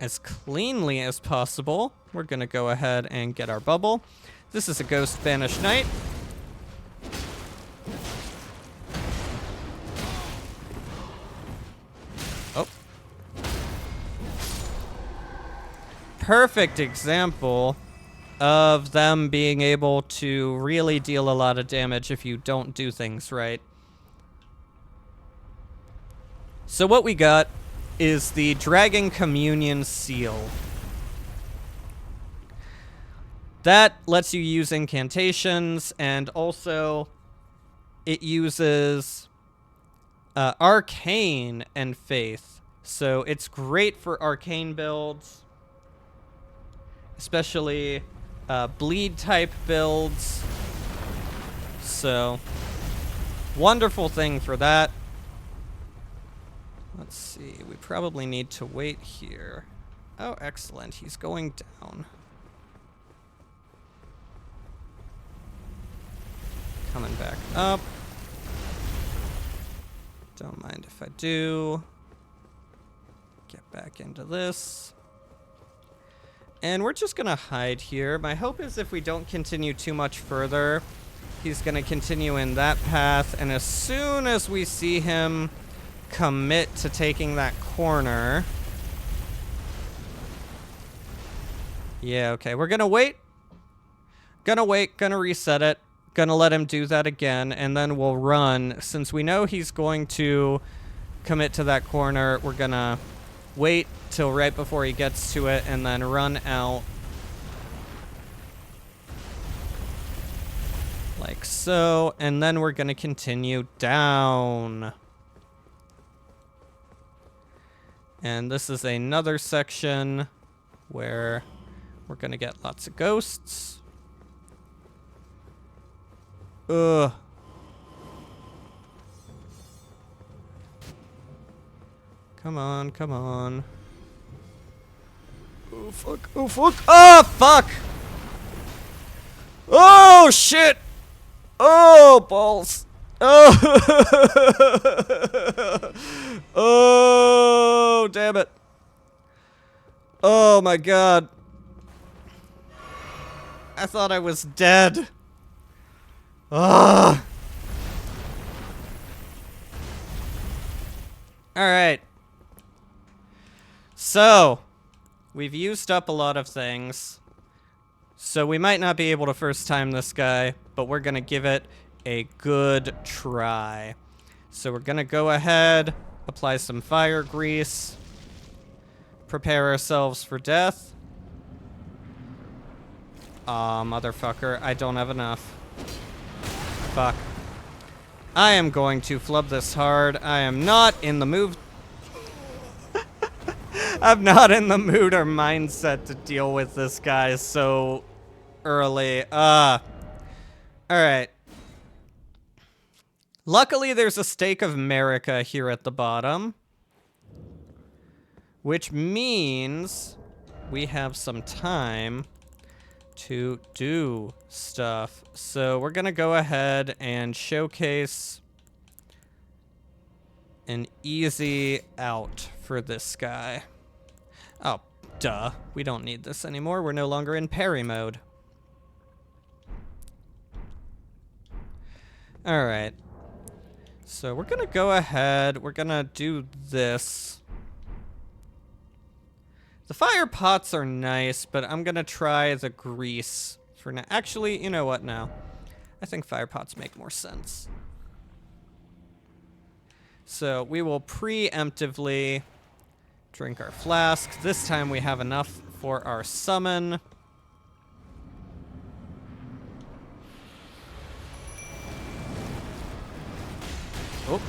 as cleanly as possible, we're going to go ahead and get our bubble. This is a Ghost Banished Knight. Oh. Perfect example of them being able to really deal a lot of damage if you don't do things right. So what we got is the Dragon Communion Seal. That lets you use incantations, and also it uses Arcane and Faith. So it's great for Arcane builds, especially bleed type builds. So wonderful thing for that. Let's see, we probably need to wait here. Oh, excellent, he's going down. Coming back up. Don't mind if I do. Get back into this. And we're just gonna hide here. My hope is if we don't continue too much further, he's gonna continue in that path, and as soon as we see him commit to taking that corner. Yeah, okay, we're gonna wait. Gonna reset it. Gonna let him do that again, and then we'll run. Since we know he's going to commit to that corner, we're gonna wait till right before he gets to it and then run out. Like so, and then we're gonna continue down. And this is another section where we're gonna get lots of ghosts. Ugh. Come on, come on. Oh, fuck. Oh, fuck. Oh, fuck! Oh, shit! Oh, balls. Oh! Oh, damn it. Oh, my God. I thought I was dead. Ugh. Alright. So, we've used up a lot of things. So we might not be able to first time this guy, but we're gonna give it a good try. So we're gonna go ahead, apply some fire grease, prepare ourselves for death. Aw, motherfucker, I don't have enough. Fuck. I am going to flub this hard. I am not in the mood. I'm not in the mood or mindset to deal with this guy so early. Alright. Luckily, there's a Stake of America here at the bottom, which means we have some time to do stuff. So we're gonna go ahead and showcase an easy out for this guy. Oh, duh. We don't need this anymore. We're no longer in parry mode. Alright. So we're gonna go ahead. We're gonna do this. The fire pots are nice, but I'm gonna try the grease for now. Actually, you know what now? I think fire pots make more sense. So we will preemptively Drink our flask. This time we have enough for our summon. Oh.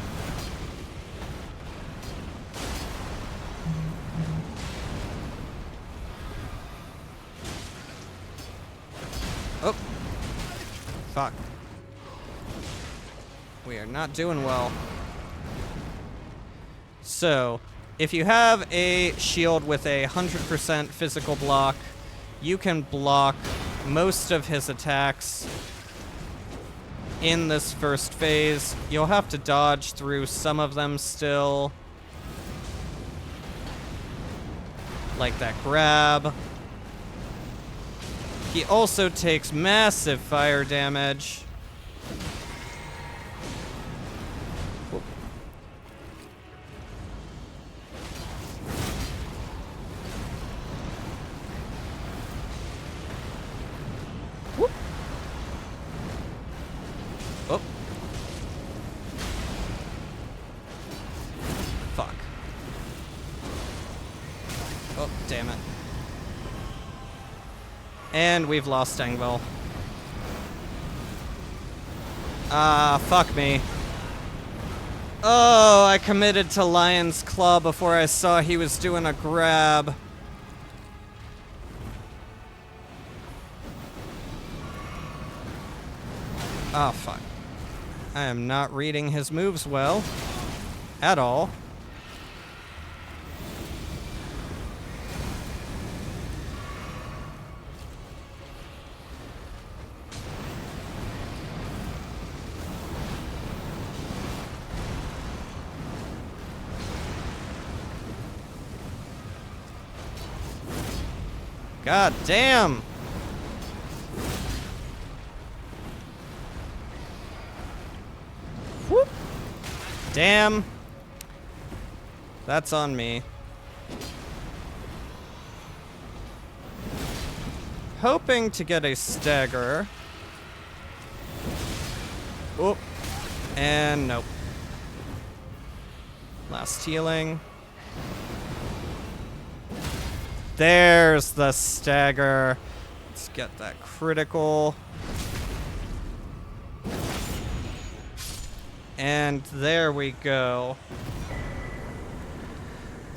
Oh. Fuck. We are not doing well. So, if you have a shield with a 100% physical block, you can block most of his attacks in this first phase. You'll have to dodge through some of them still. Like that grab. He also takes massive fire damage. Whoop. Whoop. Oh. Fuck. Oh, damn it. And we've lost Engvall. Ah, fuck me. Oh, I committed to Lion's Claw before I saw he was doing a grab. Oh, fuck. I am not reading his moves well. At all. God damn! Whoop! Damn. That's on me. Hoping to get a stagger. Oop. And nope. Last healing. There's the stagger. Let's get that critical. And there we go.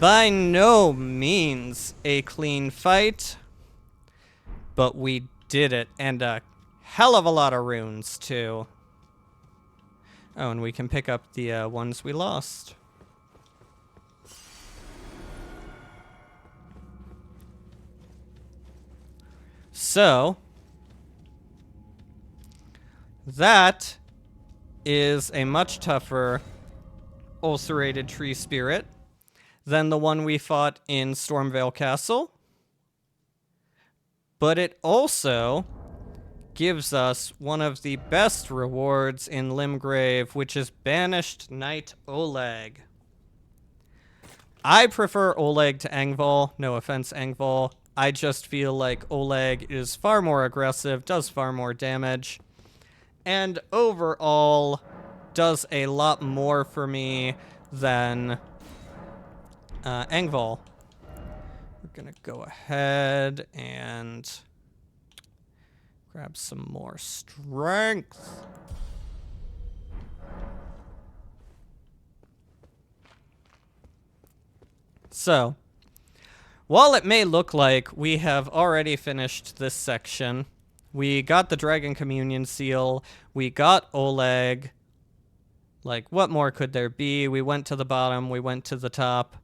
By no means a clean fight, but we did it, and a hell of a lot of runes, too. Oh, and we can pick up the ones we lost. So, that is a much tougher ulcerated tree spirit than the one we fought in Stormvale Castle. But it also gives us one of the best rewards in Limgrave, which is Banished Knight Oleg. I prefer Oleg to Engvall. No offense, Engvall. I just feel like Oleg is far more aggressive, does far more damage, and overall does a lot more for me than Engvall. We're gonna go ahead and grab some more strength. So, while it may look like we have already finished this section, we got the Dragon Communion Seal, we got Oleg, like, what more could there be? We went to the bottom, we went to the top.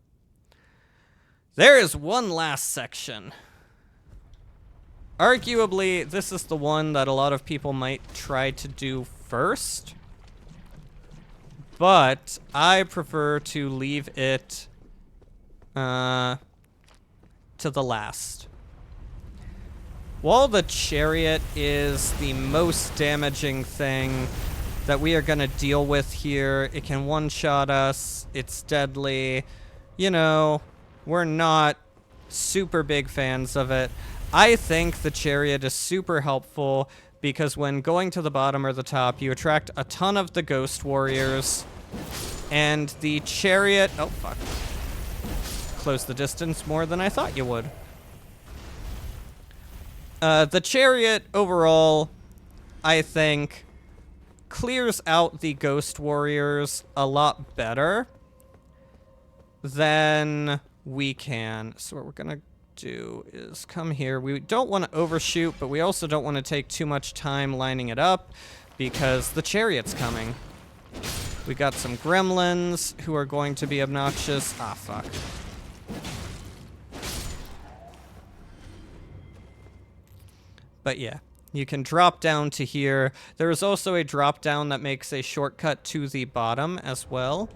There is one last section. Arguably, this is the one that a lot of people might try to do first, but I prefer to leave it to the last. While the chariot is the most damaging thing that we are going to deal with here, it can one-shot us, it's deadly, you know, we're not super big fans of it. I think the chariot is super helpful because when going to the bottom or the top, you attract a ton of the ghost warriors, and the chariot, oh fuck. close the distance more than I thought you would. The chariot, overall, I think, clears out the ghost warriors a lot better than we can. So what we're gonna do is come here. We don't want to overshoot, but we also don't want to take too much time lining it up because the chariot's coming. We got some gremlins who are going to be obnoxious. Ah, fuck. But yeah, you can drop down to here. There is also a drop down that makes a shortcut to the bottom as well.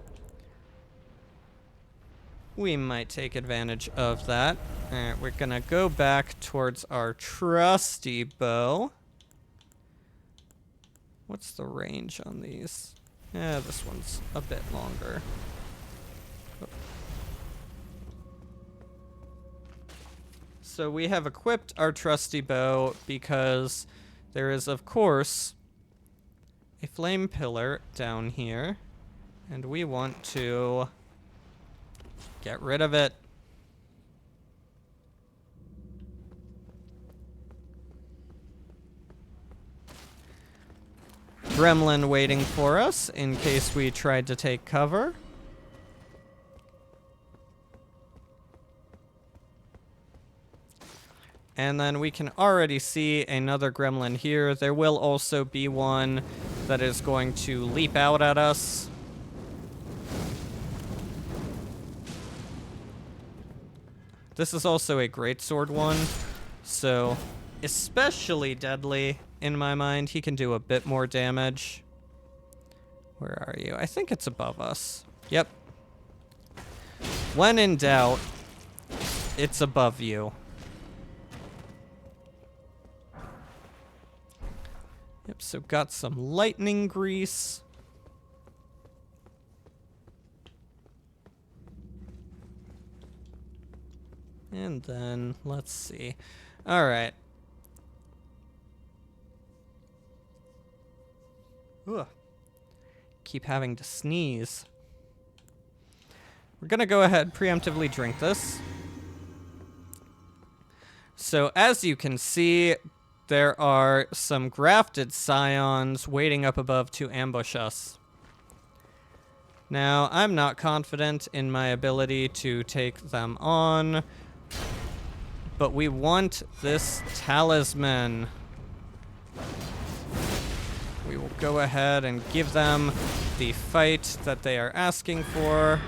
We might take advantage of that. Alright, we're gonna go back towards our trusty bow. What's the range on these? Yeah, this one's a bit longer. So we have equipped our trusty bow because there is, of course, a flame pillar down here. And we want to get rid of it. Gremlin waiting for us in case we tried to take cover. And then we can already see another gremlin here. There will also be one that is going to leap out at us. This is also a greatsword one, so especially deadly in my mind. He can do a bit more damage. Where are you? I think it's above us. Yep. When in doubt, it's above you. Yep, so got some lightning grease. And then, let's see. Alright. Ugh. Keep having to sneeze. We're gonna go ahead, preemptively drink this. So, as you can see, there are some grafted scions waiting up above to ambush us. Now, I'm not confident in my ability to take them on, but we want this talisman. We will go ahead and give them the fight that they are asking for.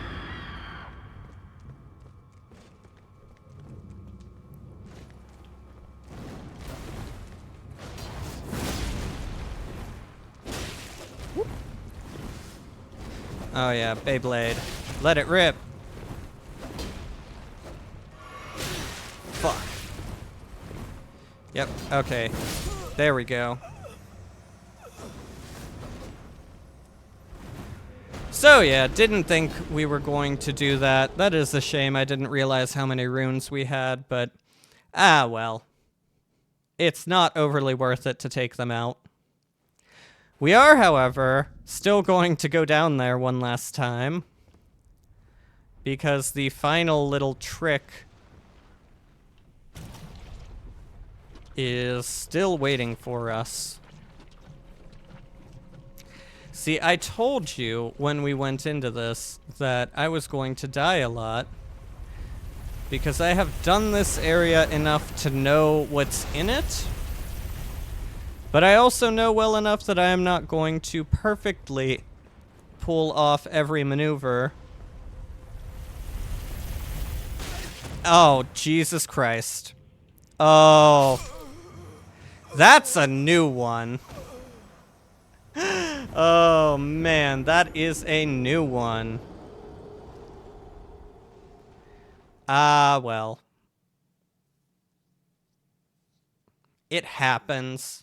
Oh yeah, Beyblade. Let it rip. Fuck. Yep, okay. There we go. So yeah, didn't think we were going to do that. That is a shame. I didn't realize how many runes we had, but ah well. It's not overly worth it to take them out. We are, however, still going to go down there one last time, because the final little trick is still waiting for us. See, I told you when we went into this that I was going to die a lot, because I have done this area enough to know what's in it. But I also know well enough that I am not going to perfectly pull off every maneuver. Oh, Jesus Christ. Oh. That's a new one. Oh, man, that is a new one. Ah, well. It happens.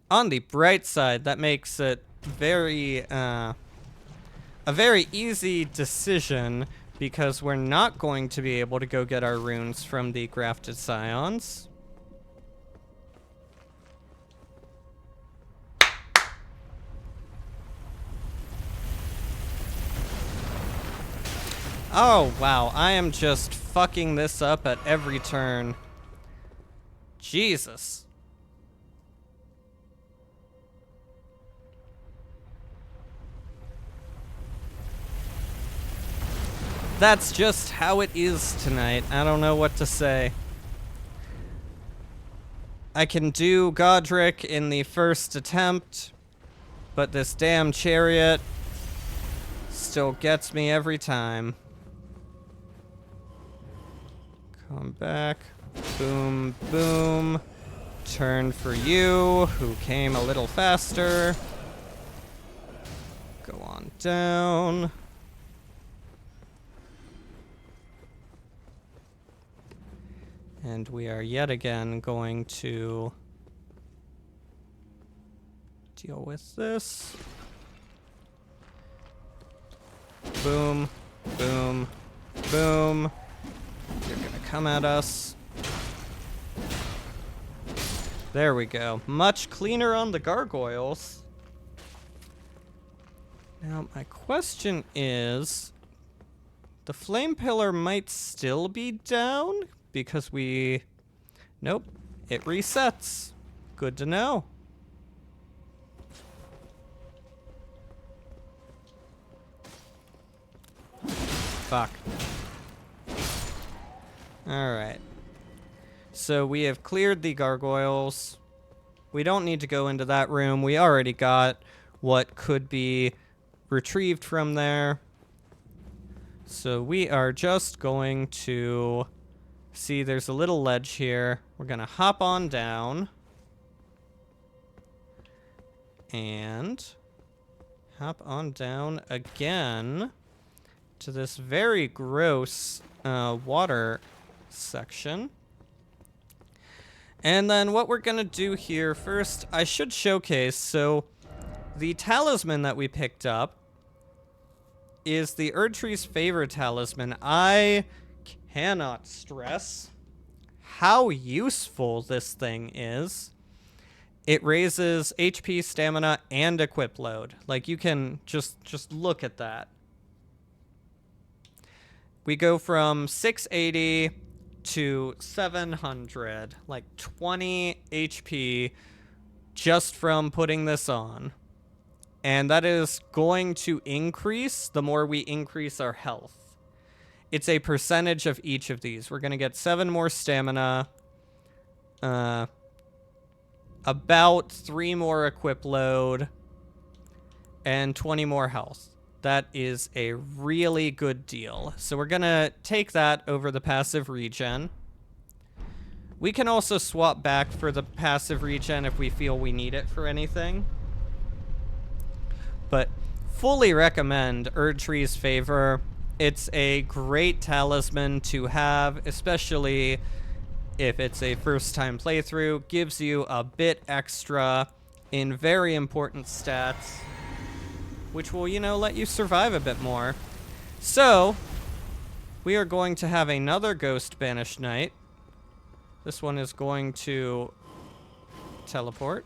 On the bright side, that makes it a very easy decision, because we're not going to be able to go get our runes from the grafted scions. Oh, wow. I am just fucking this up at every turn. Jesus. That's just how it is tonight. I don't know what to say. I can do Godric in the first attempt, but this damn chariot still gets me every time. Come back. Boom, boom. Turn for you, who came a little faster. Go on down. And we are yet again going to deal with this. Boom, boom, boom. You're gonna come at us. There we go. Much cleaner on the gargoyles. Now, my question is, the flame pillar might still be down because we... Nope, it resets. Good to know. Fuck. Alright. So we have cleared the gargoyles. We don't need to go into that room. We already got what could be retrieved from there. So we are just going to see there's a little ledge here. We're going to hop on down. And hop on down again to this very gross water section. And then what we're going to do here first, I should showcase, so the talisman that we picked up is the Erdtree's Favor talisman. I cannot stress how useful this thing is. It raises HP, stamina, and equip load. Like, you can just look at that. We go from 680 to 700, like 20 HP just from putting this on. And that is going to increase the more we increase our health. It's a percentage of each of these. We're going to get 7 more stamina, about 3 more equip load, and 20 more health. That is a really good deal. So we're going to take that over the passive regen. We can also swap back for the passive regen if we feel we need it for anything. But fully recommend Erdtree's Favor. It's a great talisman to have, especially if it's a first-time playthrough. Gives you a bit extra in very important stats, which will, you know, let you survive a bit more. So, we are going to have another Ghost Banished Knight. This one is going to teleport.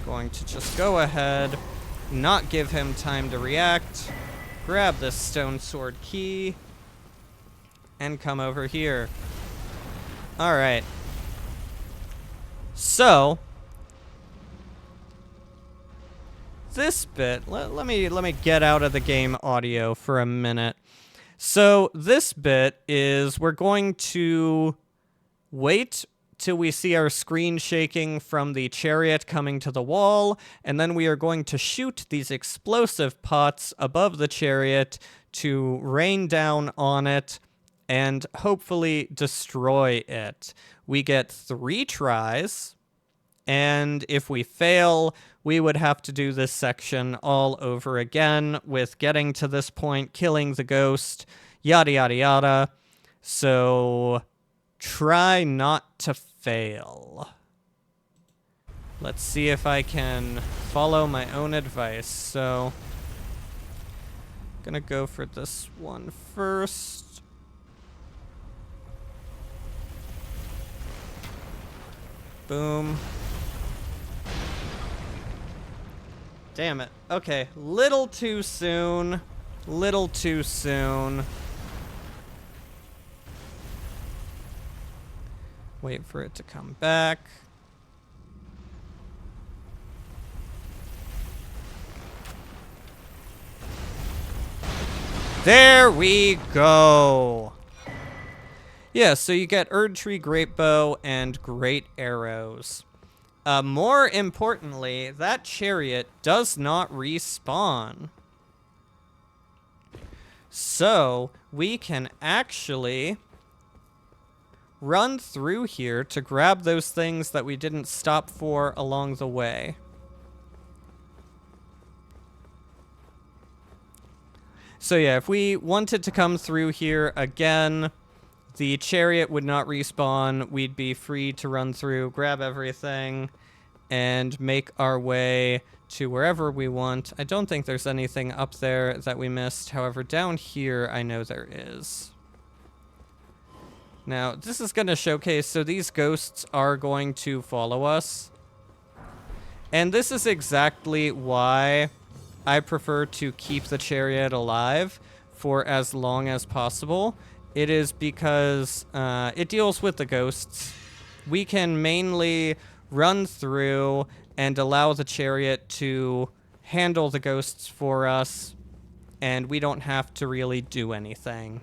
Going to just go ahead, not give him time to react, grab this stone sword key, and come over here. Alright. So, this bit, let me get out of the game audio for a minute. So, this bit is we're going to wait till we see our screen shaking from the chariot coming to the wall, and then we are going to shoot these explosive pots above the chariot to rain down on it and hopefully destroy it. We get 3 tries, and if we fail, we would have to do this section all over again with getting to this point, killing the ghost, yada yada yada. So try not to fail. Let's see if I can follow my own advice. So, gonna go for this one first. Boom. Damn it. Okay, little too soon. Little too soon. Wait for it to come back. There we go. Yeah, so you get Erdtree, Great Bow, and Great Arrows. More importantly, that chariot does not respawn. So, we can actually run through here to grab those things that we didn't stop for along the way. So yeah, if we wanted to come through here again, the chariot would not respawn. We'd be free to run through, grab everything, and make our way to wherever we want. I don't think there's anything up there that we missed. However, down here, I know there is. Now, this is going to showcase, so these ghosts are going to follow us. And this is exactly why I prefer to keep the chariot alive for as long as possible. It is because it deals with the ghosts. We can mainly run through and allow the chariot to handle the ghosts for us, and we don't have to really do anything.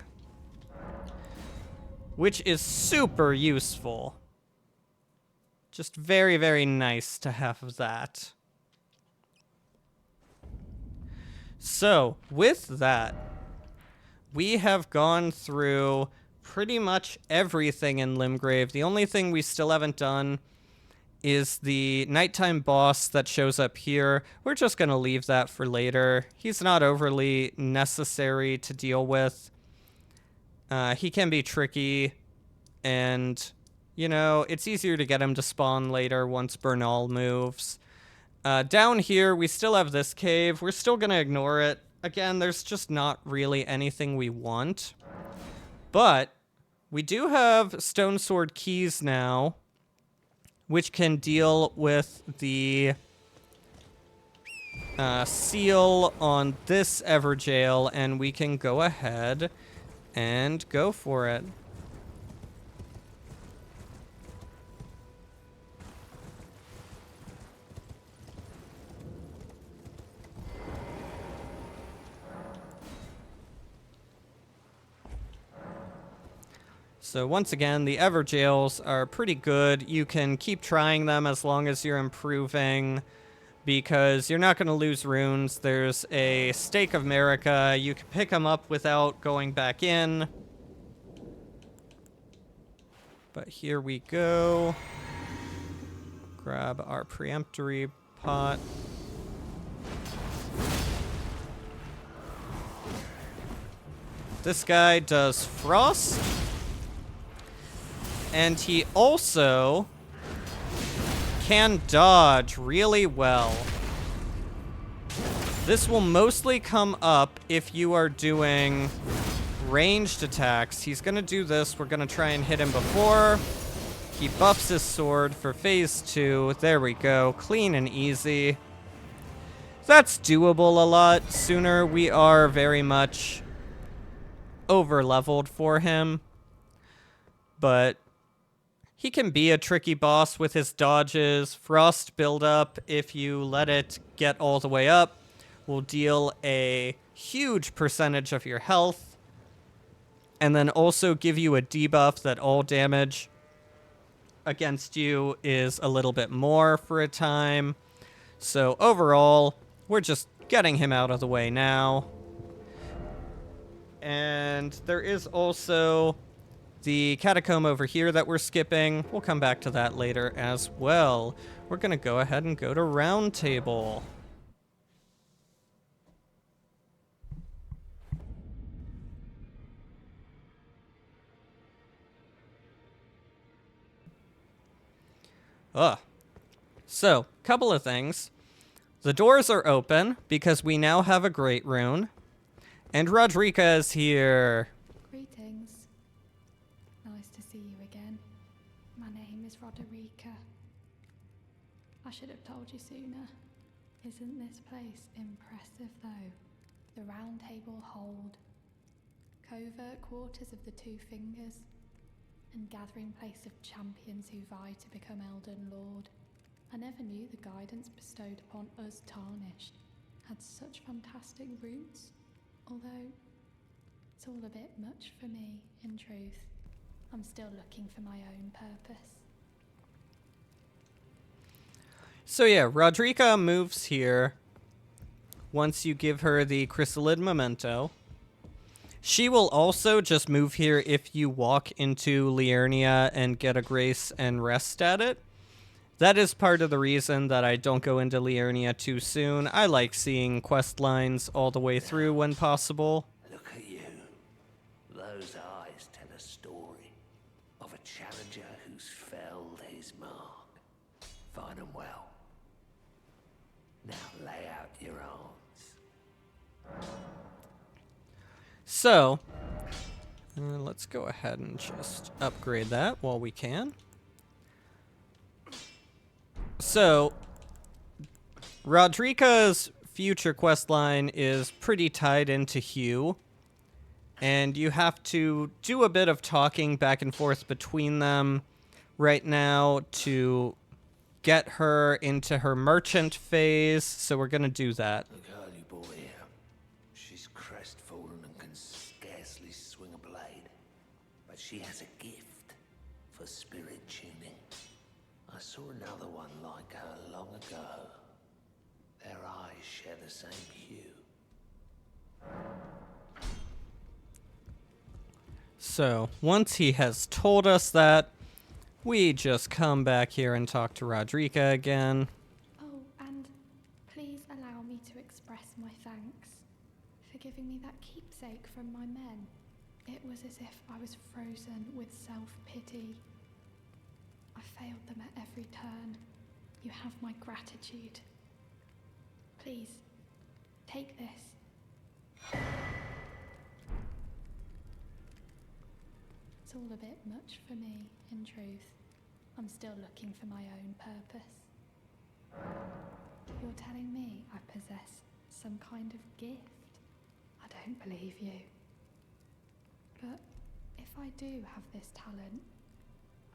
Which is super useful. Just very, very nice to have that. So, with that, we have gone through pretty much everything in Limgrave. The only thing we still haven't done is the nighttime boss that shows up here. We're just going to leave that for later. He's not overly necessary to deal with. He can be tricky, and, you know, it's easier to get him to spawn later once Bernal moves. Down here, we still have this cave. We're still going to ignore it. Again, there's just not really anything we want. But we do have Stone Sword keys now, which can deal with the seal on this Everjail, and we can go ahead and go for it. So once again, the Everjails are pretty good. You can keep trying them as long as you're improving, because you're not going to lose runes. There's a Stake of Marika. You can pick them up without going back in. But here we go. Grab our preemptory pot. This guy does frost. And he also can dodge really well. This will mostly come up if you are doing ranged attacks. He's going to do this. We're going to try and hit him before he buffs his sword for phase 2. There we go. Clean and easy. That's doable a lot sooner. We are very much over-leveled for him. But he can be a tricky boss with his dodges. Frost buildup, if you let it get all the way up, will deal a huge percentage of your health. And then also give you a debuff that all damage against you is a little bit more for a time. So overall, we're just getting him out of the way now. And there is also the catacomb over here that we're skipping. We'll come back to that later as well. We're going to go ahead and go to Round Table. So, couple of things. The doors are open because we now have a Great Rune. And Rodrika is here. Greetings. Nice to see you again. My name is Roderica. I should have told you sooner. Isn't this place impressive though? The Round Table Hold, covert quarters of the Two Fingers, and gathering place of champions who vie to become Elden Lord. I never knew the guidance bestowed upon us Tarnished had such fantastic roots, although it's all a bit much for me, in truth. I'm still looking for my own purpose. So yeah, Rodrika moves here once you give her the chrysalid memento. She will also just move here if you walk into Liurnia and get a grace and rest at it. That is part of the reason that I don't go into Liurnia too soon. I like seeing quest lines all the way through when possible. Look at you. Those eyes tell a story of a challenger who's felled his mark. Find 'em well. Now lay out your arms. So, let's go ahead and just upgrade that while we can. So, Rodrika's future questline is pretty tied into Hugh, and you have to do a bit of talking back and forth between them right now to get her into her merchant phase, so we're gonna do that. The girly boy here. She's crestfallen and can scarcely swing a blade, but she has a gift for spirit tuning. I saw another one like her long ago. Their eyes share the same hue. So, once he has told us that, we just come back here and talk to Rodrika again. Oh, and please allow me to express my thanks for giving me that keepsake from my men. It was as if I was frozen with self-pity. I failed them at every turn. You have my gratitude. Please, take this. It's all a bit much for me, in truth. I'm still looking for my own purpose. You're telling me I possess some kind of gift? I don't believe you. But if I do have this talent,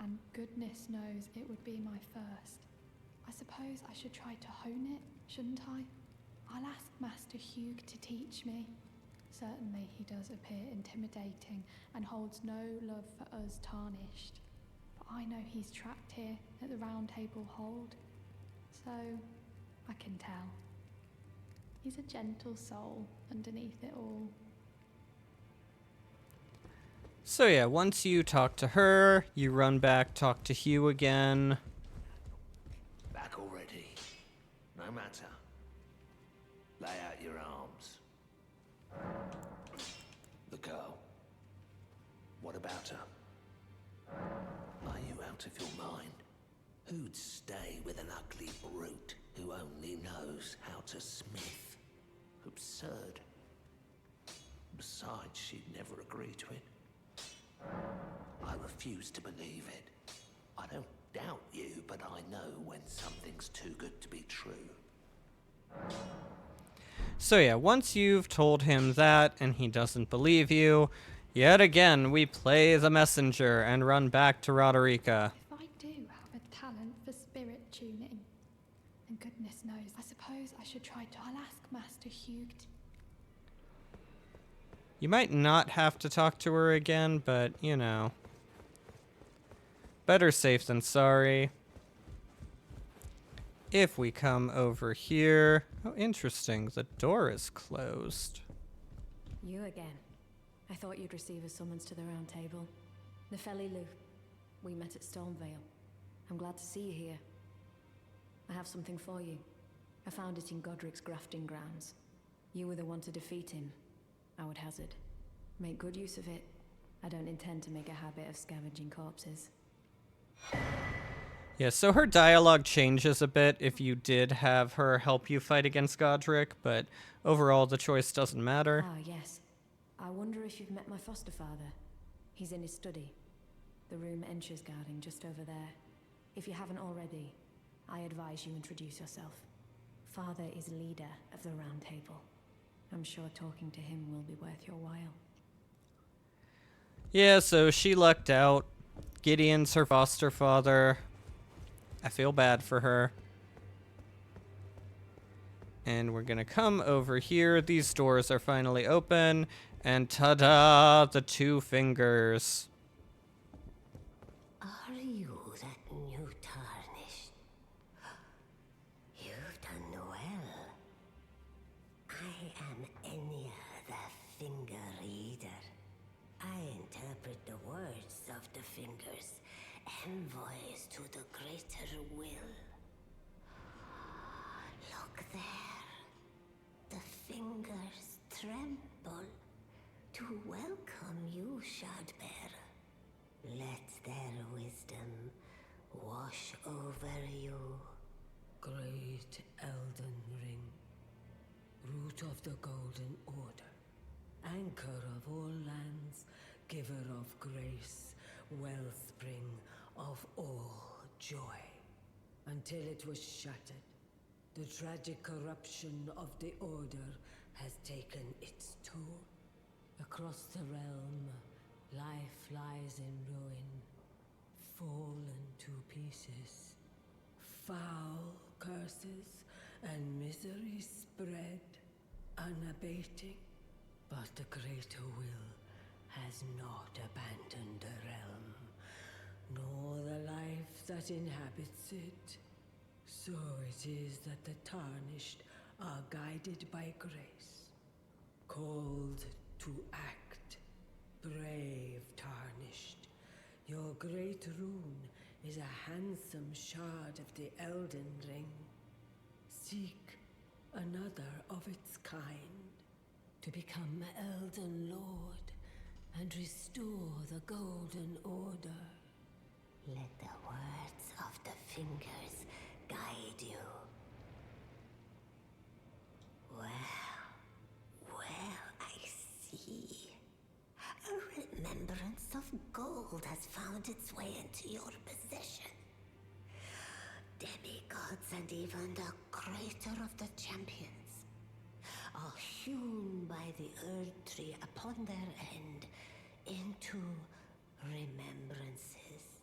and goodness knows it would be my first, I suppose I should try to hone it, shouldn't I? I'll ask Master Hugh to teach me. Certainly he does appear intimidating and holds no love for us Tarnished. But I know he's trapped here at the Round Table Hold, so I can tell. He's a gentle soul underneath it all. So yeah, once you talk to her, you run back, talk to Hugh again. Back already. No matter. Lay out your arms. The girl. What about her? Are you out of your mind? Who'd stay with an ugly brute who only knows how to smith? Absurd. Besides, she'd never agree to it. I refuse to believe it. I don't doubt you, but I know when something's too good to be true. So yeah, once you've told him that and he doesn't believe you, yet again we play the messenger and run back to Rodrika. If I do have a talent for spirit tuning, and goodness knows, I suppose I should try to. I'll ask Master Hugh. You might not have to talk to her again, but, you know. Better safe than sorry. If we come over here... Oh, interesting. The door is closed. You again. I thought you'd receive a summons to the Round Table. Nefeli Lu. We met at Stormvale. I'm glad to see you here. I have something for you. I found it in Godric's grafting grounds. You were the one to defeat him. I would hazard. Make good use of it. I don't intend to make a habit of scavenging corpses. Yeah, so her dialogue changes a bit if you did have her help you fight against Godric, but overall the choice doesn't matter. Ah, yes. I wonder if you've met my foster father. He's in his study. The room Encher's guarding just over there. If you haven't already, I advise you introduce yourself. Father is leader of the Round Table. I'm sure talking to him will be worth your while. Yeah, so she lucked out. Gideon's her foster father. I feel bad for her. And we're gonna come over here. These doors are finally open. And ta-da! The two fingers. Are you that new tarnished? You've done well. I am Enya, the Finger Reader. I interpret the words of the fingers, envoys to the greater will. Look there. The fingers tremble to welcome you, Shardbearer. Let their wisdom wash over you. Great Elden Ring, root of the Golden Order, anchor of all lands, giver of grace, wellspring of all joy. Until it was shattered, the tragic corruption of the Order has taken its toll. Across the realm, life lies in ruin, fallen to pieces. Foul curses and misery spread, unabating. But the greater will has not abandoned the realm, nor the life that inhabits it. So it is that the Tarnished are guided by grace, called to act. Brave Tarnished, your great rune is a handsome shard of the Elden Ring. Seek another of its kind, to become Elden Lord and restore the Golden Order. Let the words of the fingers guide you. Well, I see. A remembrance of gold has found its way into your possession. Demigods and even the creator of the champions are hewn by the Earth Tree upon their end into remembrances.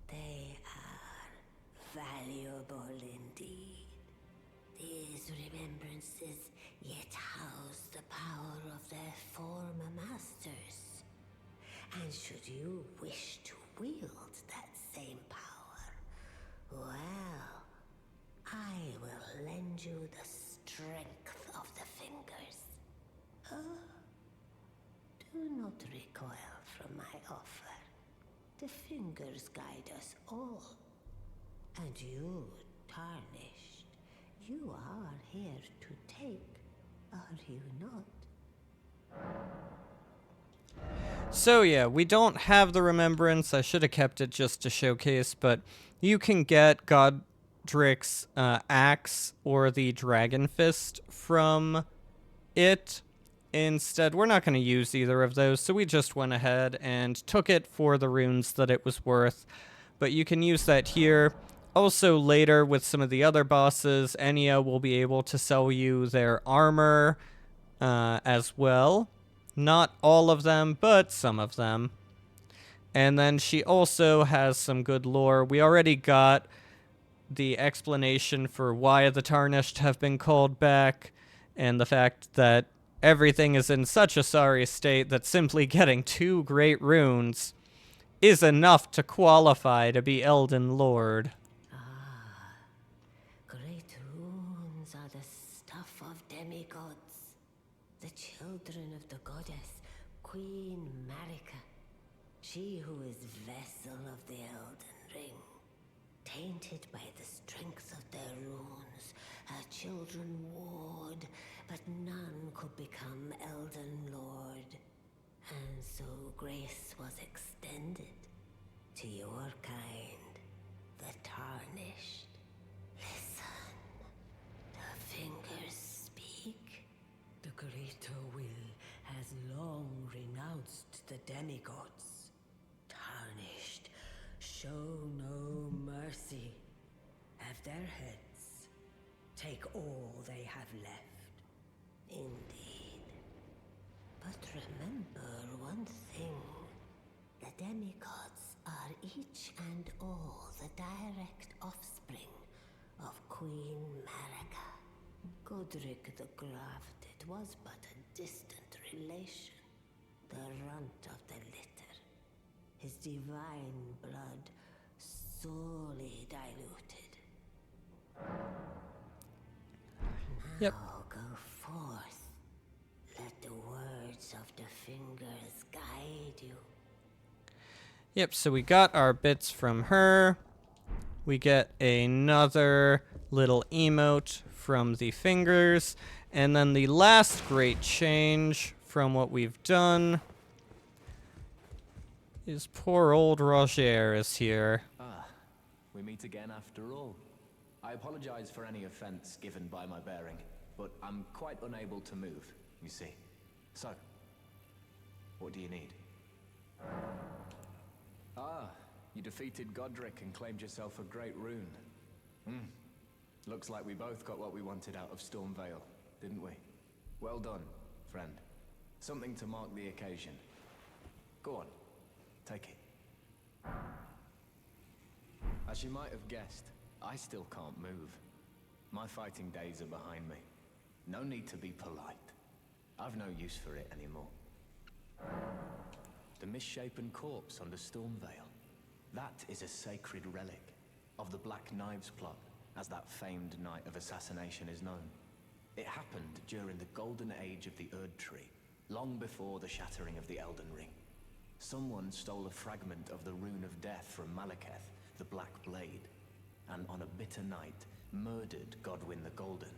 They are valuable indeed. These remembrances yet house the power of their former masters. And should you wish to wield that same power, well, I will lend you the strength of the fingers. Do not recoil from my offer. The fingers guide us all. And you, Tarnished, you are here to take, are you not? So yeah, we don't have the remembrance. I should have kept it just to showcase, but you can get Godric's axe or the Dragon Fist from it. Instead, we're not going to use either of those, so we just went ahead and took it for the runes that it was worth. But you can use that here. Also later with some of the other bosses, Enya will be able to sell you their armor as well. Not all of them, but some of them. And then she also has some good lore. We already got the explanation for why the Tarnished have been called back, and the fact that everything is in such a sorry state that simply getting 2 great runes is enough to qualify to be Elden Lord. Great runes are the stuff of demigods, the children of the goddess, Queen Marika. She who is vessel of the Elden Ring. Tainted by the strength of their runes, her children warred, but none could become Elden Lord. And so grace was extended to your kind, the Tarnished. Listen, the fingers speak. The greater will has long renounced the demigods. Tarnished, show no mercy. Have their heads take all they have left. Indeed. But remember one thing. The demigods are each and all the direct offspring of Queen Marika. Godric the Grafted was but a distant relation, the runt of the litter. His divine blood sorely diluted. Yep. Now go forth. Let the words of the fingers guide you. Yep, so we got our bits from her. We get another little emote from the fingers. And then the last great change from what we've done is poor old Roger is here. Ah, we meet again after all. I apologize for any offense given by my bearing, but I'm quite unable to move, you see. So, what do you need? Ah, you defeated Godric and claimed yourself a great rune. Looks like we both got what we wanted out of Stormvale, didn't we? Well done, friend. Something to mark the occasion. Go on, take it. As you might have guessed, I still can't move. My fighting days are behind me. No need to be polite. I've no use for it anymore. The misshapen corpse under Stormvale. That is a sacred relic of the Black Knives plot, as that famed night of assassination is known. It happened during the golden age of the Erd Tree, long before the shattering of the Elden Ring. Someone stole a fragment of the Rune of Death from Malekith, the Black Blade, and on a bitter night, murdered Godwyn the Golden.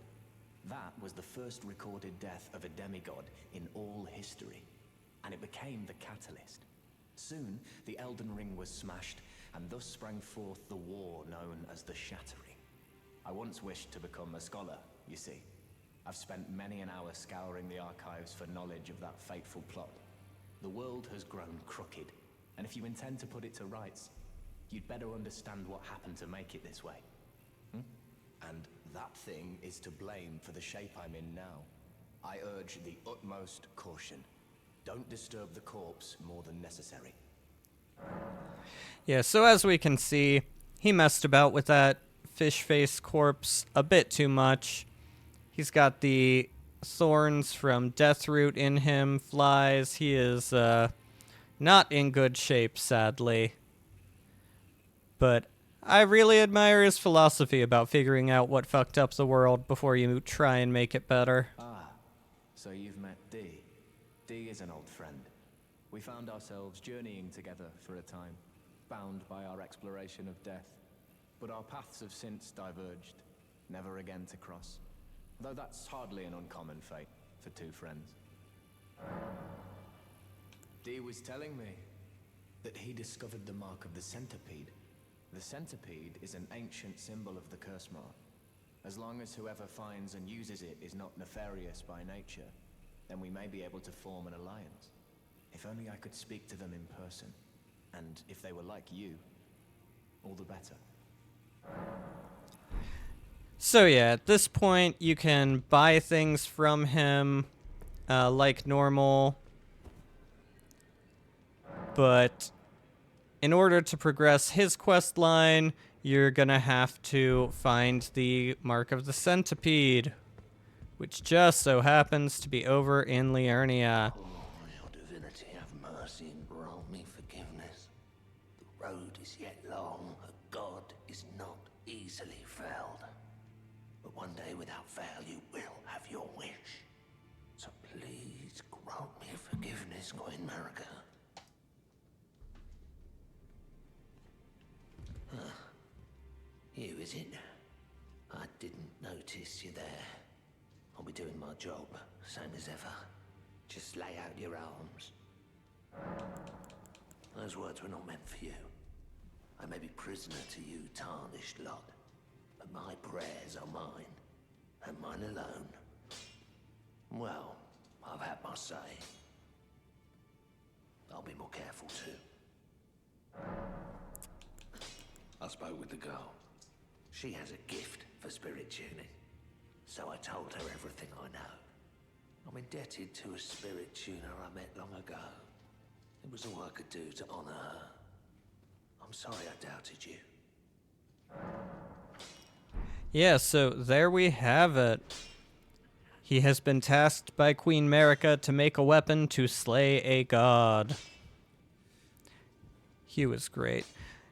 That was the first recorded death of a demigod in all history, and it became the catalyst. Soon, the Elden Ring was smashed, and thus sprang forth the war known as the Shattering. I once wished to become a scholar, you see. I've spent many an hour scouring the archives for knowledge of that fateful plot. The world has grown crooked, and if you intend to put it to rights, you'd better understand what happened to make it this way. And that thing is to blame for the shape I'm in now. I urge the utmost caution. Don't disturb the corpse more than necessary. Yeah, so as we can see, he messed about with that fish face corpse a bit too much. He's got the thorns from Deathroot in him, flies. He is not in good shape, sadly. But I really admire his philosophy about figuring out what fucked up the world before you try and make it better. Ah, so you've met Dee. Dee is an old friend. We found ourselves journeying together for a time, bound by our exploration of death. But our paths have since diverged, never again to cross. Though that's hardly an uncommon fate for two friends. Dee was telling me that he discovered the mark of the centipede. The centipede is an ancient symbol of the curse mark. As long as whoever finds and uses it is not nefarious by nature, then we may be able to form an alliance. If only I could speak to them in person. And if they were like you, all the better. So yeah, at this point, you can buy things from him like normal. But in order to progress his quest line, you're gonna have to find the Mark of the Centipede, which just so happens to be over in Liurnia. Oh, your divinity, have mercy and grant me forgiveness. The road is yet long, a god is not easily felled. But one day without fail you will have your wish. So please grant me forgiveness, Queen Marika. You, is it? I didn't notice you there. I'll be doing my job, same as ever. Just lay out your arms. Those words were not meant for you. I may be prisoner to you, tarnished lot, but my prayers are mine, and mine alone. Well, I've had my say. I'll be more careful too. I spoke with the girl. She has a gift for spirit tuning. So I told her everything I know. I'm indebted to a spirit tuner I met long ago. It was all I could do to honor her. I'm sorry I doubted you. Yeah, so there we have it. He has been tasked by Queen Marika to make a weapon to slay a god. He was great.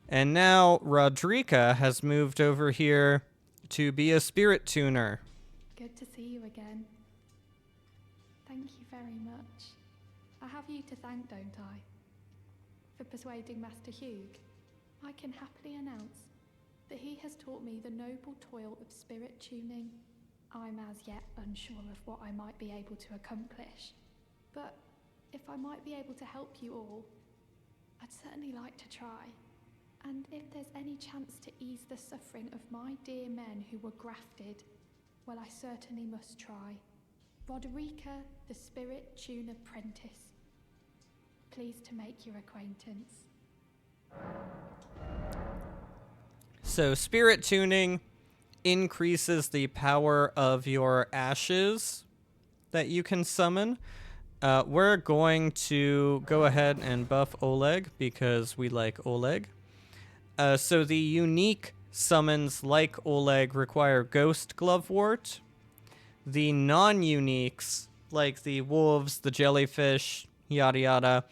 And now Rodrika has moved over here to be a spirit tuner. Good to see you again. Thank you very much. I have you to thank, don't I? For persuading Master Hugh. I can happily announce that he has taught me the noble toil of spirit tuning. I'm as yet unsure of what I might be able to accomplish, but if I might be able to help you all, I'd certainly like to try. And if there's any chance to ease the suffering of my dear men who were grafted, well, I certainly must try. Rodrika, the Spirit Tuner Apprentice. Pleased to make your acquaintance. So spirit tuning increases the power of your ashes that you can summon. We're going to go ahead and buff Oleg because we like Oleg. So the unique summons like Oleg require Ghost Glovewort. The non-uniques, like the wolves, the jellyfish, yada yada,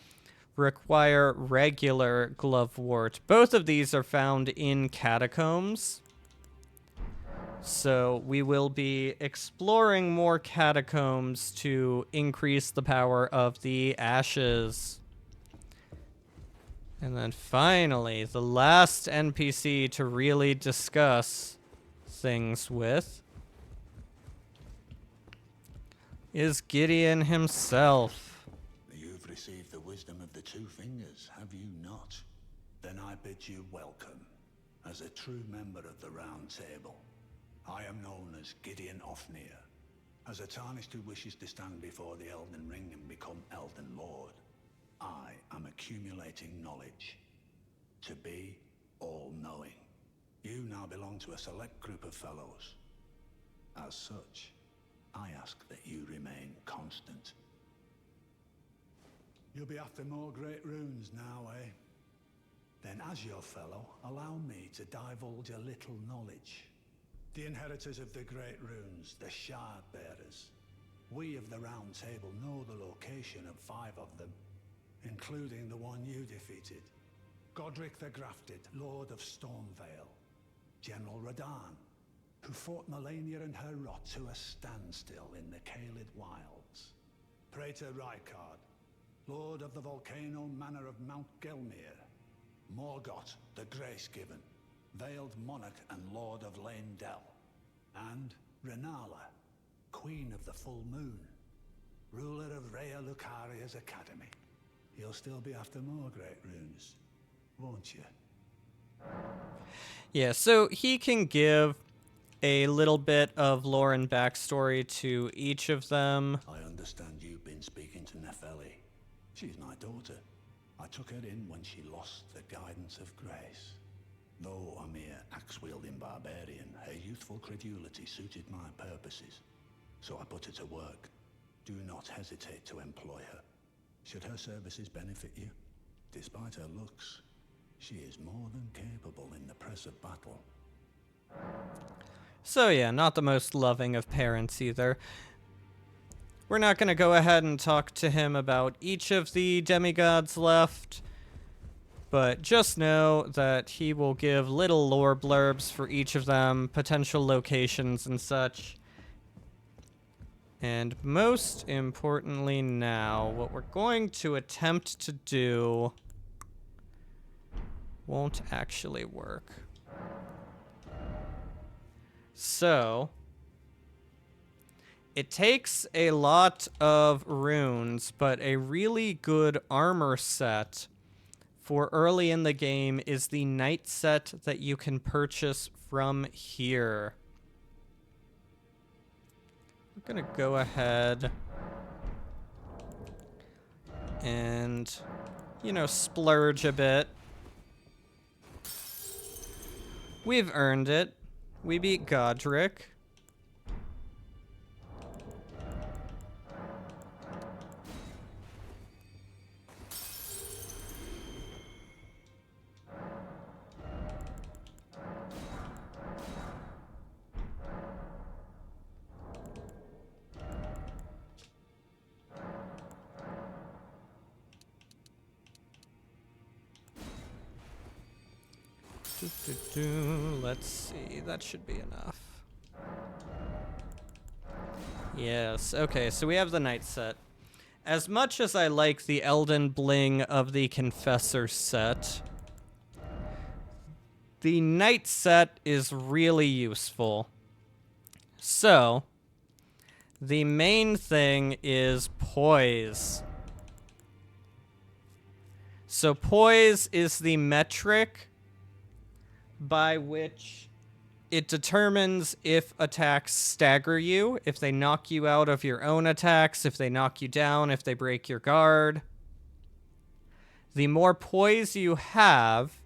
require regular Glovewort. Both of these are found in catacombs. So we will be exploring more catacombs to increase the power of the ashes. And then finally, the last NPC to really discuss things with is Gideon himself. You've received the wisdom of the two fingers, have you not? Then I bid you welcome, as a true member of the Round Table. I am known as Gideon Ofnir, as a tarnished who wishes to stand before the Elden Ring and become Elden Lord. I am accumulating knowledge, to be all-knowing. You now belong to a select group of fellows. As such, I ask that you remain constant. You'll be after more great runes now, eh? Then as your fellow, allow me to divulge a little knowledge. The inheritors of the great runes, the Shard Bearers. We of the Round Table know the location of 5 of them, including the one you defeated. Godric the Grafted, Lord of Stormvale. General Radahn, who fought Melania and her rot to a standstill in the Caelid Wilds. Praetor Rykard, Lord of the Volcano Manor of Mount Gelmir. Morgoth the Grace-Given, Veiled Monarch and Lord of Leyndell. And Renala, Queen of the Full Moon, ruler of Rhea Lucaria's Academy. You'll still be after more great runes, won't you? Yeah, so he can give a little bit of lore and backstory to each of them. I understand you've been speaking to Nefeli. She's my daughter. I took her in when she lost the guidance of grace. Though a mere axe-wielding barbarian, her youthful credulity suited my purposes. So I put her to work. Do not hesitate to employ her. Should her services benefit you, despite her looks, she is more than capable in the press of battle. So yeah, not the most loving of parents either. We're not going to go ahead and talk to him about each of the demigods left, but just know that he will give little lore blurbs for each of them, potential locations and such. And most importantly now, what we're going to attempt to do won't actually work. So, it takes a lot of runes, but a really good armor set for early in the game is the knight set that you can purchase from here. I'm gonna go ahead and, you know, splurge a bit. We've earned it. We beat Godric. Let's see. That should be enough. Yes. Okay, so we have the knight set. As much as I like the Elden bling of the Confessor set, the knight set is really useful. So, the main thing is poise. So poise is the metric by which it determines if attacks stagger you, if they knock you out of your own attacks, if they knock you down, if they break your guard. The more poise you have,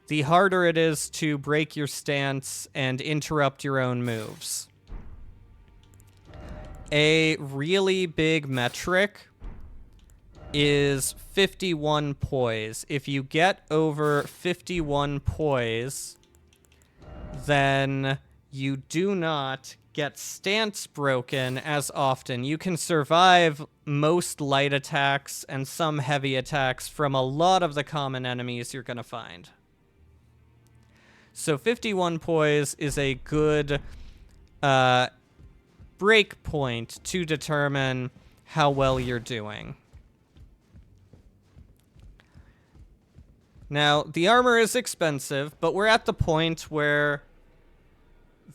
the harder it is to break your stance and interrupt your own moves. A really big metric is 51 poise. If you get over 51 poise, then you do not get stance broken as often. You can survive most light attacks and some heavy attacks from a lot of the common enemies you're going to find. So 51 poise is a good break point to determine how well you're doing. Now, the armor is expensive, but we're at the point where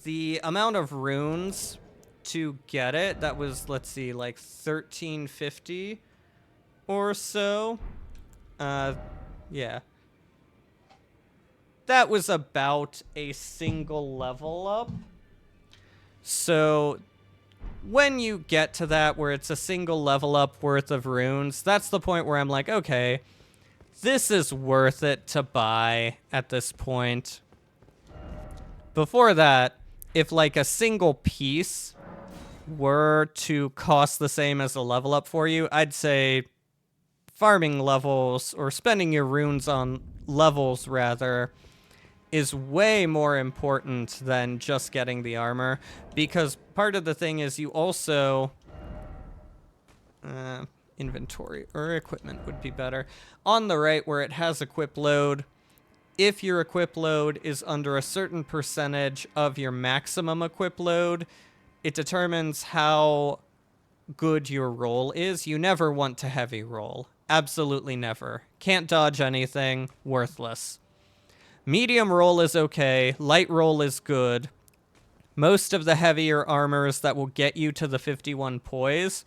the amount of runes to get it, that was, let's see, like 1350 or so. Yeah. That was about a single level up. So when you get to that where it's a single level up worth of runes, that's the point where I'm like, okay, this is worth it to buy at this point. Before that, if like a single piece were to cost the same as a level up for you, I'd say farming levels or spending your runes on levels rather is way more important than just getting the armor, because part of the thing is you also inventory or equipment would be better. On the right where it has equip load, if your equip load is under a certain percentage of your maximum equip load, it determines how good your roll is. You never want to heavy roll. Absolutely never. Can't dodge anything. Worthless. Medium roll is okay. Light roll is good. Most of the heavier armors that will get you to the 51 poise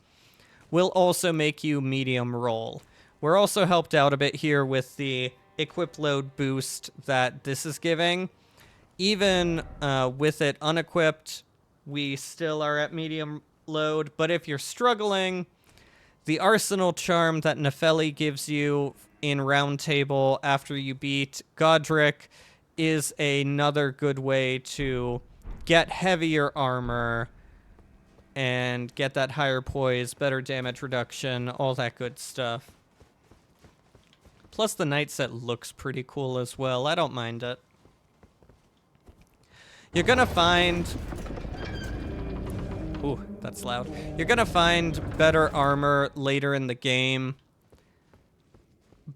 will also make you medium roll. We're also helped out a bit here with the equip load boost that this is giving. Even with it unequipped, we still are at medium load. But if you're struggling, the Arsenal Charm that Nefeli gives you in Round Table after you beat Godric is another good way to get heavier armor and get that higher poise, better damage reduction, all that good stuff. Plus the knight set looks pretty cool as well. I don't mind it. You're gonna find... Ooh, that's loud. You're gonna find better armor later in the game.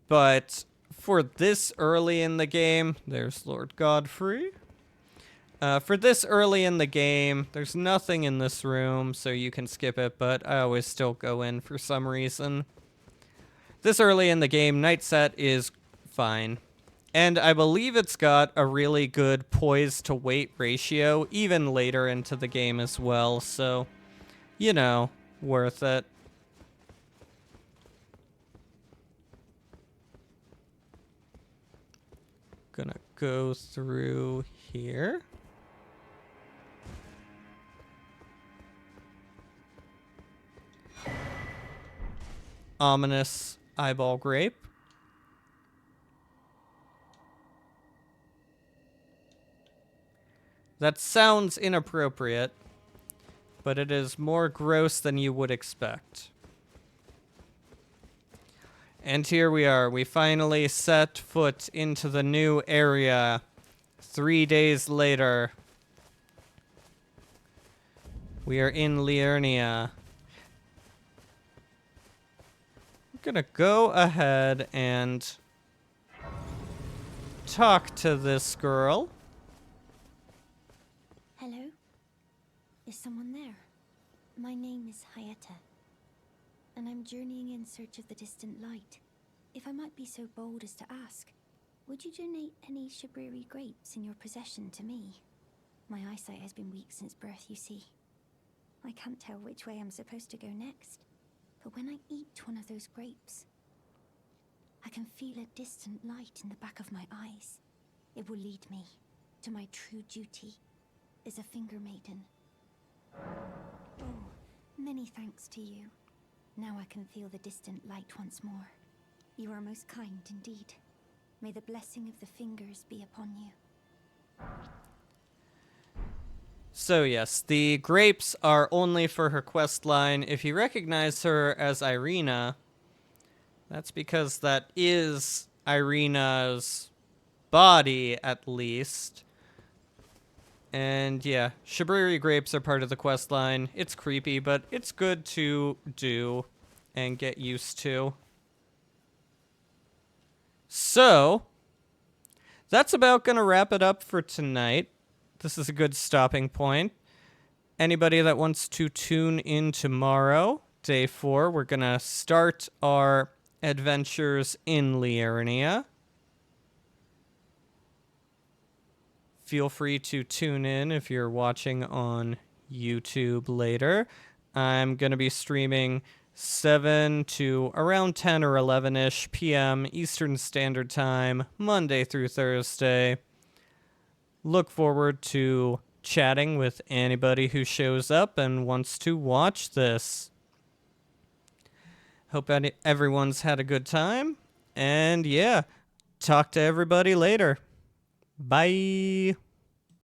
But for this early in the game... There's Lord Godfrey. For this early in the game, there's nothing in this room, so you can skip it, but I always still go in for some reason. This early in the game, knight set is fine. And I believe it's got a really good poise to weight ratio, even later into the game as well, so, you know, worth it. Gonna go through here. Ominous eyeball grape. That sounds inappropriate, but it is more gross than you would expect. And here we are. We finally set foot into the new area 3 days later. We are in Liurnia. I'm gonna go ahead and talk to this girl. Hello? Is someone there? My name is Hayata, and I'm journeying in search of the distant light. If I might be so bold as to ask, would you donate any Shibriri grapes in your possession to me? My eyesight has been weak since birth, you see. I can't tell which way I'm supposed to go next, but when I eat one of those grapes, I can feel a distant light in the back of my eyes. It will lead me to my true duty as a finger maiden. Oh, many thanks to you. Now I can feel the distant light once more. You are most kind indeed. May the blessing of the fingers be upon you. So yes, the grapes are only for her quest line. If you recognize her as Irina, that's because that is Irina's body, at least. And yeah, Shibriri grapes are part of the quest line. It's creepy, but it's good to do and get used to. So, that's about gonna wrap it up for tonight. This is a good stopping point. Anybody that wants to tune in tomorrow, day 4, we're gonna start our adventures in Liurnia. Feel free to tune in if you're watching on YouTube later. I'm going to be streaming 7 to around 10 or 11-ish p.m. Eastern Standard Time, Monday through Thursday. Look forward to chatting with anybody who shows up and wants to watch this. Hope everyone's had a good time. And yeah, talk to everybody later. Bye.